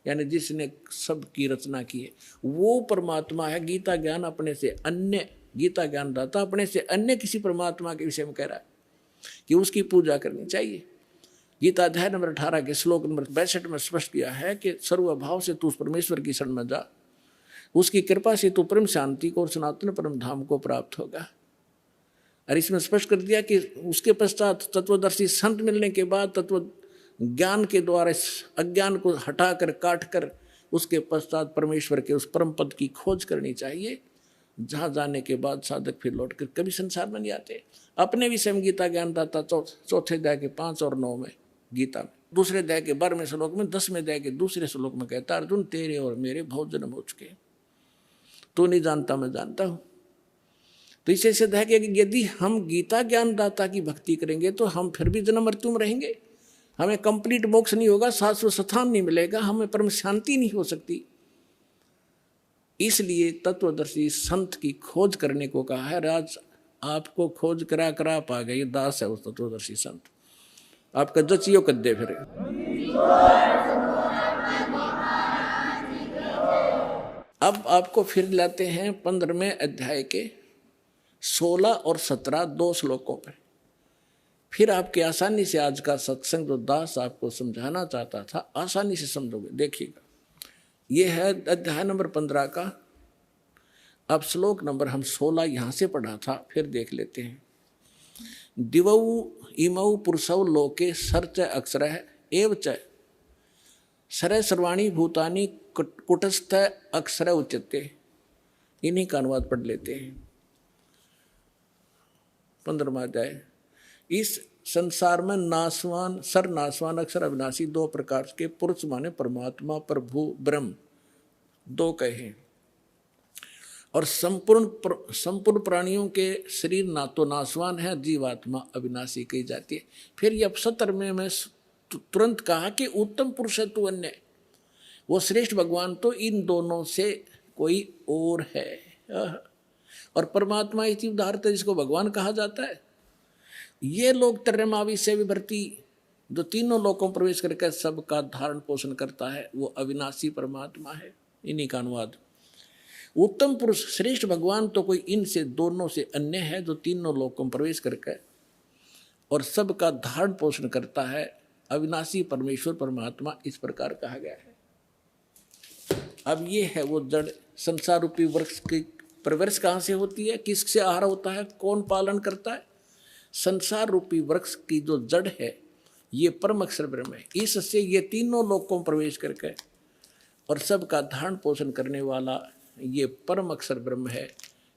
यानी जिसने सब की रचना की है, वो परमात्मा है। गीता ज्ञान अपने से अन्य, गीता ज्ञान दाता अपने से अन्य किसी परमात्मा के विषय में कह रहा है कि उसकी पूजा करनी चाहिए। गीता अध्याय नंबर 18 के श्लोक नंबर 62 में स्पष्ट किया है कि सर्वभाव से तू उस परमेश्वर की शरण में जा, उसकी कृपा से तू परम शांति को और सनातन परम धाम को प्राप्त होगा। और इसमें स्पष्ट कर दिया कि उसके पश्चात तत्वदर्शी संत मिलने के बाद तत्व ज्ञान के द्वारा इस अज्ञान को हटाकर काट कर उसके पश्चात परमेश्वर के उस परम पद की खोज करनी चाहिए, जहाँ जाने के बाद साधक फिर लौट कर कभी संसार में नहीं आते। अपने विषय में गीता ज्ञानदाता चौथे अध्याय के 5 और 9 में गीता में, दूसरे अध्याय के 12वें श्लोक में, 10वें अध्याय के दूसरे श्लोक में कहता, अर्जुन तेरे और मेरे बहुत जन्म हो चुके, तू नहीं जानता मैं जानता हूँ। तो इसे सिद्ध है कि यदि हम गीता ज्ञानदाता की भक्ति करेंगे तो हम फिर भी जन्म मृत्यु में रहेंगे, हमें कंप्लीट मोक्ष नहीं होगा, शाश्वत स्थान नहीं मिलेगा, हमें परम शांति नहीं हो सकती। इसलिए तत्वदर्शी संत की खोज करने को कहा है। राज आपको खोज करा करा पा गए, दास है उस तत्वदर्शी संत, आपका जचियो कद्दे फिर। अब आपको फिर लाते हैं 15वें अध्याय के 16 और 17 दो श्लोकों पर। फिर आपके आसानी से आज का सत्संग जो दास आपको समझाना चाहता था आसानी से समझोगे। देखिएगा, ये है अध्याय नंबर 15 का। अब श्लोक नंबर हम 16 यहाँ से पढ़ा था, फिर देख लेते हैं। दिवौ इमौ पुरुषौ लोके सर्च अक्षरः एव च सर सर्वाणी भूतानि कुटस्थ अक्षर उच्यते। इन्हीं का अनुवाद पढ़ लेते हैं। 15वां अध्याय। इस संसार में नासवान नासवान अक्षर अविनाशी दो प्रकार के पुरुष माने परमात्मा प्रभु ब्रह्म दो कहे, और संपूर्ण प्राणियों के शरीर ना तो नासवान है, जीवात्मा अविनाशी कही जाती है। फिर ये 70 में मैं तुरंत कहा कि उत्तम पुरुष है तू अन्य, वो श्रेष्ठ भगवान तो इन दोनों से कोई और है। और परमात्मा इति उदाहरत जिसको भगवान कहा जाता है। ये लोग त्रयमावी से विभर्ती जो तीनों लोकों में प्रवेश करके सबका धारण पोषण करता है, वो अविनाशी परमात्मा है। इन्हीं का अनुवाद। उत्तम पुरुष श्रेष्ठ भगवान तो कोई इनसे दोनों से अन्य है, जो तीनों लोकों में प्रवेश करके और सबका धारण पोषण करता है, अविनाशी परमेश्वर परमात्मा इस प्रकार कहा गया है। अब ये है वो जड़ संसार रूपी वृक्ष की प्रवर्ष कहाँ से होती है, किससे आहार होता है, कौन पालन करता है। संसार रूपी वृक्ष की जो जड़ है ये परम अक्षर ब्रह्म है। इससे ये तीनों लोकों में प्रवेश करके और सबका धारण पोषण करने वाला ये परम अक्षर ब्रह्म है,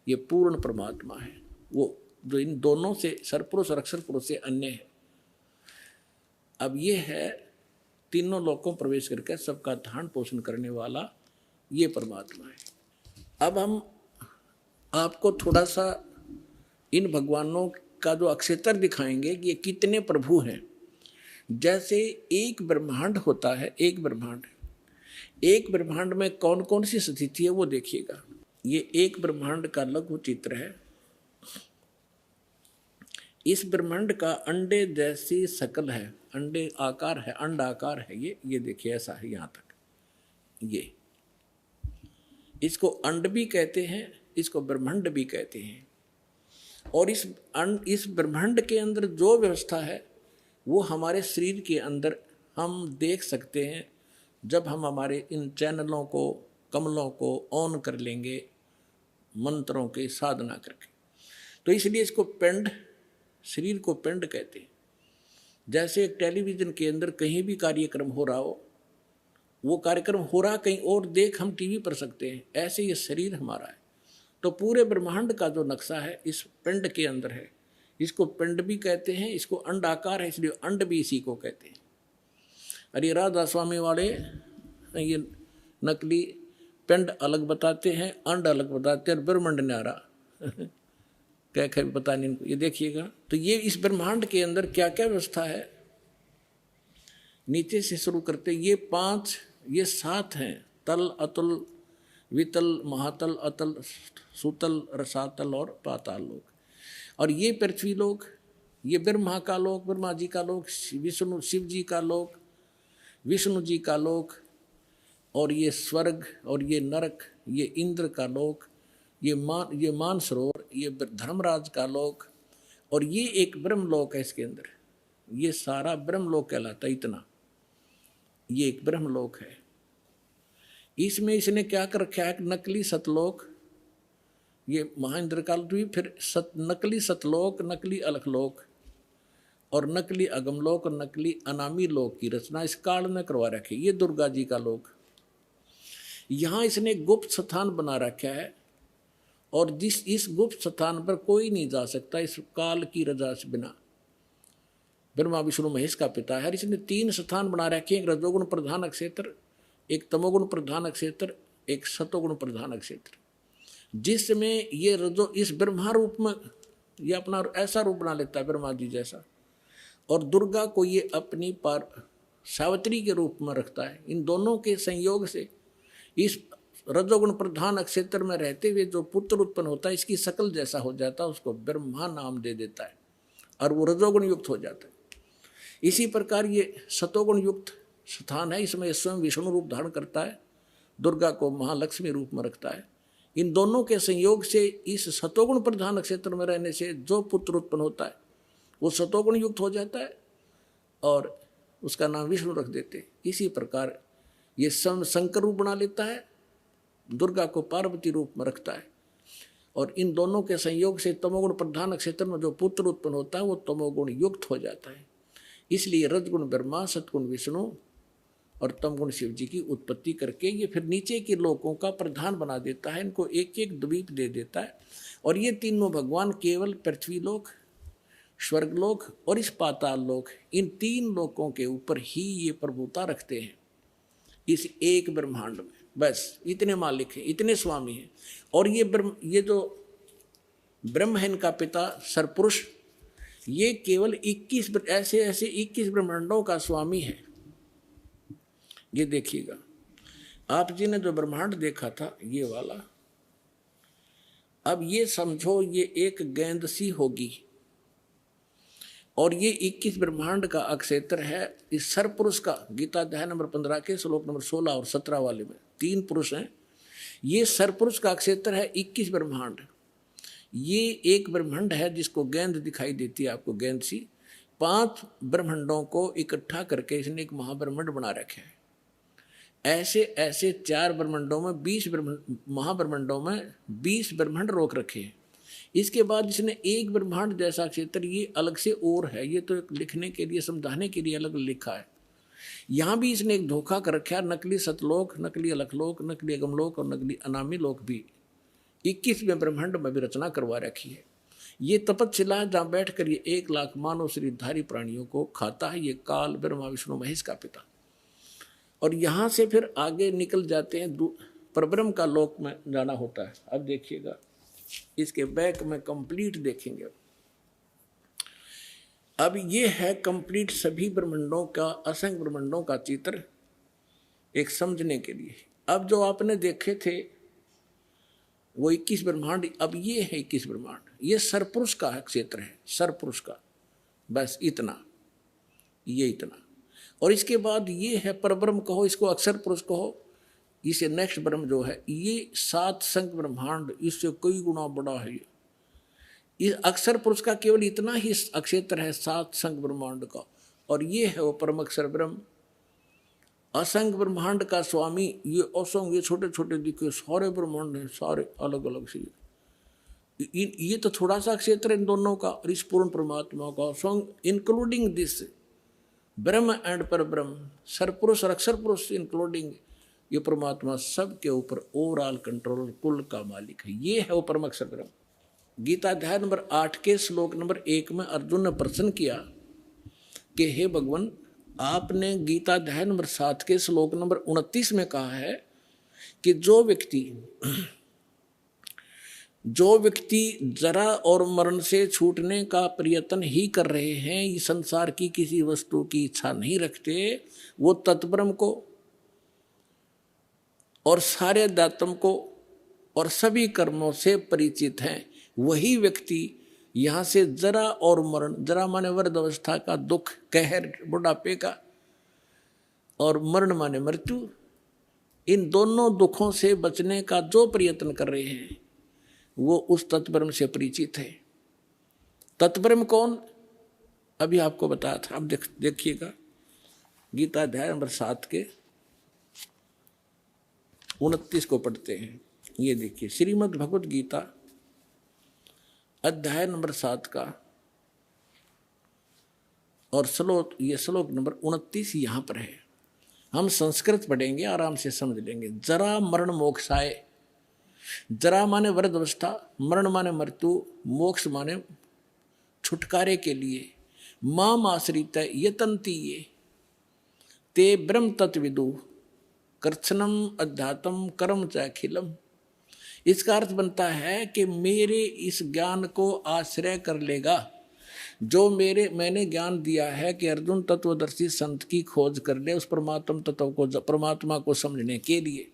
ये पूर्ण परमात्मा है, वो जो इन दोनों से सरपुरुष और अक्षर पुरुष से अन्य है। अब ये है तीनों लोकों में प्रवेश करके सबका धारण पोषण करने वाला ये परमात्मा है। अब हम आपको थोड़ा सा इन भगवानों का जो अक्षेत्र दिखाएंगे कि ये कितने प्रभु हैं। जैसे एक ब्रह्मांड होता है, एक ब्रह्मांड में कौन कौन सी स्थिति है वो देखिएगा। ये एक ब्रह्मांड का लघु चित्र है। इस ब्रह्मांड का अंडे जैसी शकल है, अंडे आकार है, अंड आकार है। ये देखिए ऐसा है यहाँ तक। ये इसको अंड भी कहते हैं, इसको ब्रह्मांड भी कहते हैं। और इस ब्रह्मांड के अंदर जो व्यवस्था है वो हमारे शरीर के अंदर हम देख सकते हैं जब हम हमारे इन चैनलों को, कमलों को ऑन कर लेंगे मंत्रों की साधना करके। तो इसलिए इसको पिंड, शरीर को पिंड कहते हैं। जैसे एक टेलीविज़न के अंदर कहीं भी कार्यक्रम हो रहा हो, वो कार्यक्रम हो रहा कहीं और देख हम टीवी पर सकते हैं, ऐसे ये शरीर हमारा है। तो पूरे ब्रह्मांड का जो नक्शा है इस पिंड के अंदर है। इसको पिंड भी कहते हैं, इसको अंड आकार है इसलिए अंड भी इसी को कहते हैं। अरे राधा स्वामी वाले ये नकली पिंड अलग बताते हैं, अंड अलग बताते हैं, और ब्रह्मांड न्यारा क्या पता नहीं इनको। ये देखिएगा, तो ये इस ब्रह्मांड के अंदर क्या क्या व्यवस्था है। नीचे से शुरू करते, ये 7 हैं। तल, अतुल, वितल, महातल, अतल, सुतल, रसातल और पाताल लोक। और ये पृथ्वी लोक, ये ब्रह्मा का लोक, ब्रह्मा जी का लोक, विष्णु शिव जी का लोक, विष्णु जी का लोक, और ये स्वर्ग, और ये नरक, ये इंद्र का लोक, ये मानसरोवर, ये धर्मराज का लोक, और ये एक ब्रह्म लोक है इसके अंदर। ये सारा ब्रह्म लोक कहलाता है। इतना ये एक ब्रह्म लोक है। इसमें इसने क्या कर रखा है, नकली सतलोक, ये महाइंद्र का द्वीप, फिर नकली सतलोक, नकली अलखलोक और नकली अगमलोक और नकली अनामी लोक की रचना इस काल में करवा रखी। ये दुर्गा जी का लोक। यहाँ इसने गुप्त स्थान बना रखा है, और इस गुप्त स्थान पर कोई नहीं जा सकता इस काल की रजा से बिना। ब्रह्मा विष्णु महेश का पिता है। इसने 3 स्थान बना रखे हैं, एक रजोगुण प्रधान अक्षेत्र, एक तमोगुण प्रधान अक्षेत्र, एक सतोगुण प्रधान अक्षेत्र, जिसमें ये रजो इस ब्रह्मा रूप में ये अपना ऐसा रूप बना लेता है ब्रह्मा जी जैसा, और दुर्गा को ये अपनी पार सावित्री के रूप में रखता है। इन दोनों के संयोग से इस रजोगुण प्रधान अक्षेत्र में रहते हुए जो पुत्र उत्पन्न होता है, इसकी शकल जैसा हो जाता है, उसको ब्रह्मा नाम दे देता है और वो रजोगुण युक्त हो जाता है। इसी प्रकार ये सतोगुण युक्त स्थान है, इसमें स्वयं विष्णु रूप धारण करता है दुर्गा को महालक्ष्मी रूप में रखता है। इन दोनों के संयोग से इस सतोगुण प्रधान क्षेत्र में रहने से जो पुत्र उत्पन्न होता है वो सतोगुण युक्त हो जाता है और उसका नाम विष्णु रख देते। इसी प्रकार ये शंकर रूप बना लेता है, दुर्गा को पार्वती रूप में रखता है और इन दोनों के संयोग से तमोगुण प्रधान क्षेत्र में जो पुत्र उत्पन्न होता है वो तमोगुण युक्त हो जाता है। इसलिए रजगुण ब्रह्मा, सतगुण विष्णु और तमगुण शिव जी की उत्पत्ति करके ये फिर नीचे के लोकों का प्रधान बना देता है, इनको एक एक द्वीप दे देता है। और ये तीनों भगवान केवल पृथ्वी लोक, स्वर्गलोक और इस पाताल लोक, इन तीन लोकों के ऊपर ही ये प्रभुता रखते हैं इस एक ब्रह्मांड में। बस इतने मालिक हैं, इतने स्वामी हैं। और ये जो ब्रह्म है इनका पिता सरपुरुष, ये केवल 21 ऐसे 21 ब्रह्मांडों का स्वामी है। ये देखिएगा, आप जी ने जो ब्रह्मांड देखा था ये वाला, अब ये समझो ये एक गेंद सी होगी और ये 21 ब्रह्मांड का अक्षेत्र है इस सरपुरुष का। गीता अध्याय नंबर 15 के श्लोक नंबर 16 और 17 वाले में 3 पुरुष हैं। ये सरपुरुष का अक्षेत्र है 21 ब्रह्मांड। ये एक ब्रह्मांड है जिसको गेंद दिखाई देती है आपको, गेंद सी। 5 ब्रह्मांडों को इकट्ठा करके इसने एक महाब्रह्मांड बना रखा है। ऐसे 4 ब्रह्मांडों में 20 महाब्रह्मांडों में 20 ब्रह्मांड रोक रखे हैं। इसके बाद इसने एक ब्रह्मांड जैसा क्षेत्र ये अलग से और है, ये तो लिखने के लिए समझाने के लिए अलग लिखा है। यहाँ भी इसने एक धोखा कर रखा है, नकली सतलोक, नकली अलखलोक, नकली अगमलोक और नकली अनामी लोक भी 21वें ब्रह्मांड में भी रचना करवा रखी है। ये तपस्शिला है जहाँ बैठ कर ये 1 लाख मानव शरीरधारी प्राणियों को खाता है। ये काल ब्रह्मा विष्णु महेश का पिता। और यहाँ से फिर आगे निकल जाते हैं, परब्रह्म का लोक में जाना होता है। अब देखिएगा इसके बैक में कंप्लीट देखेंगे। अब ये है कंप्लीट सभी ब्रह्मांडों का, असंख्य ब्रह्मांडों का चित्र एक समझने के लिए। अब जो आपने देखे थे वो 21 ब्रह्मांड, अब ये है 21 ब्रह्मांड। ये सरपुरुष का क्षेत्र है, सरपुरुष का, बस इतना, ये इतना। और इसके बाद ये है परब्रह्म कहो, इसको अक्षर पुरुष कहो। इसे नेक्स्ट ब्रह्म जो है ये 7 संख्य ब्रह्मांड, इससे कई गुना बड़ा है। ये इस अक्षर पुरुष का केवल इतना ही अक्षेत्र है 7 संख्य ब्रह्मांड का। और ये है वो परम अक्षर ब्रह्म, असंख्य ब्रह्मांड का स्वामी। ये असंख्य, ये छोटे छोटे दिखे सारे ब्रह्मांड हैं, सारे अलग अलग से। ये तो थोड़ा सा क्षेत्र है इन दोनों का और इस पूर्ण परमात्मा का, असंख्य इंक्लूडिंग दिस ब्रह्म एंड पर ब्रह्म, सरपुरुष और अक्षर पुरुष इंक्लूडिंग ये परमात्मा सब के ऊपर ओवरऑल कंट्रोल, कुल का मालिक है। ये है वो परम अक्षर ब्रह्म। गीता अध्याय नंबर 8 के श्लोक नंबर 1 में अर्जुन ने प्रश्न किया कि हे भगवान, आपने गीता अध्याय नंबर 7 के श्लोक नंबर 29 में कहा है कि जो व्यक्ति जरा और मरण से छूटने का प्रयत्न ही कर रहे हैं, इस संसार की किसी वस्तु की इच्छा नहीं रखते, वो तत्ब्रह्म को और सारे अध्यात्म को और सभी कर्मों से परिचित हैं, वही व्यक्ति यहाँ से जरा और मरण, जरा माने वृद्ध अवस्था का दुख, कहर बुढ़ापे का, और मरण माने मृत्यु, इन दोनों दुखों से बचने का जो प्रयत्न कर रहे हैं वो उस तत्ब्रह्म से परिचित है। तत्ब्रह्म कौन? अभी आपको बताया था। अब देखिएगा गीता अध्याय नंबर 7 के 29 को पढ़ते हैं। ये देखिए, श्रीमद् भगवत गीता अध्याय नंबर 7 का और श्लोक नंबर 29 यहाँ पर है। हम संस्कृत पढ़ेंगे, आराम से समझ लेंगे। जरा मरण मोक्षाय, जरा माने वृद्ध अवस्था, मरण माने मृत्यु, मोक्ष माने छुटकारे के लिए, माम आश्रित यतन्ति ये ते ब्रह्म तत्विदु कर्षणम अध्यात्म कर्म च अखिलम। इसका अर्थ बनता है कि मेरे इस ज्ञान को आश्रय कर लेगा जो मैंने ज्ञान दिया है कि अर्जुन तत्वदर्शी संत की खोज कर ले उस परमात्म तत्व को, परमात्मा को समझने के लिए,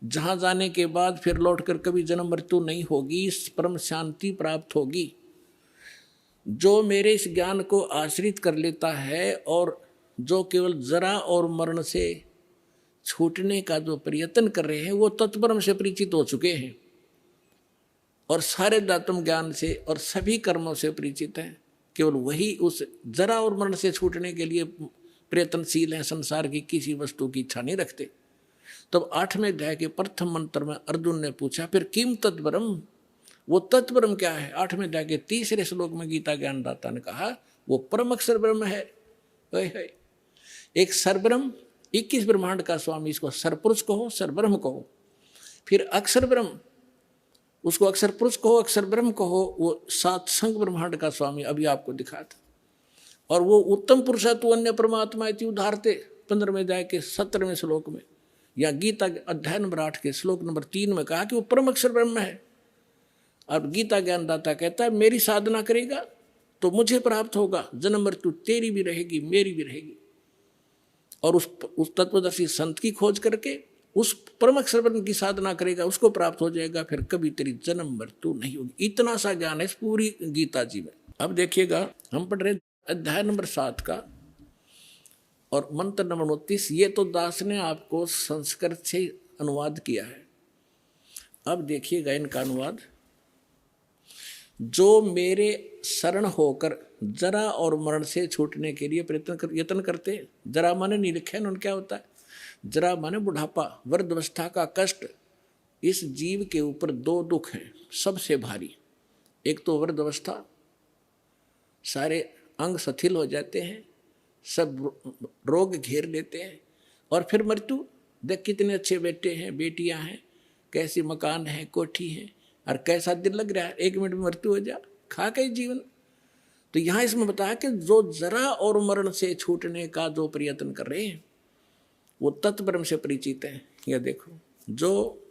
जहाँ जाने के बाद फिर लौटकर कभी जन्म मृत्यु नहीं होगी, इस परम शांति प्राप्त होगी। जो मेरे इस ज्ञान को आश्रित कर लेता है और जो केवल जरा और मरण से छूटने का जो प्रयत्न कर रहे हैं वो तत्परम से परिचित हो चुके हैं और सारे दातुम ज्ञान से और सभी कर्मों से परिचित हैं। केवल वही उस जरा और मरण से छूटने के लिए प्रयत्नशील हैं, संसार की किसी वस्तु की इच्छा नहीं रखते। तब 8वें अध्याय के प्रथम मंत्र में अर्जुन ने पूछा फिर किम तत्परम, वो तत्परम क्या है? 8वें अध्याय के 3रे श्लोक में गीता ज्ञानदाता ने कहा वो परम अक्षर ब्रह्म है। एक सरब्रह्म, 21 ब्रह्मांड का स्वामी, इसको सरपुरुष कहो, सरब्रह्म कहो। फिर अक्षर ब्रह्म, उसको अक्षर पुरुष कहो, अक्षर ब्रह्म कहो, वो 7 संग ब्रह्मांड का स्वामी अभी आपको दिखा था। और वो उत्तम पुरुष तू अन्य परमात्मा इति उदाहरते 15वें अध्याय के 17वें श्लोक में, या गीता अध्याय नंबर 8 के श्लोक नंबर 3 में कहा कि वो परम अक्षर ब्रह्म है। अब गीता ज्ञानदाता कहता है मेरी साधना करेगा तो मुझे प्राप्त होगा, जन्म मृत्यु तेरी भी रहेगी मेरी भी रहेगी। और उस तत्वदर्शी संत की खोज करके उस परम अक्षर ब्रह्म की साधना करेगा, उसको प्राप्त हो जाएगा, फिर कभी तेरी जन्म मृत्यु नहीं होगी। इतना सा ज्ञान है इस पूरी गीता जी में। अब देखिएगा, हम पढ़ रहे अध्याय नंबर 7 का और मंत्र नंबर 29। ये तो दास ने आपको संस्कृत से अनुवाद किया है। अब देखिएगा इनका अनुवाद। जो मेरे शरण होकर जरा और मरण से छूटने के लिए यत्न करते हैं। जरा माने नहीं लिखे उन्होंने, क्या होता है? जरा माने बुढ़ापा, वृद्धावस्था का कष्ट। इस जीव के ऊपर 2 दुख हैं सबसे भारी। एक तो वृद्धावस्था, सारे अंग शिथिल हो जाते हैं, सब रोग घेर लेते हैं। और फिर मृत्यु, देख कितने अच्छे बेटे हैं बेटियां हैं, कैसी मकान है कोठी है, और कैसा दिल लग रहा है, 1 मिनट में मृत्यु हो जा, खा के जीवन। तो यहाँ इसमें बताया कि जो जरा और मरण से छूटने का जो प्रयत्न कर रहे हैं वो तत्परम से परिचित हैं। यह देखो, जो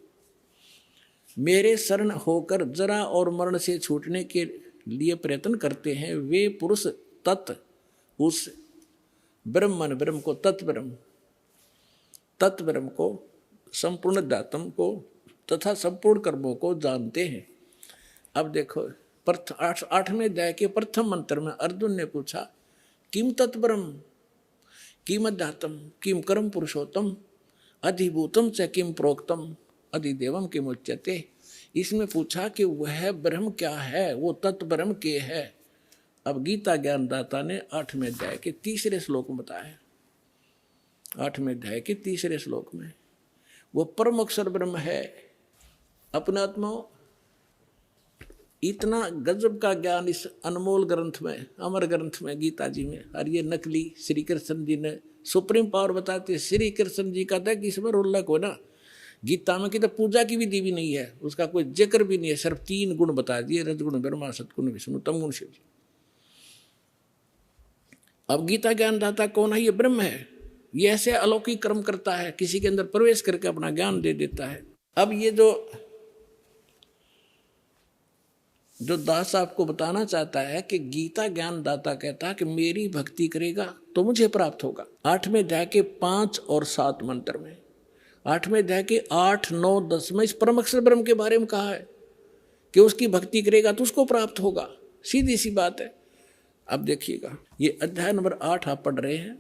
मेरे शरण होकर जरा और मरण से छूटने के लिए प्रयत्न करते हैं वे पुरुष तत्, उस ब्रह्म को, तत्ब्रह्म को, संपूर्ण दातम को तथा संपूर्ण कर्मों को जानते हैं। अब देखो 8वें अध्याय के प्रथम मंत्र में अर्जुन ने पूछा किम तत्ब्रह्म, किम अध्यात्म, किम कर्म पुरुषोत्तम, अधिभूतम च किम प्रोक्तम, अधिदेवम किम उच्यते। इसमें पूछा कि वह ब्रह्म क्या है, वो तत्ब्रह्म के है। अब गीता ज्ञानदाता ने 8वें अध्याय के 3रे श्लोक में बताया। 8वें अध्याय के 3रे श्लोक में वो परम अक्षर ब्रह्म है। अपने आत्मा, इतना गजब का ज्ञान इस अनमोल ग्रंथ में, अमर ग्रंथ में, गीता जी में। और ये नकली श्री कृष्ण जी ने सुप्रीम पावर बताते। श्री कृष्ण जी का था कि इसमें रोल्ला को ना, गीता में की तो पूजा की विधि भी नहीं है, उसका कोई जिक्र भी नहीं है, सिर्फ 3 गुण बता दिए, रजगुण ब्रह्मा, सतगुण विष्णु, तमगुण शिव जी। अब गीता ज्ञानदाता कौन है? ये ब्रह्म है। ये ऐसे अलौकिक कर्म करता है, किसी के अंदर प्रवेश करके अपना ज्ञान दे देता है। अब ये जो दास आपको बताना चाहता है कि गीता ज्ञानदाता कहता है कि मेरी भक्ति करेगा तो मुझे प्राप्त होगा। 8वें अध्याय के 5 और 7 मंत्र में, 8वें अध्याय के 8, 9, 10 में इस परम अक्षर ब्रह्म के बारे में कहा है कि उसकी भक्ति करेगा तो उसको प्राप्त होगा। सीधी सी बात है। अब देखिएगा, ये अध्याय नंबर 8 आप पढ़ रहे हैं,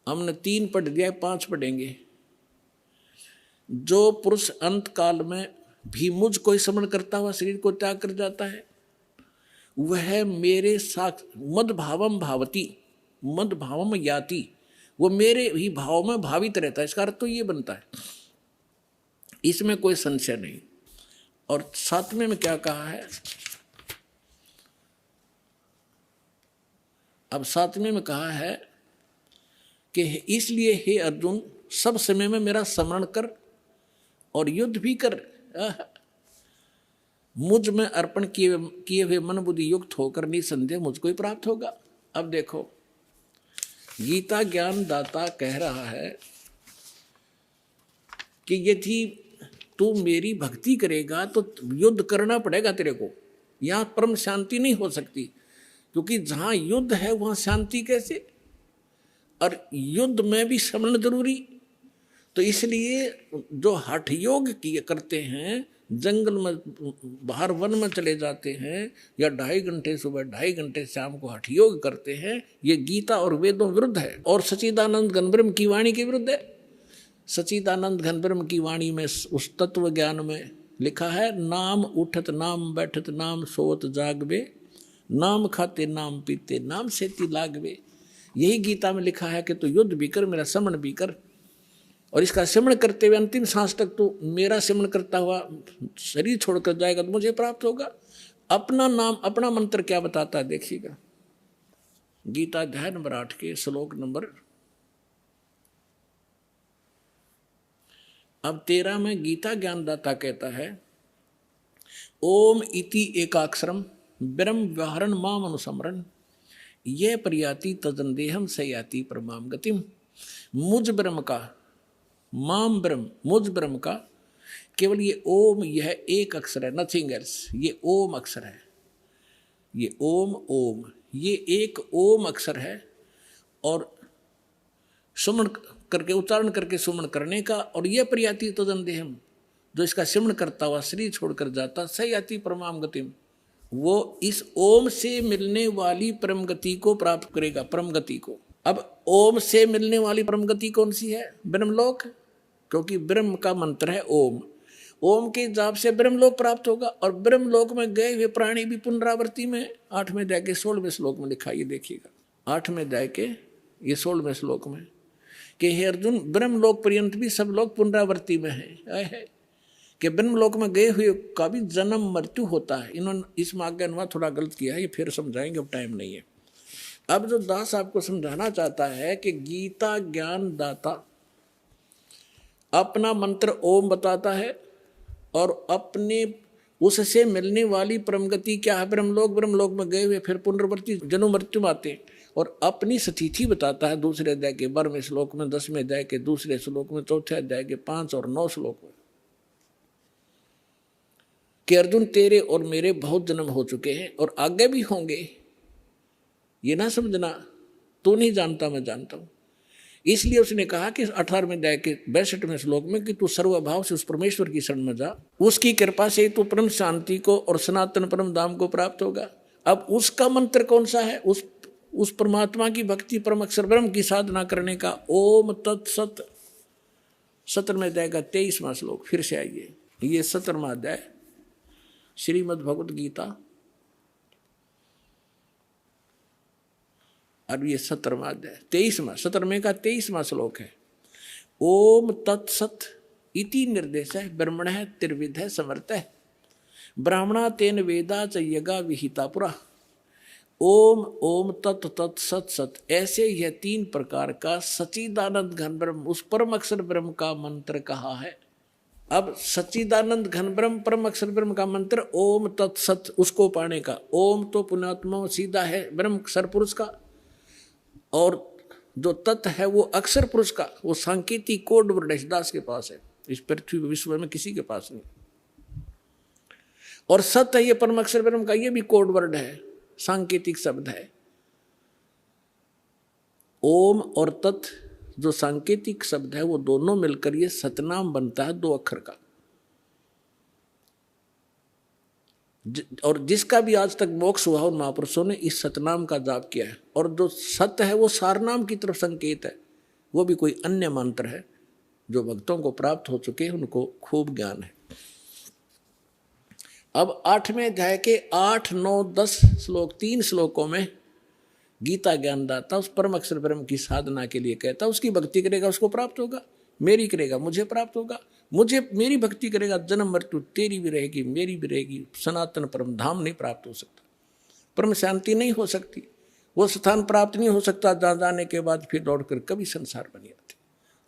हमने 3 पढ़ दिया, 5 पढ़ेंगे। जो पुरुष अंत काल में भी मुझ को स्मरण करता हुआ शरीर को त्याग कर जाता है वह मेरे साथ मद भावम भावती, मद भावम याति, वो मेरे ही भाव में भावित रहता है। इसका अर्थ तो ये बनता है, इसमें कोई संशय नहीं। और 7वें में क्या कहा है? अब 7वें में कहा है कि इसलिए हे अर्जुन सब समय में मेरा स्मरण कर और युद्ध भी कर, मुझ में अर्पण किए हुए मन बुद्धि युक्त होकर निसंदेह मुझको ही प्राप्त होगा। अब देखो, गीता ज्ञान दाता कह रहा है कि यदि तू मेरी भक्ति करेगा तो युद्ध करना पड़ेगा तेरे को, यहां परम शांति नहीं हो सकती, क्योंकि जहां युद्ध है वहां शांति कैसे? और युद्ध में भी स्मरण जरूरी। तो इसलिए जो हठ योग किए करते हैं जंगल में बाहर वन में चले जाते हैं, या 2.5 घंटे सुबह 2.5 घंटे शाम को हठ योग करते हैं, ये गीता और वेदों विरुद्ध है और सच्चिदानंद घनब्रह्म की वाणी के विरुद्ध है। सच्चिदानंद घनब्रह्म की वाणी में उस तत्व ज्ञान में लिखा है, नाम उठत नाम बैठत नाम सोवत जागवे, नाम खाते नाम पीते नाम सेती लागवे। यही गीता में लिखा है कि तू युद्ध भी कर, मेरा समण भी कर, और इसका सिमरण करते हुए अंतिम सांस तक तो मेरा सिमरण करता हुआ शरीर छोड़कर जाएगा तो मुझे प्राप्त होगा। अपना नाम अपना मंत्र क्या बताता है देखिएगा। गीता अध्याय नंबर 8 के श्लोक नंबर अब 13 में गीता ज्ञानदाता कहता है, ओम इति एकाक्षरम ब्रह्म व्यवहरण माम अनुसमरण, यह प्रयाति तदंदेहम सयाति परमाम गतिम। मुझ ब्रह्म का, माम ब्रह्म, मुझ ब्रह्म का केवल ये ओम, यह एक अक्षर है, नथिंग एल्स। ये ओम अक्षर है, ये ओम, ओम ये एक ओम अक्षर है, और सुमन करके उच्चारण करके सुमन करने का, और यह प्रयाति तदंदेहम, जो इसका सिमरण करता हुआ शरीर छोड़कर जाता, सयाति परमाम गतिम, वो इस ओम से मिलने वाली परम गति को प्राप्त करेगा, परम गति को। अब ओम से मिलने वाली परम गति कौन सी है? ब्रह्मलोक, क्योंकि ब्रह्म का मंत्र है ओम। ओम के जाप से ब्रह्मलोक प्राप्त होगा, और ब्रह्मलोक में गए हुए प्राणी भी पुनरावृत्ति में 8वें अध्याय के 16वें श्लोक में लिखा, ये देखिएगा 8वें अध्याय के ये 16वें श्लोक में कि हे अर्जुन, ब्रह्मलोक पर्यंत भी सब लोग पुनरावृत्ति में है कि ब्रह्मलोक में गए हुए का भी जन्म मृत्यु होता है। इन्होंने इस मार्ग का अनुवाद थोड़ा गलत किया है, ये फिर समझाएंगे, अब टाइम नहीं है। अब जो दास आपको समझाना चाहता है कि गीता ज्ञान दाता अपना मंत्र ओम बताता है, और अपने उससे मिलने वाली परमगति क्या है? ब्रह्मलोक। ब्रह्मलोक में गए हुए फिर पुनर्वृत्ति जन्म मृत्यु में आते, और अपनी स्थिति बताता है 2 अध्याय के 12वें श्लोक में, 10वें अध्याय के 2 श्लोक में, 4 अध्याय के 5 और 9 श्लोक में कि अर्जुन तेरे और मेरे बहुत जन्म हो चुके हैं और आगे भी होंगे। ये ना समझना तू नहीं जानता मैं जानता हूं। इसलिए उसने कहा कि 18वें अध्याय के 62वें श्लोक में कि तू सर्वभाव से उस परमेश्वर की शरण में जा, उसकी कृपा से तू परम शांति को और सनातन परम धाम को प्राप्त होगा। अब उसका मंत्र कौन सा है? उस परमात्मा की भक्ति, परम अक्षर ब्रह्म की साधना करने का। ओम तत्सत 17वें अध्याय का 23वां श्लोक। फिर से आइए, ये 17वां अध्याय श्रीमद् भगवत गीता, और ये 17वां अध्याय 17वें का 23वां श्लोक है। ओम तत्सत इति निर्देश है ब्रह्मण है त्रिविध है समर्थ है ब्राह्मणा तेन वेदा च यज्ञा विहिता पुरा। ओम ओम तत् तत् सत सत, ऐसे यह 3 प्रकार का सच्चिदानंद घन ब्रह्म, उस परम अक्षर ब्रह्म का मंत्र कहा है। अब सच्चिदानंद घन ब्रह्म परम अक्षर ब्रह्म का मंत्र ओम तत्सत, उसको पाने का। ओम तो पुण्यात्मा सीधा है ब्रह्म सरपुरुष का, और जो तत् है वो अक्षर पुरुष का, वो सांकेतिक कोड वर्ड दास के पास है, इस पृथ्वी विश्व में किसी के पास नहीं। और सत है ये परम अक्षर ब्रह्म का, ये भी कोड वर्ड है, सांकेतिक शब्द है। ओम और तत् जो सांकेतिक शब्द है वो दोनों मिलकर ये सतनाम बनता है 2 अक्षर का। और जिसका भी आज तक मोक्ष हुआ उन महापुरुषों ने इस सतनाम का जाप किया है। और जो सत्य है वो सारनाम की तरफ संकेत है, वो भी कोई अन्य मंत्र है जो भक्तों को प्राप्त हो चुके हैं, उनको खूब ज्ञान है। अब 8वें अध्याय के 8, 9, 10 श्लोक 3 श्लोकों में गीता ज्ञानदाता उस परम अक्षर ब्रह्म की साधना के लिए कहता, उसकी भक्ति करेगा उसको प्राप्त होगा, मेरी करेगा मुझे प्राप्त होगा, मुझे मेरी भक्ति करेगा जन्म मृत्यु तेरी भी रहेगी मेरी भी रहेगी, सनातन परम धाम नहीं प्राप्त हो सकता, परम शांति नहीं हो सकती, वो स्थान प्राप्त नहीं हो सकता जहाँ जाने के बाद फिर दौड़कर कभी संसार बन जाते,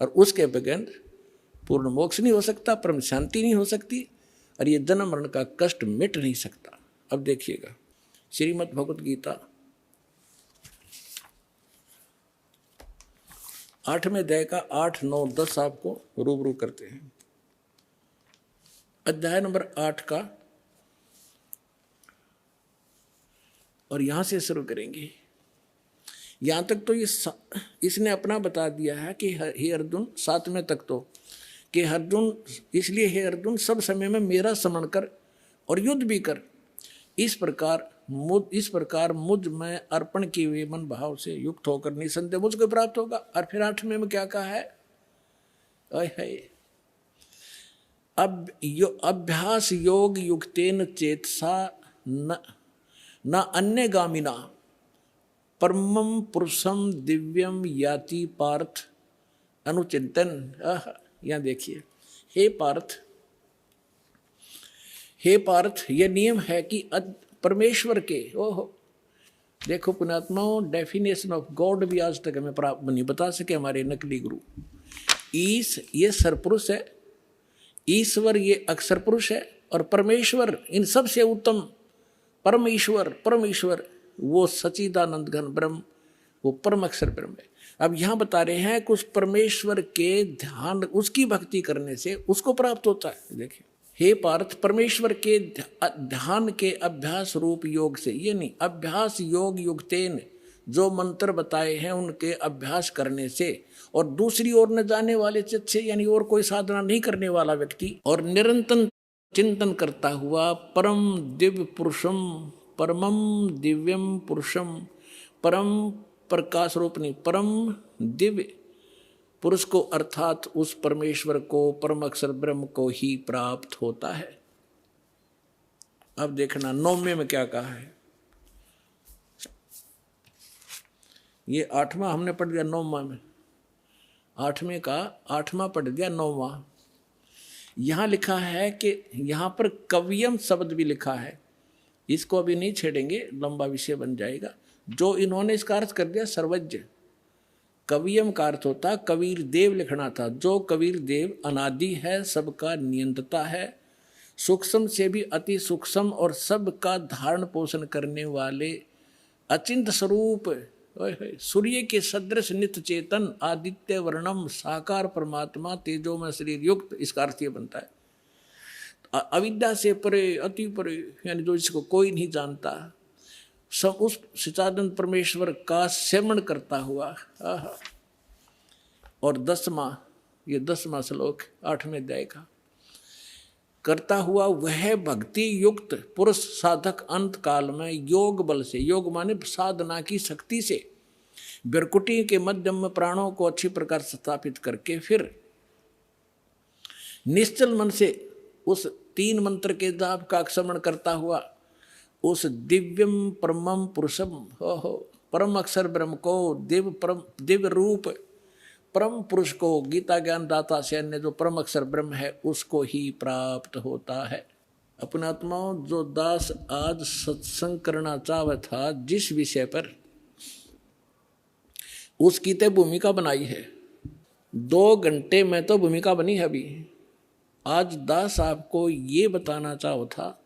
और उसके बगैर पूर्ण मोक्ष नहीं हो सकता, परम शांति नहीं हो सकती, और ये जन्म मरण का कष्ट मिट नहीं सकता। अब देखिएगा श्रीमद् भगवत गीता 8वें अध्याय का 8, 9, 10 आपको रूबरू करते हैं। अध्याय नंबर 8 का, और यहां से शुरू करेंगे। यहां तक तो ये इसने अपना बता दिया है कि हे अर्जुन 7वें तक तो कि अर्जुन, इसलिए हे अर्जुन सब समय में मेरा स्मरण कर और युद्ध भी कर। इस प्रकार मुझ में अर्पण किए हुए मन भाव से युक्त होकर निसंदेह मुझको प्राप्त होगा। और फिर 8वें में क्या कहा है? अब अभ्यास योग युक्तेन चेतसा न अन्य गामिना परमं पुरुषम दिव्यम याति पार्थ अनुचिंतन। यहाँ देखिए, हे पार्थ, यह नियम है कि परमेश्वर के, ओहो देखो पुण्यात्माओं, डेफिनेशन ऑफ गॉड भी आज तक हमें प्राप्त नहीं बता सके हमारे नकली गुरु। ये सरपुरुष है, ईश्वर ये अक्षर पुरुष है, और परमेश्वर इन सबसे उत्तम परमेश्वर वो सच्चिदानंद घन ब्रह्म, वो परम अक्षर ब्रह्म है। अब यहाँ बता रहे हैं कि उस परमेश्वर के ध्यान, उसकी भक्ति करने से उसको प्राप्त होता है। देखिए, हे पार्थ, परमेश्वर के ध्यान के अभ्यास रूप योग से, ये नहीं, अभ्यास योग युक्तेन, जो मंत्र बताए हैं उनके अभ्यास करने से, और दूसरी ओर न जाने वाले चित्त से, यानी और कोई साधना नहीं करने वाला व्यक्ति, और निरंतर चिंतन करता हुआ परम दिव्य पुरुषम, परमम दिव्यम पुरुषम, परम प्रकाश रूप नहीं, परम दिव्य पुरुष को, अर्थात उस परमेश्वर को, परम अक्षर ब्रह्म को ही प्राप्त होता है। अब देखना 9वें में क्या कहा है। ये 8वां हमने पढ़ दिया 9वां में, 8वें का 8वां पढ़ दिया 9वां। यहां लिखा है कि यहां पर कवियम शब्द भी लिखा है, इसको अभी नहीं छेड़ेंगे, लंबा विषय बन जाएगा। जो इन्होंने इसका अर्थ कर दिया सर्वज्ञ। कवियम का अर्थ होता कबीर देव लिखना था। जो कबीर देव अनादि है, सबका नियंत्रता है, सूक्ष्म से भी अति सूक्ष्म और सबका धारण पोषण करने वाले अचिंत स्वरूप, सूर्य के सदृश नित्य चेतन आदित्य वर्णम साकार परमात्मा तेजोमय शरीर युक्त, इसका अर्थ ये बनता है अविद्या से परे, अति परे, यानी जो इसको कोई नहीं जानता, सब उस सच्चिदानंद परमेश्वर का सेवन करता हुआ। और 10वां श्लोक 8वें अध्याय का, करता हुआ वह भक्ति युक्त पुरुष साधक अंत काल में योग बल से, योग माने साधना की शक्ति से, बिरकुटी के मध्यम में प्राणों को अच्छी प्रकार स्थापित करके फिर निश्चल मन से उस 3 मंत्र के जाप का स्मरण करता हुआ उस दिव्यम परमम पुरुषम, परम अक्षर ब्रह्म को, दिव्य रूप परम पुरुष को, गीता ज्ञान दाता से अन्य जो परम अक्षर ब्रह्म है उसको ही प्राप्त होता है। अपने आत्माओं, जो दास आज सत्संग करना चाहता था जिस विषय पर, उसकी तो भूमिका बनाई है, 2 घंटे में तो भूमिका बनी है अभी। आज दास आपको ये बताना चाहो था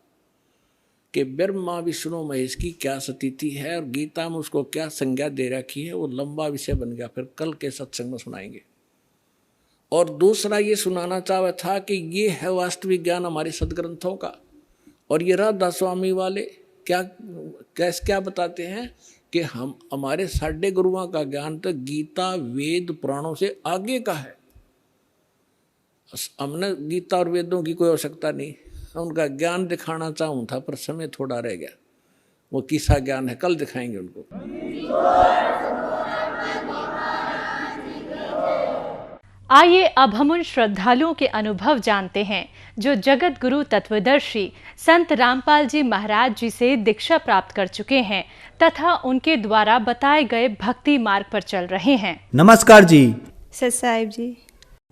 कि ब्रह्मा विष्णु महेश की क्या स्थिति है और गीता में उसको क्या संज्ञा दे रखी है, वो लंबा विषय बन गया, फिर कल के सत्संग में सुनाएंगे। और दूसरा ये सुनाना चाहा था कि ये है वास्तविक ज्ञान हमारे सदग्रंथों का। और ये राधा स्वामी वाले क्या बताते हैं कि हम हमारे साढ़े गुरुओं का ज्ञान तो गीता वेद पुराणों से आगे का है। हमने गीता और वेदों की कोई आवश्यकता नहीं, उनका ज्ञान दिखाना चाहूँ था पर समय थोड़ा रह गया। वो किसा ज्ञान है, कल दिखाएंगे उनको। आइए अब हम उन श्रद्धालुओं के अनुभव जानते हैं जो जगत गुरु तत्वदर्शी संत रामपाल जी महाराज जी से दीक्षा प्राप्त कर चुके हैं तथा उनके द्वारा बताए गए भक्ति मार्ग पर चल रहे हैं। नमस्कार जी। सत साहिब जी।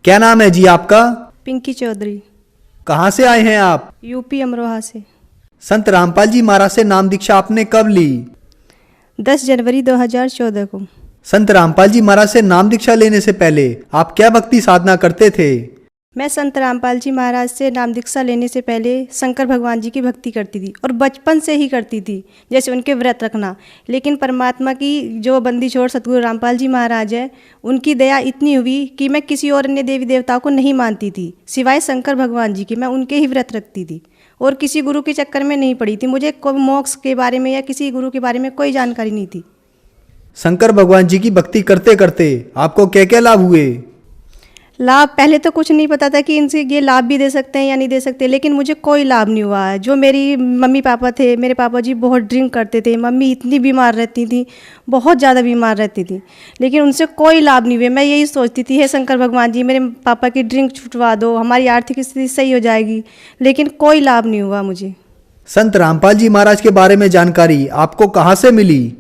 क्या नाम है जी आपका? पिंकी चौधरी। कहाँ से आए हैं आप? यूपी अमरोहा से। संत रामपाल जी महाराज से नाम दीक्षा आपने कब ली? 10 जनवरी 2014 को। संत रामपाल जी महाराज से नाम दीक्षा लेने से पहले आप क्या भक्ति साधना करते थे? मैं संत रामपाल जी महाराज से नाम दीक्षा लेने से पहले शंकर भगवान जी की भक्ति करती थी और बचपन से ही करती थी, जैसे उनके व्रत रखना। लेकिन परमात्मा की जो बंदी छोड़ सतगुरु रामपाल जी महाराज है, उनकी दया इतनी हुई कि मैं किसी और अन्य देवी देवताओं को नहीं मानती थी सिवाय शंकर भगवान जी के। मैं उनके ही व्रत रखती थी और किसी गुरु के चक्कर में नहीं पड़ी थी। मुझे कोई मोक्ष के बारे में या किसी गुरु के बारे में कोई जानकारी नहीं थी। शंकर भगवान जी की भक्ति करते करते आपको क्या क्या लाभ हुए? लाभ पहले तो कुछ नहीं पता था कि इनसे ये लाभ भी दे सकते हैं या नहीं दे सकते, लेकिन मुझे कोई लाभ नहीं हुआ है। जो मेरी मम्मी पापा थे, मेरे पापा जी बहुत ड्रिंक करते थे, मम्मी इतनी बीमार रहती थी, बहुत ज़्यादा बीमार रहती थी, लेकिन उनसे कोई लाभ नहीं हुए। मैं यही सोचती थी, हे शंकर भगवान जी मेरे पापा की ड्रिंक छुटवा दो, हमारी आर्थिक स्थिति सही हो जाएगी, लेकिन कोई लाभ नहीं हुआ मुझे। संत रामपाल जी महाराज के बारे में जानकारी आपको कहाँ से मिली?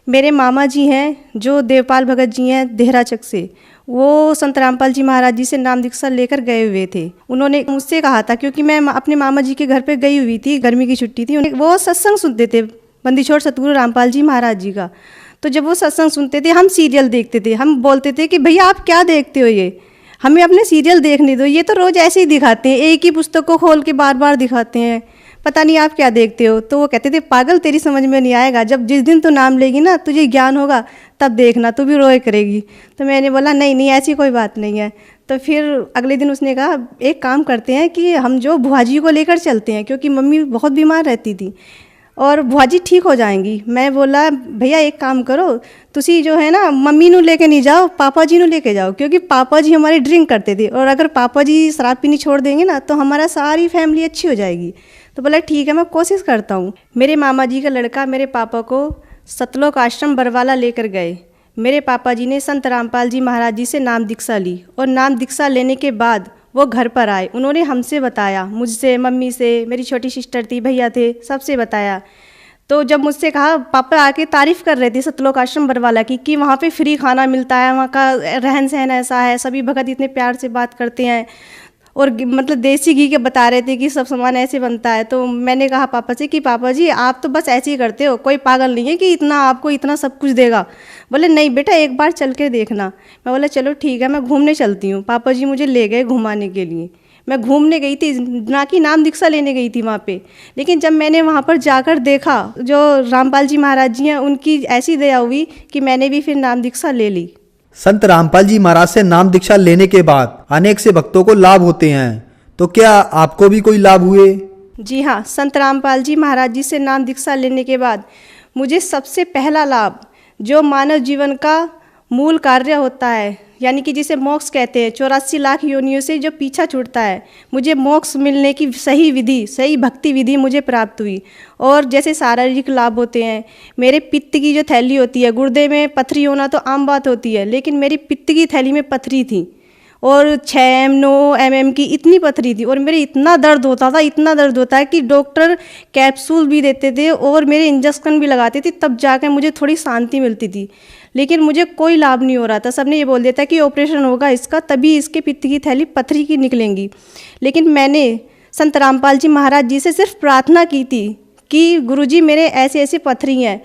मेरे मामा जी हैं जो देवपाल भगत जी हैं देहराचक से, वो संत रामपाल जी महाराज जी से नाम दीक्षा लेकर गए हुए थे। उन्होंने मुझसे कहा था, क्योंकि मैं अपने मामा जी के घर पे गई हुई थी, गर्मी की छुट्टी थी, वो सत्संग सुनते थे बंदी छोड़ सतगुरु रामपाल जी महाराज जी का। तो जब वो सत्संग सुनते थे, हम सीरियल देखते थे, हम बोलते थे कि भैया आप क्या देखते हो, ये हमें अपने सीरियल देखने दो, ये तो रोज़ ऐसे ही दिखाते हैं, एक ही पुस्तक को खोल के बार बार दिखाते हैं, पता नहीं आप क्या देखते हो। तो वो कहते थे पागल तेरी समझ में नहीं आएगा, जब जिस दिन तू नाम लेगी ना तुझे ज्ञान होगा तब देखना, तू भी रोए करेगी। तो मैंने बोला नहीं नहीं ऐसी कोई बात नहीं है। तो फिर अगले दिन उसने कहा एक काम करते हैं कि हम जो बुआ जी को लेकर चलते हैं, क्योंकि मम्मी बहुत बीमार रहती थी और बुआ जी ठीक हो जाएंगी। मैं बोला भैया एक काम करो, तुसी जो है ना मम्मी नू लेके नहीं जाओ, पापा जी नू लेके जाओ, क्योंकि पापा जी हमारे ड्रिंक करते थे और अगर पापा जी शराब पीनी छोड़ देंगे ना तो हमारा सारी फैमिली अच्छी हो जाएगी। तो बोला ठीक है मैं कोशिश करता हूँ। मेरे मामा जी का लड़का मेरे पापा को सतलोक आश्रम बरवाला लेकर गए। मेरे पापा जी ने संत रामपाल जी महाराज जी से नाम दीक्षा ली और नाम दीक्षा लेने के बाद वो घर पर आए। उन्होंने हमसे बताया, मुझसे, मम्मी से, मेरी छोटी सिस्टर थी, भैया थे, सबसे बताया। तो जब मुझसे कहा, पापा आके तारीफ़ कर रहे थे सतलोक आश्रम बरवाला की कि वहाँ पे फ्री खाना मिलता है, वहाँ का रहन सहन ऐसा है, सभी भगत इतने प्यार से बात करते हैं और मतलब देसी घी के बता रहे थे कि सब सामान ऐसे बनता है। तो मैंने कहा पापा से कि पापा जी आप तो बस ऐसे ही करते हो, कोई पागल नहीं है कि इतना आपको इतना सब कुछ देगा। बोले नहीं बेटा एक बार चल के देखना। मैं बोला चलो ठीक है मैं घूमने चलती हूँ। पापा जी मुझे ले गए घुमाने के लिए। मैं घूमने गई थी, ना कि नाम दीक्षा लेने गई थी वहाँ पे। लेकिन जब मैंने वहाँ पर जाकर देखा जो रामपाल जी महाराज जी हैं, उनकी ऐसी दया हुई कि मैंने भी फिर नाम दीक्षा ले ली। संत रामपाल जी महाराज से नाम दीक्षा लेने के बाद अनेक से भक्तों को लाभ होते हैं, तो क्या आपको भी कोई लाभ हुए? जी हाँ, संत रामपाल जी महाराज जी से नाम दीक्षा लेने के बाद मुझे सबसे पहला लाभ जो मानव जीवन का मूल कार्य होता है, यानी कि जिसे मोक्ष कहते हैं, 84 लाख योनियों से जो पीछा छूटता है, मुझे मोक्ष मिलने की सही विधि, सही भक्ति विधि मुझे प्राप्त हुई। और जैसे शारीरिक लाभ होते हैं, मेरे पित्त की जो थैली होती है, गुर्दे में पथरी होना तो आम बात होती है, लेकिन मेरी पित्त की थैली में पथरी थी और 6 9 mm की इतनी पथरी थी और मेरे इतना दर्द होता था, इतना दर्द होता है कि डॉक्टर कैप्सूल भी देते थे और मेरे इंजेक्शन भी लगाते थे, तब जाकर मुझे थोड़ी शांति मिलती थी। लेकिन मुझे कोई लाभ नहीं हो रहा था। सबने ये बोल दिया था कि ऑपरेशन होगा इसका, तभी इसके पित्त की थैली पथरी की निकलेंगी। लेकिन मैंने संत रामपाल जी महाराज जी से सिर्फ प्रार्थना की थी कि गुरुजी मेरे ऐसे ऐसे पथरी हैं।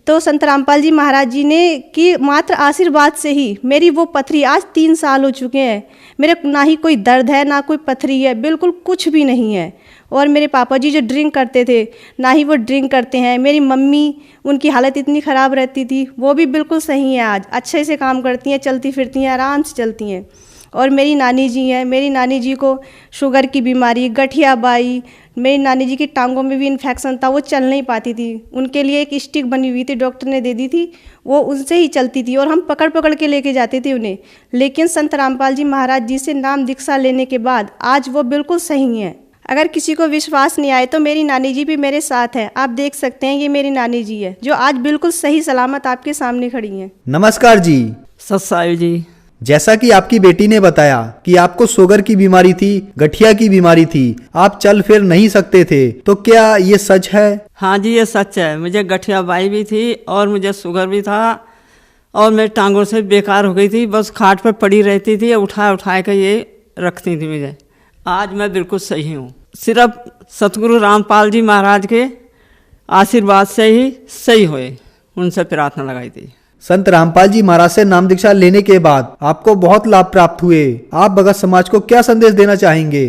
तो संत रामपाल जी महाराज जी ने कि मात्र आशीर्वाद से ही मेरी वो पथरी, आज 3 साल हो चुके हैं, मेरे ना ही कोई दर्द है ना कोई पथरी है, बिल्कुल कुछ भी नहीं है। और मेरे पापा जी जो ड्रिंक करते थे ना ही वो ड्रिंक करते हैं। मेरी मम्मी, उनकी हालत इतनी ख़राब रहती थी, वो भी बिल्कुल सही है, आज अच्छे से काम करती हैं, चलती फिरती हैं, आराम से चलती हैं। और मेरी नानी जी हैं, मेरी नानी जी को शुगर की बीमारी, गठिया बाई, मेरी नानी जी की टांगों में भी इन्फेक्शन था, वो चल नहीं पाती थी। उनके लिए एक स्टिक बनी हुई थी, डॉक्टर ने दे दी थी, वो उनसे ही चलती थी और हम पकड़ पकड़ के लेके जाते थे उन्हें। लेकिन संत रामपाल जी महाराज जी से नाम दीक्षा लेने के बाद आज वो बिल्कुल सही हैं। अगर किसी को विश्वास नहीं आए तो मेरी नानी जी भी मेरे साथ है, आप देख सकते हैं, ये मेरी नानी जी है जो आज बिल्कुल सही सलामत आपके सामने खड़ी हैं। नमस्कार जी। सत्साई जी। जैसा कि आपकी बेटी ने बताया कि आपको शुगर की बीमारी थी, गठिया की बीमारी थी, आप चल फिर नहीं सकते थे, तो क्या ये सच है? हाँ जी ये सच है। मुझे गठिया बाई भी थी और मुझे शुगर भी था और मेरी टांगों से बेकार हो गई थी, बस खाट पर पड़ी रहती थी, उठा उठा के ये रखती थी मुझे। आज मैं बिल्कुल सही हूँ, सिर्फ सतगुरु रामपाल जी महाराज के आशीर्वाद से ही सही हुए, उनसे प्रार्थना लगाई थी। संत रामपाल जी महाराज से नाम दीक्षा लेने के बाद आपको बहुत लाभ प्राप्त हुए, आप भगत समाज को क्या संदेश देना चाहेंगे?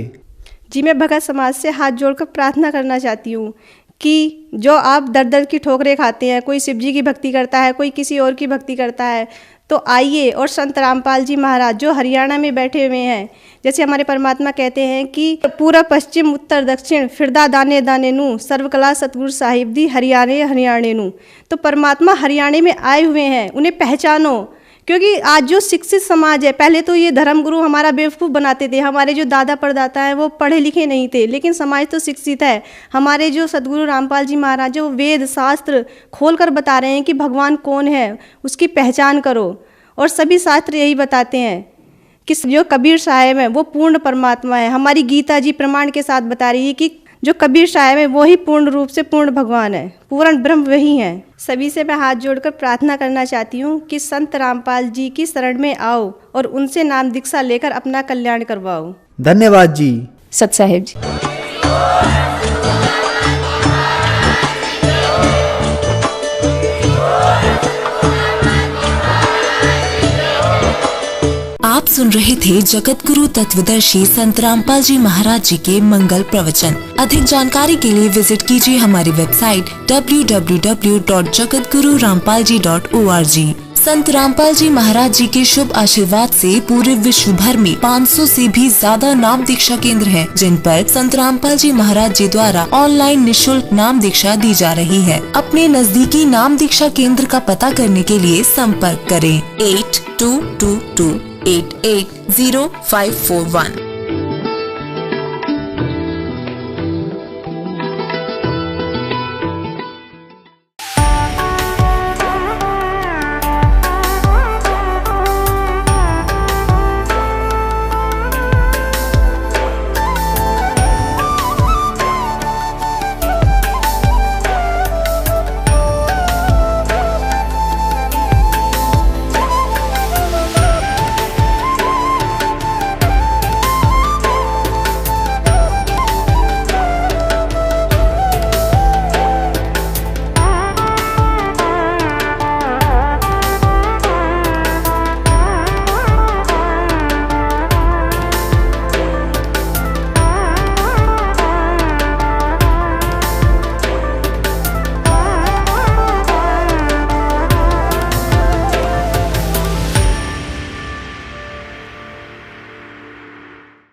जी मैं भगत समाज से हाथ जोड़कर प्रार्थना करना चाहती हूँ कि जो आप दर दर की ठोकरें खाते हैं, कोई शिव जी की भक्ति करता है, कोई किसी और की भक्ति करता है, तो आइए और संत रामपाल जी महाराज जो हरियाणा में बैठे हुए हैं, जैसे हमारे परमात्मा कहते हैं कि पूर्व पश्चिम उत्तर दक्षिण फिरदा दाने दाने नू सर्वकला सतगुरु साहिब दी हरियाणे हरियाणे नू। तो परमात्मा हरियाणे में आए हुए हैं, उन्हें पहचानो, क्योंकि आज जो शिक्षित समाज है, पहले तो ये धर्मगुरु हमारा बेवकूफ़ बनाते थे, हमारे जो दादा परदाता हैं वो पढ़े लिखे नहीं थे, लेकिन समाज तो शिक्षित है। हमारे जो सदगुरु रामपाल जी महाराज जो वेद शास्त्र खोल कर बता रहे हैं कि भगवान कौन है, उसकी पहचान करो। और सभी शास्त्र यही बताते हैं कि जो कबीर साहब है वो पूर्ण परमात्मा है। हमारी गीता जी प्रमाण के साथ बता रही है कि जो कबीर साहब है वो ही पूर्ण रूप से पूर्ण भगवान है, पूर्ण ब्रह्म वही है। सभी से मैं हाथ जोड़कर प्रार्थना करना चाहती हूँ कि संत रामपाल जी की शरण में आओ और उनसे नाम दीक्षा लेकर अपना कल्याण करवाओ। धन्यवाद जी। सत साहेब जी। आप सुन रहे थे जगत गुरु तत्वदर्शी संत रामपाल जी महाराज जी के मंगल प्रवचन। अधिक जानकारी के लिए विजिट कीजिए हमारी वेबसाइट www.jagatgururampalji.org। संत रामपाल जी महाराज जी के शुभ आशीर्वाद से पूरे विश्व भर में 500 से भी ज्यादा नाम दीक्षा केंद्र हैं, जिन पर संत रामपाल जी महाराज जी द्वारा ऑनलाइन निशुल्क नाम दीक्षा दी जा रही है। अपने नजदीकी नाम दीक्षा केंद्र का पता करने के लिए संपर्क करें 8222880541।